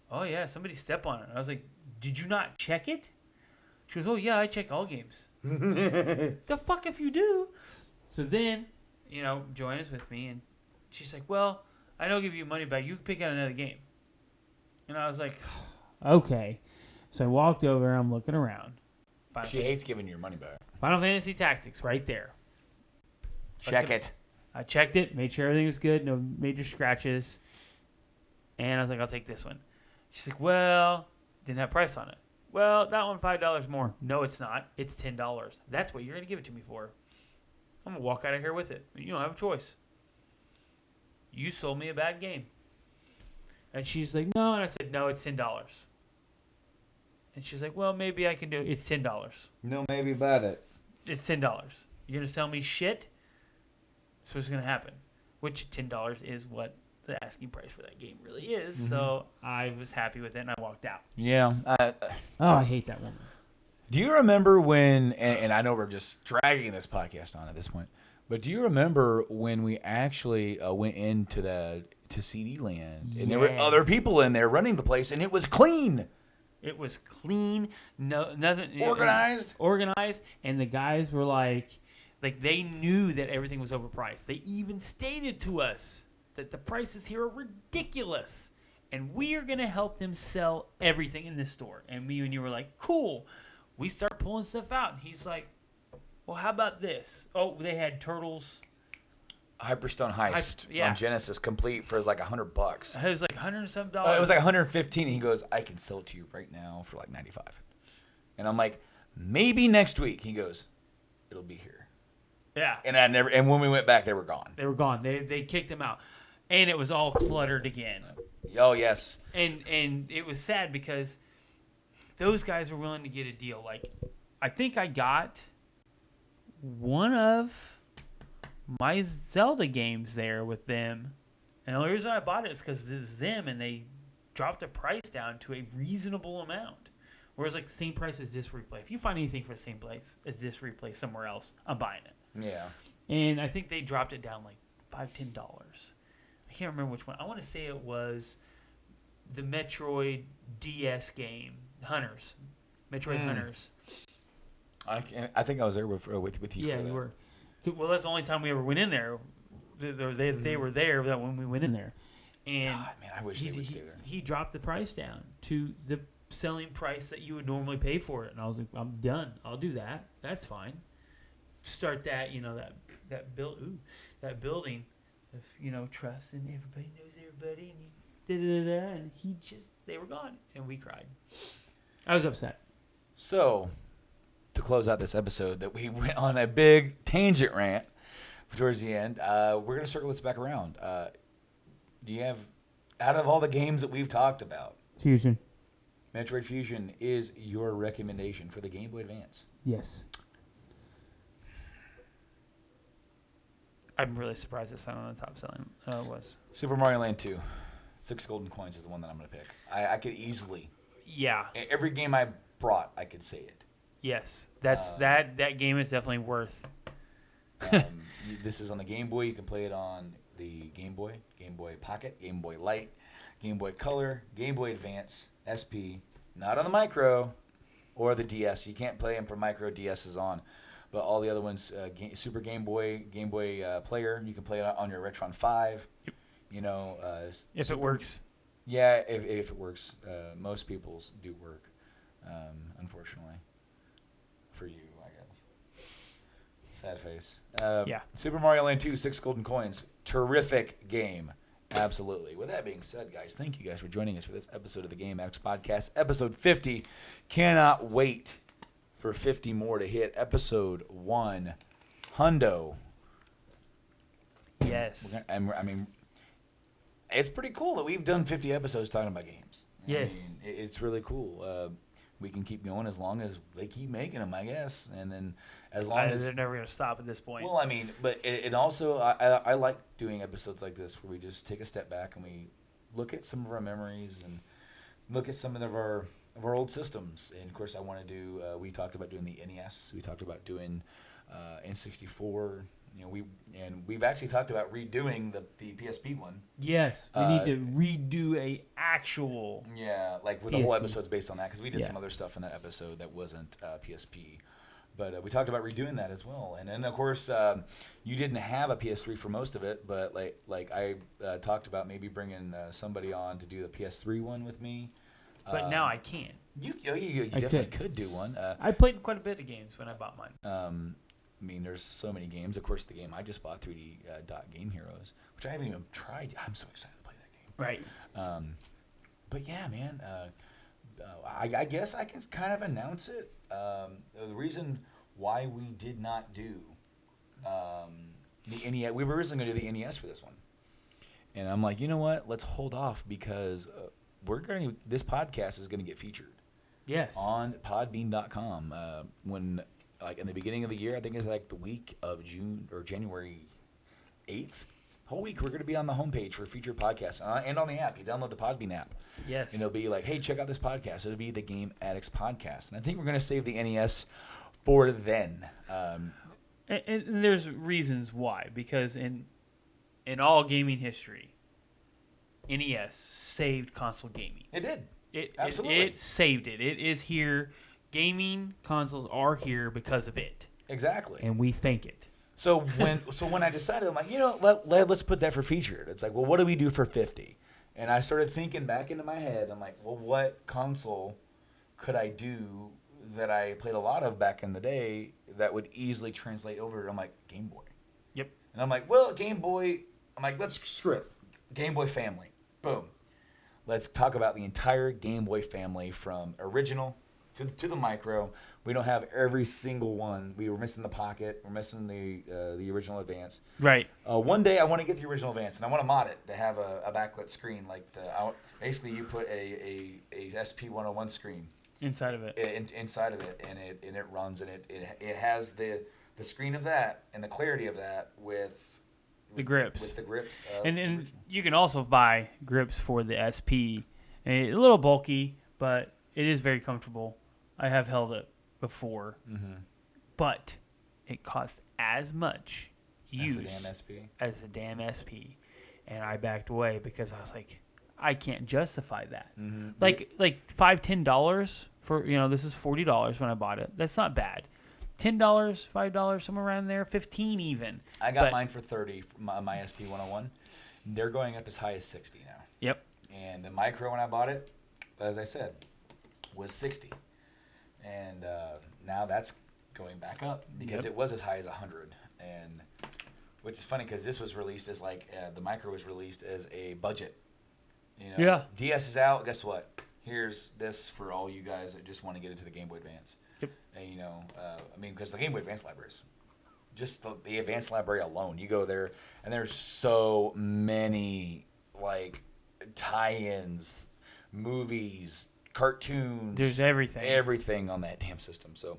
oh yeah, somebody stepped on it. I was like, did you not check it? She goes, oh yeah, I check all games. The fuck if you do? So then, Joanna's with me, and she's like, well, I don't give you money back. You can pick out another game. And I was like, okay. So I walked over, I'm looking around. She hates giving you your money back. Final Fantasy Tactics, right there. Check it. I checked it, made sure everything was good, no major scratches. And I was like, I'll take this one. She's like, well, didn't have price on it. Well, that one $5 more. No, it's not. It's $10. That's what you're going to give it to me for. I'm going to walk out of here with it. You don't have a choice. You sold me a bad game. And she's like, no. And I said, no, it's $10. And she's like, well, maybe I can do it. It's $10. No, maybe about it. It's $10. You're going to sell me shit? So what's going to happen? Which $10 is what the asking price for that game really is. Mm-hmm. So I was happy with it, and I walked out. Yeah. I hate that woman. Do you remember when, and I know we're just dragging this podcast on at this point, but do you remember when we actually went into to CD Land, and there were other people in there running the place, and it was clean? It was clean, no nothing organized, and the guys were like, Like, they knew that everything was overpriced. They even stated to us that the prices here are ridiculous. And we are going to help them sell everything in this store. And me and you were like, cool. We start pulling stuff out. And he's like, well, how about this? Oh, they had Turtles. Hyperstone Heist yeah. on Genesis complete for like $100. It was like $100 and some. It was like $115. And he goes, I can sell it to you right now for like $95. And I'm like, maybe next week. He goes, it'll be here. Yeah. And when we went back, they were gone. They were gone. They kicked them out. And it was all cluttered again. Oh, yes. And it was sad because those guys were willing to get a deal. Like, I think I got one of my Zelda games there with them. And the only reason I bought it is because it was them, and they dropped the price down to a reasonable amount. Whereas, like, same price as Disc Replay. If you find anything for the same price as Disc Replay somewhere else, I'm buying it. Yeah. And I think they dropped it down like $5-10. I can't remember which one. I want to say it was the Metroid DS game, Hunters. Metroid Hunters. I think I was there with you. Yeah, you were. Well, that's the only time we ever went in there. They were there when we went in there. And God, man, I wish they would stay there. He dropped the price down to the selling price that you would normally pay for it. And I was like, I'm done. I'll do that. That's fine. Start that, that building of, trust, and everybody knows everybody, and they were gone, and we cried. I was upset. So, to close out this episode that we went on a big tangent rant towards the end, we're going to circle this back around. Do you have, out of all the games that we've talked about, Fusion. Metroid Fusion is your recommendation for the Game Boy Advance? Yes. I'm really surprised it's not on the top selling was. Super Mario Land 2. 6 golden coins is the one that I'm going to pick. I could easily. Yeah. Every game I brought, I could say it. Yes. That game is definitely worth. This is on the Game Boy. You can play it on the Game Boy, Game Boy Pocket, Game Boy Light, Game Boy Color, Game Boy Advance, SP. Not on the Micro or the DS. You can't play them for Micro. DS is on. But all the other ones, Super Game Boy, Game Boy Player, you can play it on your Retron 5. If it works. Yeah, if it works. Most people's do work, unfortunately. For you, I guess. Sad face. Yeah. Super Mario Land 2, 6 golden coins. Terrific game. Absolutely. With that being said, guys, thank you guys for joining us for this episode of the Game Addicts Podcast, episode 50. Cannot wait for 50 more to hit episode 1. Hundo. Yes. I mean, it's pretty cool that we've done 50 episodes talking about games. Yes. I mean, it's really cool. We can keep going as long as they keep making them, I guess. And then as long as... They're never going to stop at this point. Well, I mean, but it also... I like doing episodes like this where we just take a step back and we look at some of our memories and look at some of our old systems. And, of course, I want to do... we talked about doing the NES. We talked about doing N64. We've actually talked about redoing the PSP one. Yes, we need to redo a actual. Yeah, like with PSP. the whole episode's based on that because we did Yeah. some other stuff in that episode that wasn't PSP, but we talked about redoing that as well. And then of course you didn't have a PS3 for most of it, but like I talked about maybe bringing somebody on to do the PS3 one with me. But now I can. You definitely could do one. I played quite a bit of games when I bought mine. I mean, there's so many games. Of course, the game I just bought, 3D Dot Game Heroes, which I haven't even tried. I'm so excited to play that game. Right. But yeah, man, I guess I can kind of announce it. The reason why we did not do the NES, we were originally going to do the NES for this one. And I'm like, you know what? Let's hold off because this podcast is going to get featured. Yes. On podbean.com when... Like in the beginning of the year, I think it's like the week of June or January 8th. Whole week we're going to be on the homepage for featured podcasts and on the app. You download the Podbean app. Yes. And it'll be like, hey, check out this podcast. It'll be the Game Addicts Podcast. And I think we're going to save the NES for then. And there's reasons why. Because in all gaming history, NES saved console gaming. It did. Absolutely. It saved it. It is here. Gaming consoles are here because of it. Exactly. And we thank it. So when I decided, I'm like, let's put that for featured. It's like, well, what do we do for 50? And I started thinking back into my head. I'm like, well, what console could I do that I played a lot of back in the day that would easily translate over? I'm like, Game Boy. Yep. And I'm like, well, Game Boy. I'm like, let's screw it. Game Boy Family. Boom. Let's talk about the entire Game Boy family from original to the Micro. We don't have every single one. We were missing the Pocket. We're missing the original Advance. Right. One day I want to get the original Advance, and I want to mod it to have a backlit screen. Basically, you put a SP101 screen Inside of it. Inside of it, and it runs, and it has the screen of that and the clarity of that with the grips. With the grips. And you can also buy grips for the SP. A little bulky, but it is very comfortable. I have held it before, but it cost as much use as the damn SP, and I backed away because I was like, I can't justify that. Like $5-10 for this is $40 when I bought it. That's not bad. $10, $5, somewhere around there, $15 even. I got mine for $30. My SP101. They're going up as high as $60 now. Yep. And the Micro when I bought it, as I said, was $60. And now that's going back up because it was as high as $100. And which is funny because this was released as the Micro was released as a budget. Yeah. DS is out. Guess what? Here's this for all you guys that just want to get into the Game Boy Advance. Yep. And because the Game Boy Advance library is just the Advance library alone. You go there and there's so many tie-ins, movies, cartoons. There's everything. Everything on that damn system. So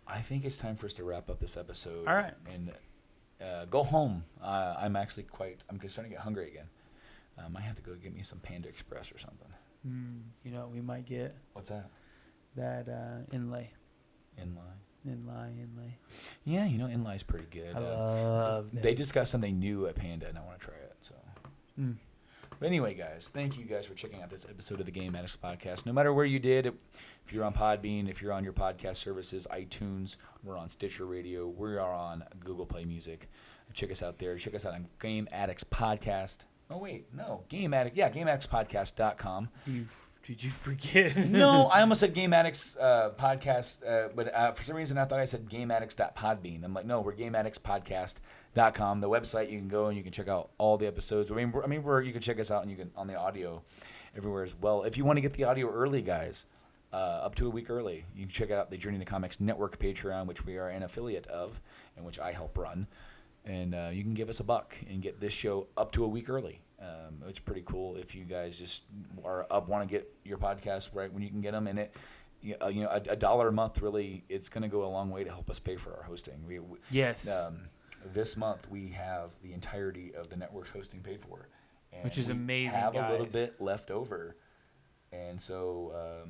I think it's time for us to wrap up this episode. All right. And go home. I'm starting to get hungry again. I might have to go get me some Panda Express or something. We might get. What's that? That inlay. Inlay. Yeah, Inlay's pretty good. I love that. They just got something new at Panda, and I want to try it. So. But anyway, guys, thank you guys for checking out this episode of the Game Addicts Podcast. No matter where you did, if you're on Podbean, if you're on your podcast services, iTunes, we're on Stitcher Radio, we are on Google Play Music. Check us out there. Check us out on Game Addicts Podcast. Oh, wait, no. Game Addict. Yeah, GameAddictsPodcast.com. Did you forget? No, I almost said Game Addicts Podcast, but for some reason I thought I said GameAddicts.podbean. I'm like, no, we're GameAddictsPodcast.com. The website, you can go and you can check out all the episodes. You can check us out and you can on the audio everywhere as well. If you want to get the audio early, guys, up to a week early, you can check out the Journey to Comics Network Patreon, which we are an affiliate of and which I help run. And you can give us $1 and get this show up to a week early. It's pretty cool if you guys just want to get your podcast right when you can get them. And $1 a month really, it's going to go a long way to help us pay for our hosting. Yes. This month we have the entirety of the network's hosting paid for, and which is amazing. Have guys. a little bit left over, and so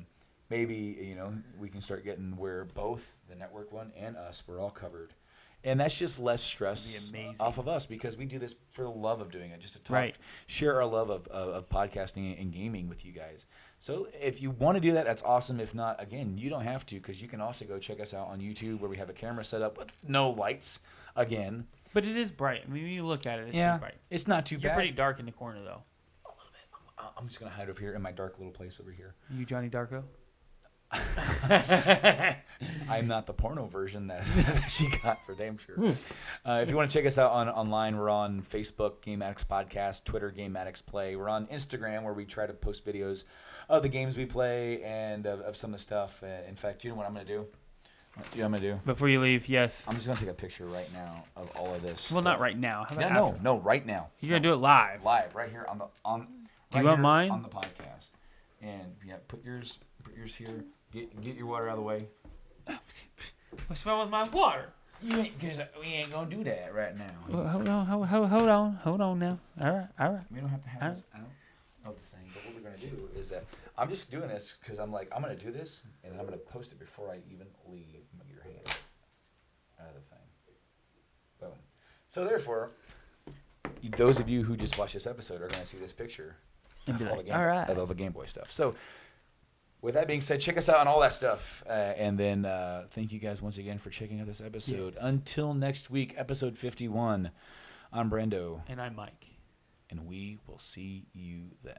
maybe we can start getting where both the network one and us we're all covered. And that's just less stress off of us because we do this for the love of doing it, just to talk, share our love of podcasting and gaming with you guys. So if you want to do that, that's awesome. If not, again, you don't have to because you can also go check us out on YouTube where we have a camera set up with no lights again. But it is bright. I mean, when you look at it, it's pretty bright. It's not too bad. You're pretty dark in the corner, though. A little bit. I'm just going to hide over here in my dark little place over here. You Johnny Darko? I'm not the porno version that she got for damn sure. If you want to check us out online, we're on Facebook, Game Addicts Podcast, Twitter, Game Addicts Play. We're on Instagram where we try to post videos of the games we play and of some of the stuff. In fact, you know what I'm going to do? You know what I'm going to do? Before you leave, yes. I'm just going to take a picture right now of all of this. Well, stuff. not right now. How about No, right now. You're going to do it live. Live, right here Do you want mine? On the podcast. And put yours here. Get your water out of the way. What's wrong with my water? Because we ain't gonna do that right now. Well, hold on now. All right. We don't have to have this out of the thing. But what we're gonna do is that I'm just doing this because I'm gonna do this and then I'm gonna post it before I even leave your hand out of the thing. Boom. So therefore, those of you who just watched this episode are gonna see this picture of all the Game Boy stuff. So. with that being said, check us out on all that stuff. And then thank you guys once again for checking out this episode. Yes. Until next week, episode 51, I'm Brando. And I'm Mike. And we will see you then.